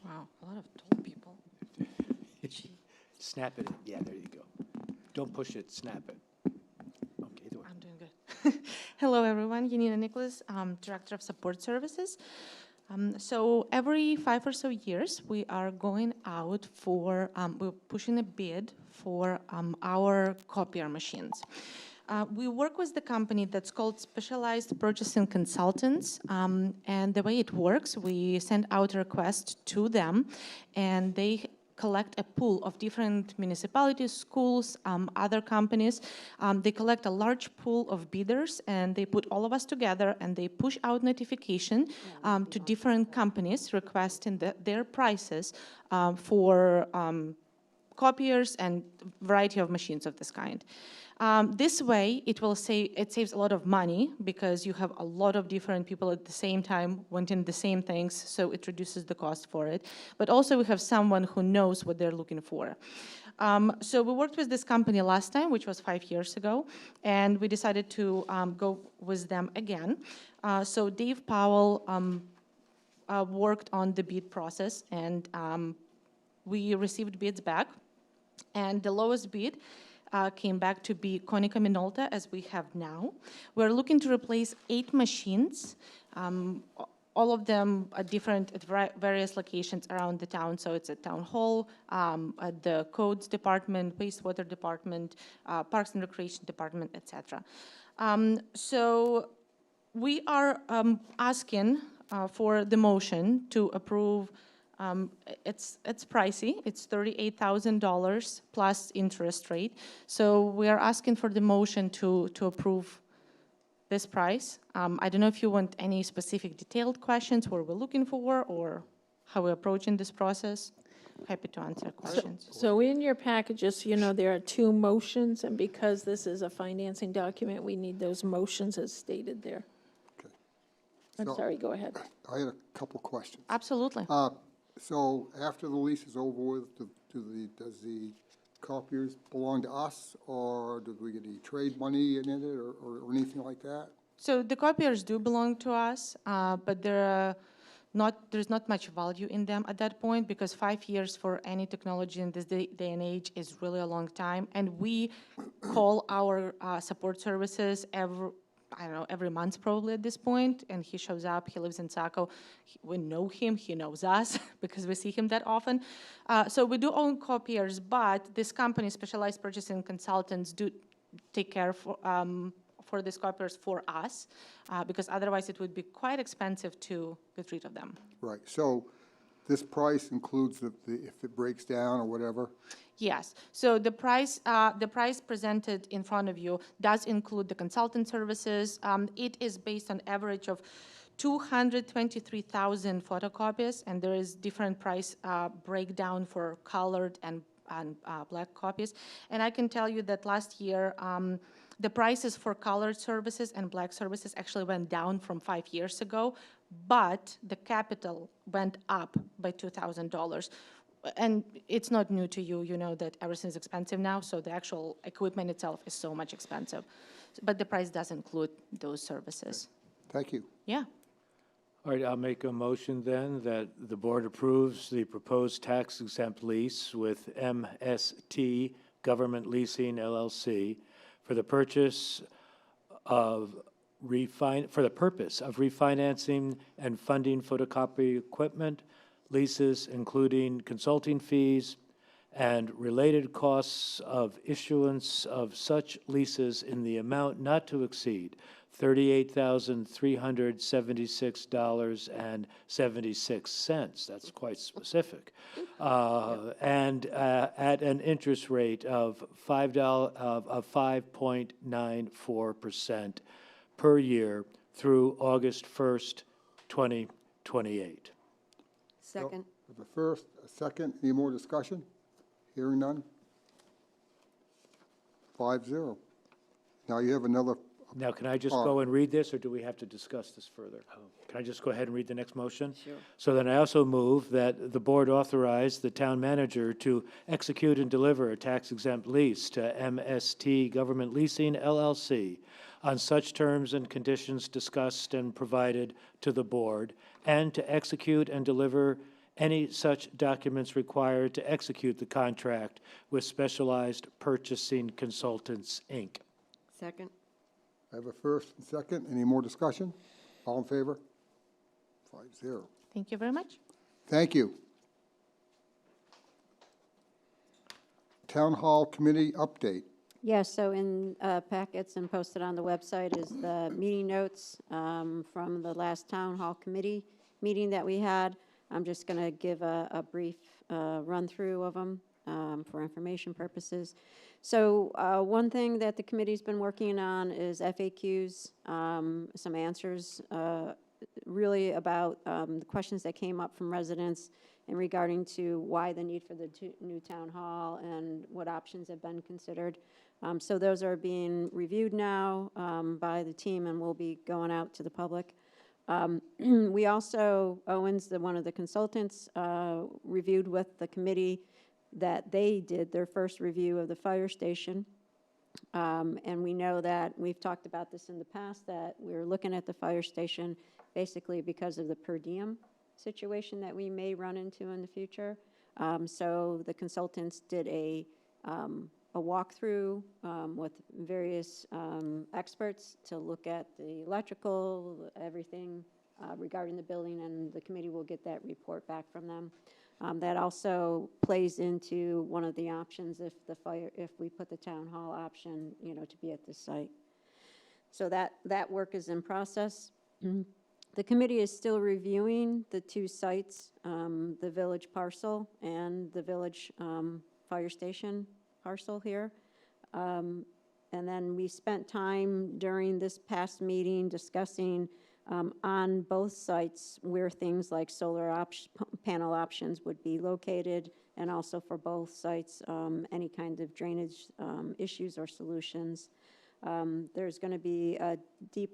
Wow, a lot of tall people. Snap it. Yeah, there you go. Don't push it, snap it. Okay, either way. I'm doing good. Hello, everyone. Yanina Nicholas, Director of Support Services. So every 5 or so years, we are going out for, we're pushing a bid for our copier machines. We work with the company that's called Specialized Purchasing Consultants, and the way it works, we send out a request to them, and they collect a pool of different municipalities, schools, other companies. They collect a large pool of bidders, and they put all of us together, and they push out notification to different companies requesting their prices for copiers and variety of machines of this kind. This way, it saves a lot of money because you have a lot of different people at the same time wanting the same things, so it reduces the cost for it. But also, we have someone who knows what they're looking for. So we worked with this company last time, which was 5 years ago, and we decided to go with them again. So Dave Powell worked on the bid process, and we received bids back, and the lowest bid came back to be Konica Minolta, as we have now. We're looking to replace 8 machines, all of them are different at various locations around the town. So it's at Town Hall, at the Codes Department, Wastewater Department, Parks and Recreation Department, etc. So we are asking for the motion to approve. It's pricey. It's $38,000 plus interest rate. So we are asking for the motion to approve this price. I don't know if you want any specific detailed questions, what we're looking for, or how we're approaching this process. Happy to answer questions. So in your packages, you know, there are 2 motions, and because this is a financing document, we need those motions as stated there. Okay. I'm So- sorry, go ahead. I had a couple questions. Absolutely. So after the lease is over with, does the copiers belong to us, or do we get any trade money in it, or anything like that? So the copiers do belong to us, but there's not much value in them at that point, because 5 years for any technology in this day and age is really a long time. And we call our support services every month probably at this point, and he shows up. He lives in Saco. We know him. He knows us because we see him that often. So we do own copiers, but this company, Specialized Purchasing Consultants, do take care for these copiers for us, because otherwise it would be quite expensive to get rid of them. Right, so this price includes if it breaks down or whatever? Yes. So the price presented in front of you does include the consultant services. It is based on average of 223,000 photocopies, and there is different price breakdown for colored and black copies. And I can tell you that last year, the prices for colored services and black services actually went down from 5 years ago, but the capital went up by $2,000. And it's not new to you, you know that everything is expensive now, so the actual equipment itself is so much expensive. But the price does include those services. Thank you. Yeah. All right, I'll make a motion then that the board approves the proposed tax exempt lease with MST Government Leasing LLC for the purpose of refinancing and funding photocopy equipment leases, including consulting fees and related costs of issuance of such leases in the amount not to exceed $38,376.76. That's quite specific. And at an interest rate of $5.94% per year through August 1st, 2028. Second. The first, a second, any more discussion? Hearing none? 5-0. Now you have another. Now, can I just go and read this, or do we have to discuss this further? Can I just go ahead and read the next motion? Sure. So then I also move that the board authorize the town manager to execute and deliver a tax-exempt lease to MST Government Leasing LLC on such terms and conditions discussed and provided to the board, and to execute and deliver any such documents required to execute the contract with Specialized Purchasing Consultants, Inc. Second. I have a first and second. Any more discussion? All in favor? 5-0. Thank you very much. Thank you. Town Hall Committee update. Yes, so in packets and posted on the website is the meeting notes from the last Town Hall Committee meeting that we had. I'm just going to give a brief run-through of them for information purposes. So one thing that the committee's been working on is FAQs, some answers really about the questions that came up from residents in regarding to why the need for the new town hall and what options have been considered. So those are being reviewed now by the team and will be going out to the public. We also, Owens, one of the consultants, reviewed with the committee that they did their first review of the fire station. And we know that, we've talked about this in the past, that we're looking at the fire station basically because of the per diem situation that we may run into in the future. So the consultants did a walkthrough with various experts to look at the electrical, everything regarding the building, and the committee will get that report back from them. That also plays into one of the options if we put the town hall option, to be at this site. So that work is in process. The committee is still reviewing the two sites, the village parcel and the village fire station parcel here. And then we spent time during this past meeting discussing on both sites where things like solar panel options would be located, and also for both sites, any kind of drainage issues or solutions. There's going to be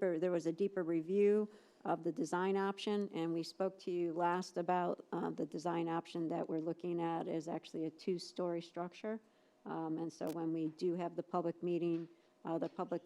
there was a deeper review of the design option, and we spoke to you last about the design option that we're looking at is actually a 2-story structure. And so when we do have the public meeting, the public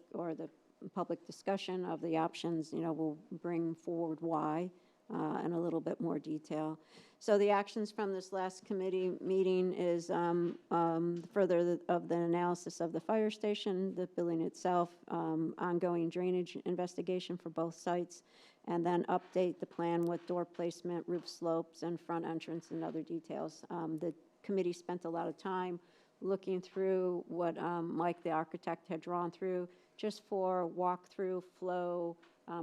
discussion of the options, we'll bring forward why in a little bit more detail. So the actions from this last committee meeting is further of the analysis of the fire station, the building itself, ongoing drainage investigation for both sites, and then update the plan with door placement, roof slopes, and front entrance and other details. The committee spent a lot of time looking through what Mike, the architect, had drawn through just for walkthrough flow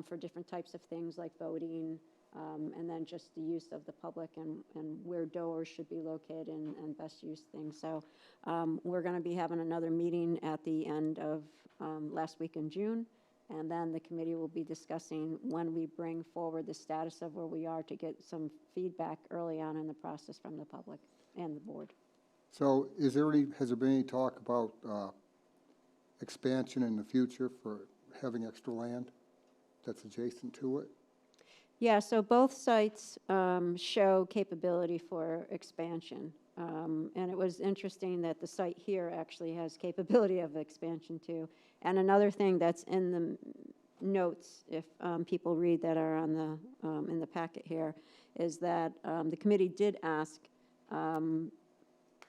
for different types of things like voting, and then just the use of the public and where doors should be located and best use things. So we're going to be having another meeting at the end of last week in June, and then the committee will be discussing when we bring forward the status of where we are to get some feedback early on in the process from the public and the board. So has there been any talk about expansion in the future for having extra land that's adjacent to it? Yeah, so both sites show capability for expansion. And it was interesting that the site here actually has capability of expansion too. And another thing that's in the notes, if people read that are on the in the packet here, is that the committee did ask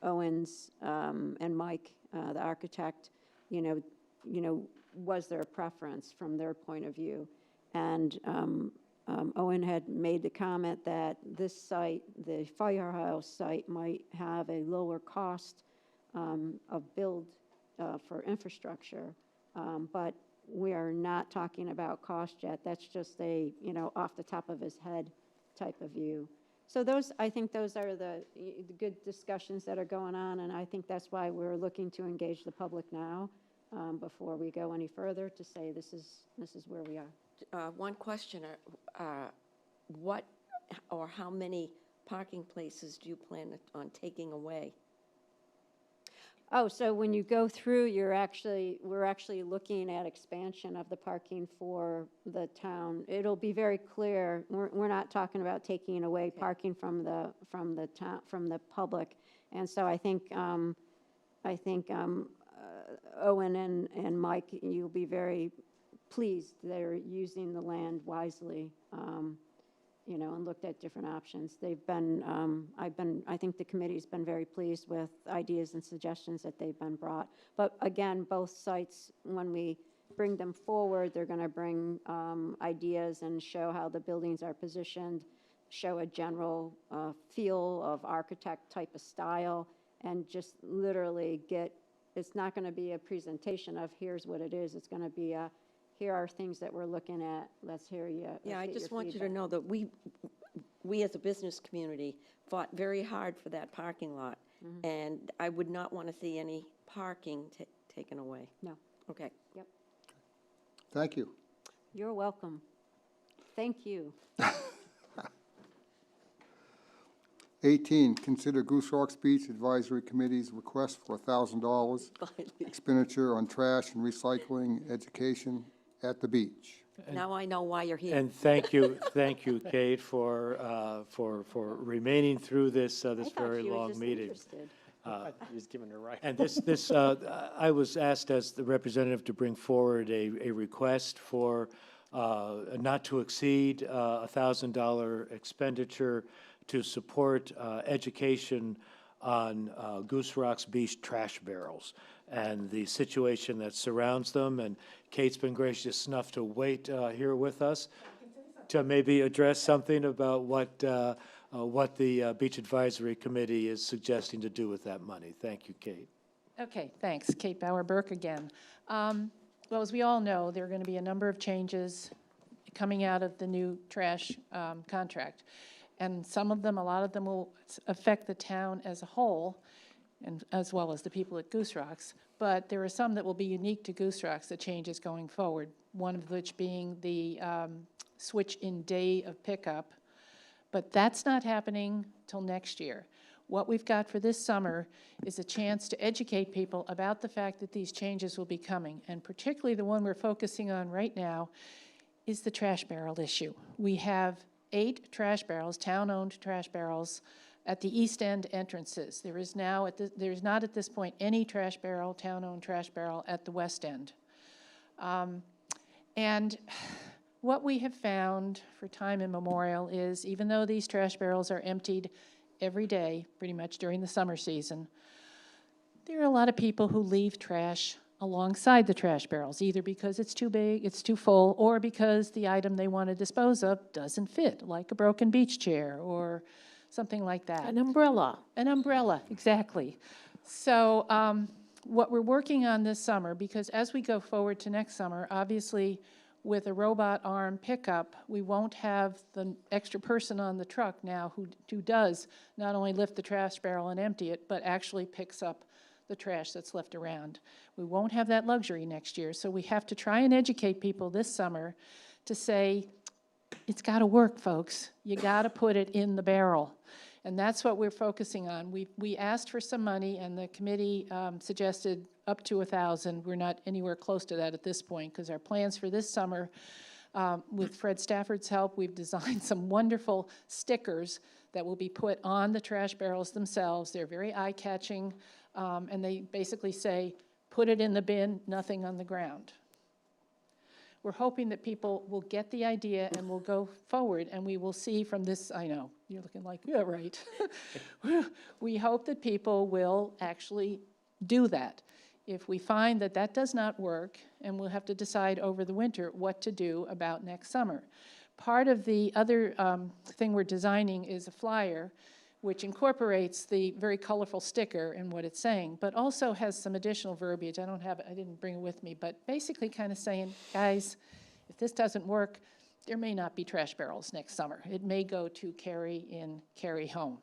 Owens and Mike, the architect, was there a preference from their point of view? And Owen had made the comment that this site, the firehouse site, might have a lower cost of build for infrastructure. But we are not talking about cost yet. That's just a, off the top of his head type of view. So I think those are the good discussions that are going on, and I think that's why we're looking to engage the public now before we go any further to say this is where we are. One question, what or how many parking places do you plan on taking away? Oh, so when you go through, we're actually looking at expansion of the parking for the town. It'll be very clear. We're not talking about taking away parking from the town, from the public. And so I think Owen and Mike, you'll be very pleased they're using the land wisely. And looked at different options. They've been, I think the committee's been very pleased with ideas and suggestions that they've been brought. But again, both sites, when we bring them forward, they're going to bring ideas and show how the buildings are positioned, show a general feel of architect type of style, and just literally it's not going to be a presentation of here's what it is. It's going to be here are things that we're looking at. Let's hear you. Yeah, I just want you to know that we as a business community fought very hard for that parking lot, and I would not want to see any parking taken away. No. Okay. Yep. Thank you. You're welcome. Thank you. 18, consider Goose Rocks Beach Advisory Committee's request for $1,000 expenditure on trash and recycling education at the beach. Now I know why you're here. And thank you, Kate, for remaining through this very long meeting. He was giving her right. And I was asked as the representative to bring forward a request for not to exceed $1,000 expenditure to support education on Goose Rocks Beach trash barrels and the situation that surrounds them. And Kate's been gracious enough to wait here with us to maybe address something about what the Beach Advisory Committee is suggesting to do with that money. Thank you, Kate. Okay, thanks. Kate Bauer-Burke again. Well, as we all know, there are going to be a number of changes coming out of the new trash contract. And a lot of them will affect the town as a whole, and as well as the people at Goose Rocks. But there are some that will be unique to Goose Rocks, the changes going forward, one of which being the switch in day of pickup. But that's not happening till next year. What we've got for this summer is a chance to educate people about the fact that these changes will be coming. And particularly the one we're focusing on right now is the trash barrel issue. We have 8 trash barrels, town-owned trash barrels, at the east end entrances. There is there's not at this point any trash barrel, town-owned trash barrel at the west end. And what we have found for time immemorial is, even though these trash barrels are emptied every day, pretty much during the summer season, there are a lot of people who leave trash alongside the trash barrels, either because it's too big, it's too full, or because the item they want to dispose of doesn't fit, like a broken beach chair or something like that. An umbrella. An umbrella, exactly. So what we're working on this summer, because as we go forward to next summer, obviously with a robot arm pickup, we won't have the extra person on the truck now who does not only lift the trash barrel and empty it, but actually picks up the trash that's left around. We won't have that luxury next year, so we have to try and educate people this summer to say, it's got to work, folks. You got to put it in the barrel. And that's what we're focusing on. We asked for some money, and the committee suggested up to $1,000. We're not anywhere close to that at this point, because our plans for this summer, with Fred Stafford's help, we've designed some wonderful stickers that will be put on the trash barrels themselves. They're very eye-catching, and they basically say, put it in the bin, nothing on the ground. We're hoping that people will get the idea and will go forward, and we will see from this, I know, you're looking like, yeah, right. We hope that people will actually do that. If we find that that does not work, and we'll have to decide over the winter what to do about next summer. part of the other thing we're designing is a flyer which incorporates the very colorful sticker and what it's saying, but also has some additional verbiage. I didn't bring it with me, but basically kind of saying, guys, if this doesn't work, there may not be trash barrels next summer. It may go to carry in, carry home.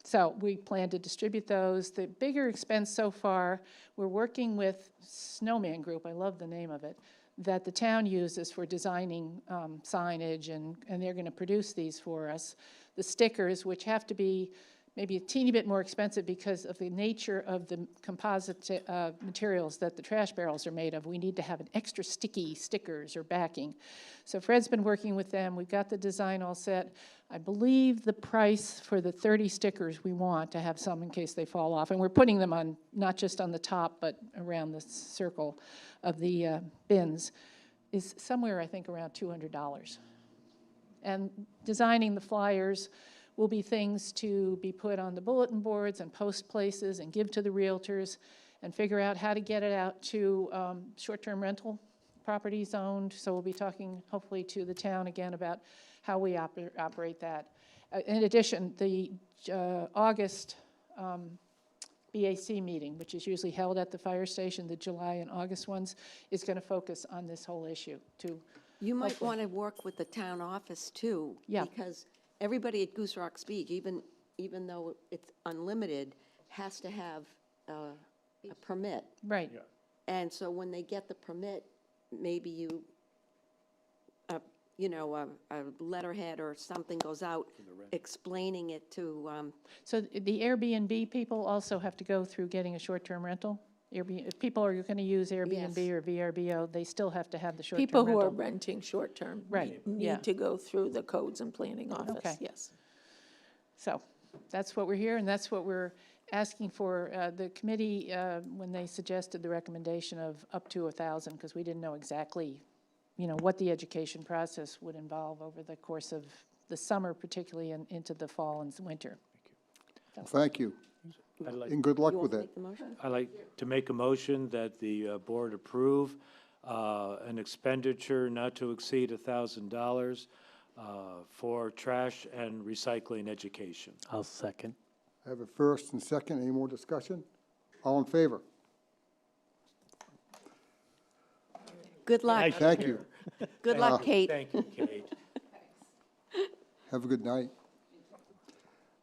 So we plan to distribute those. The bigger expense so far, we're working with Snowman Group, I love the name of it, that the town uses for designing signage, and they're going to produce these for us. The stickers, which have to be maybe a teeny bit more expensive because of the nature of the composite materials that the trash barrels are made of. We need to have an extra sticky stickers or backing. So Fred's been working with them. We've got the design all set. I believe the price for the 30 stickers we want to have some in case they fall off. And we're putting them on, not just on the top, but around the circle of the bins, is somewhere, I think, around $200. And designing the flyers will be things to be put on the bulletin boards and post places and give to the realtors and figure out how to get it out to short-term rental properties owned. So we'll be talking hopefully to the town again about how we operate that. In addition, the August BAC meeting, which is usually held at the fire station, the July and August ones, is going to focus on this whole issue too. You might want to work with the town office too. Yeah. Because everybody at Goose Rock Beach, even though it's unlimited, has to have a permit. Right. And so when they get the permit, maybe you, a letterhead or something goes out explaining it to, So the Airbnb people also have to go through getting a short-term rental? If people are going to use Airbnb Yes. or VRBO, they still have to have the short-term rental. rental. People People who are renting short-term Right, yeah. need to go through the codes and planning office, Okay. yes. So that's what we're here, and that's what we're asking for. The committee, when they suggested the recommendation of up to 1,000, because we didn't know exactly, what the education process would involve over the course of the summer, particularly into the fall and winter. Thank you. And good luck with it. I'd like to make a motion that the board approve an expenditure not to exceed $1,000 for trash and recycling education. I'll second. I have a first and second. Any more discussion? All in favor? good luck. Thank you. Good luck, Kate. Thank you, Kate. Have a good night.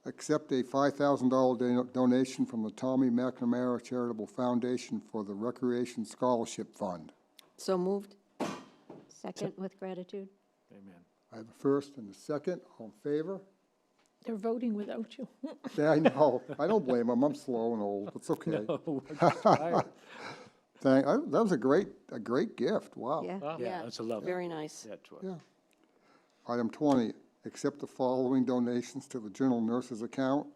Accept a $5,000 donation from the Tommy McNamara Charitable Foundation for the Recreation Scholarship Fund. So moved. Second with gratitude. Amen. I have a first and a second. All in favor? They're voting without you. Yeah, I know. I don't blame them. I'm slow and old. It's okay. No, we're just tired. That was a great gift. Wow. Yeah. Yeah, that's a lovely. Very nice. Yeah, Troy. Yeah. Item 20, accept the following donations to the general nurses account.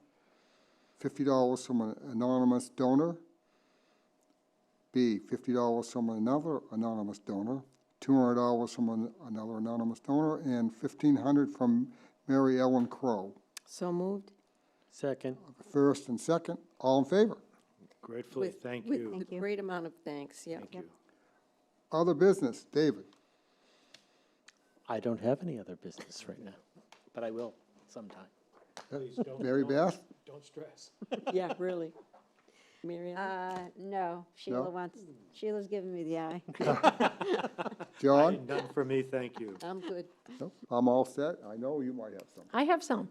$50 from an anonymous donor. B, $50 from another anonymous donor. $200 from another anonymous donor, and $1,500 from Mary Ellen Crow. So moved. Second. First and second, all in favor? Gratefully, thank you. With a great amount of thanks, yeah. Thank you. Other business, David. I don't have any other business right now, but I will sometime. Please don't. Mary Beth? Don't stress. Yeah, really. Mary Ellen? No, Sheila's giving me the eye. John? None for me, thank you. I'm good. Nope, I'm all set. I know you might have some. I have some.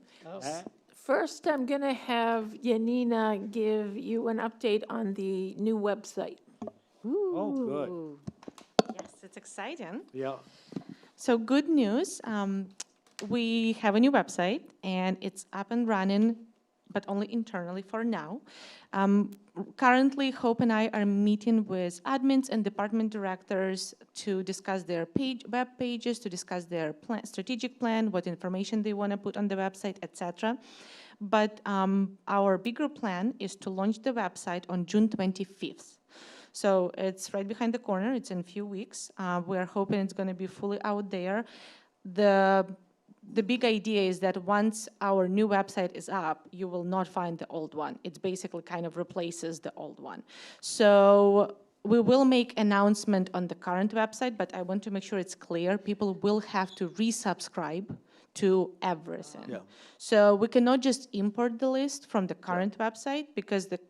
First, I'm going to have Yanina give you an update on the new website. Oh, good. Ooh. Yes, it's exciting. Yeah. So good news, we have a new website and it's up and running, but only internally for now. Currently, Hope and I are meeting with admins and department directors to discuss their web pages, to discuss their strategic plan, what information they want to put on the website, etc. But our bigger plan is to launch the website on June 25th. So it's right behind the corner. It's in a few weeks. We're hoping it's going to be fully out there. The big idea is that once our new website is up, you will not find the old one. It basically kind of replaces the old one. So we will make announcement on the current website, but I want to make sure it's clear. People will have to resubscribe to everything. Yeah. So we cannot just import the list from the current website because the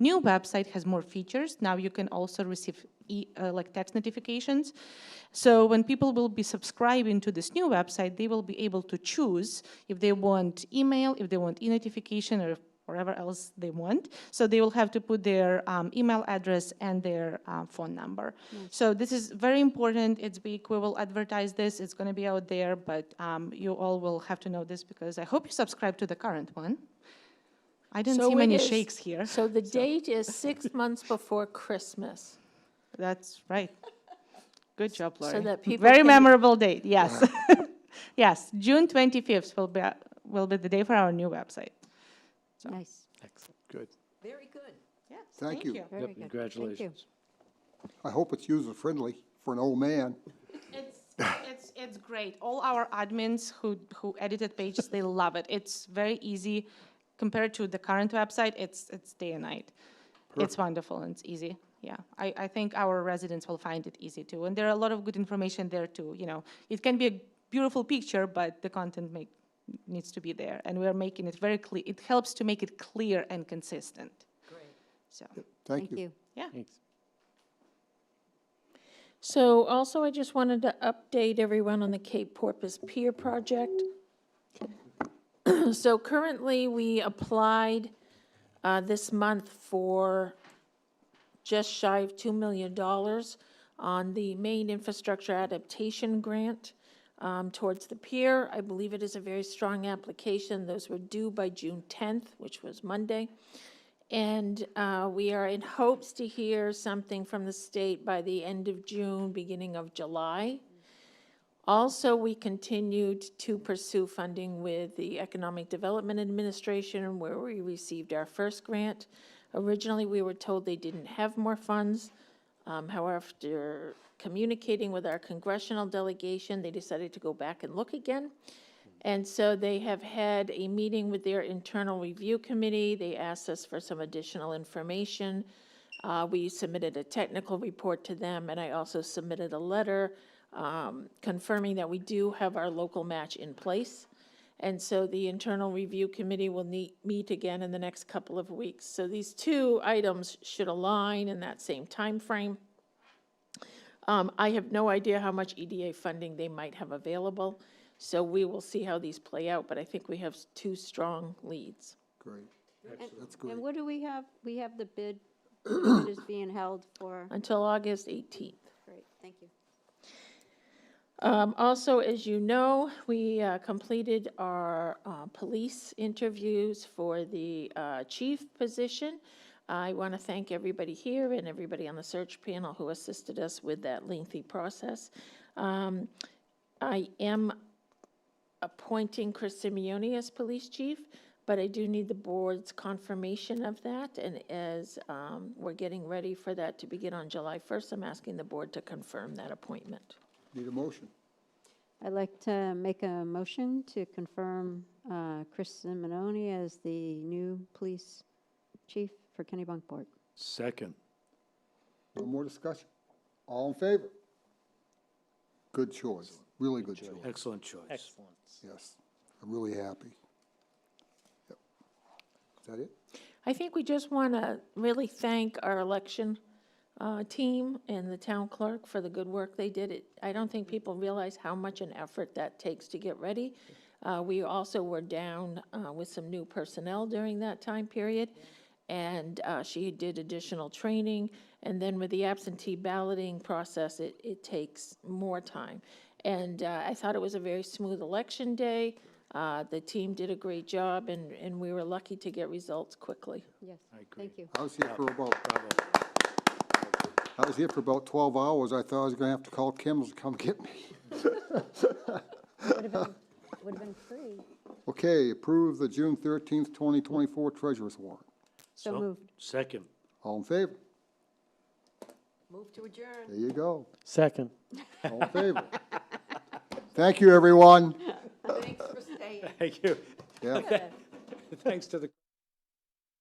new website has more features. Now you can also receive like text notifications. So when people will be subscribing to this new website, they will be able to choose if they want email, if they want e-notification, or whatever else they want. So they will have to put their email address and their phone number. So this is very important. It's big. We will advertise this. It's going to be out there, but you all will have to know this because I hope you subscribe to the current one. I didn't So see it many is- shakes here. So the date is 6 months before Christmas. That's right. Good job, Lori. So that people Very can- memorable date, yes. Yes, June 25th will be the day for our new website. So. Nice. Excellent, good. Very good. Yes, Thank you. Very Yep, good. congratulations. I hope it's user-friendly for an old man. It's great. All our admins who edited pages, they love it. It's very easy. Compared to the current website, it's day and night. It's wonderful and it's easy. Yeah, I think our residents will find it easy too. And there are a lot of good information there too. You know, it can be a beautiful picture, but the content needs to be there. And we're making it very clear. It helps to make it clear and consistent. Great. So, Thank you. yeah. Thanks. So also, I just wanted to update everyone on the Cape Porpoise Pier project. So currently, we applied this month for just shy of $2 million on the main infrastructure adaptation grant towards the pier. I believe it is a very strong application. Those were due by June 10th, which was Monday. And we are in hopes to hear something from the state by the end of June, beginning of July. Also, we continued to pursue funding with the Economic Development Administration, where we received our first grant. Originally, we were told they didn't have more funds. However, after communicating with our congressional delegation, they decided to go back and look again. And so they have had a meeting with their internal review committee. They asked us for some additional information. We submitted a technical report to them, and I also submitted a letter confirming that we do have our local match in place. And so the internal review committee will meet again in the next couple of weeks. So these two items should align in that same time frame. I have no idea how much EDA funding they might have available, so we will see how these play out, but I think we have two strong leads. Great. That's great. And what do we have? We have the bid that is being held for, Until August 18th. great, thank you. Also, as you know, we completed our police interviews for the chief position. I want to thank everybody here and everybody on the search panel who assisted us with that lengthy process. I am appointing Chris Simeone as police chief, but I do need the board's confirmation of that. And as we're getting ready for that to begin on July 1st, I'm asking the board to confirm that appointment. Need a motion? I'd like to make a motion to confirm Chris Simeone as the new police chief for Kennebunkport. Second. No more discussion? All in favor? Good choice, really good choice. Excellent choice. Excellent. Yes, I'm really happy. Yep. Is that it? I think we just want to really thank our election team and the town clerk for the good work they did. I don't think people realize how much an effort that takes to get ready. We also were down with some new personnel during that time period, and she did additional training. And then with the absentee balloting process, it takes more time. And I thought it was a very smooth election day. The team did a great job, and we were lucky to get results quickly. Yes, thank you. I was here for about 12 hours. I thought I was going to have to call Kim's to come get me. Would have been free. Okay, approve the June 13th, 2024 treasurer's warrant. So moved. Second. All in favor? Move to adjourn. There you go. Second. All in favor? Thank you, everyone. Thanks for staying. Thank you. Yeah. Thanks to the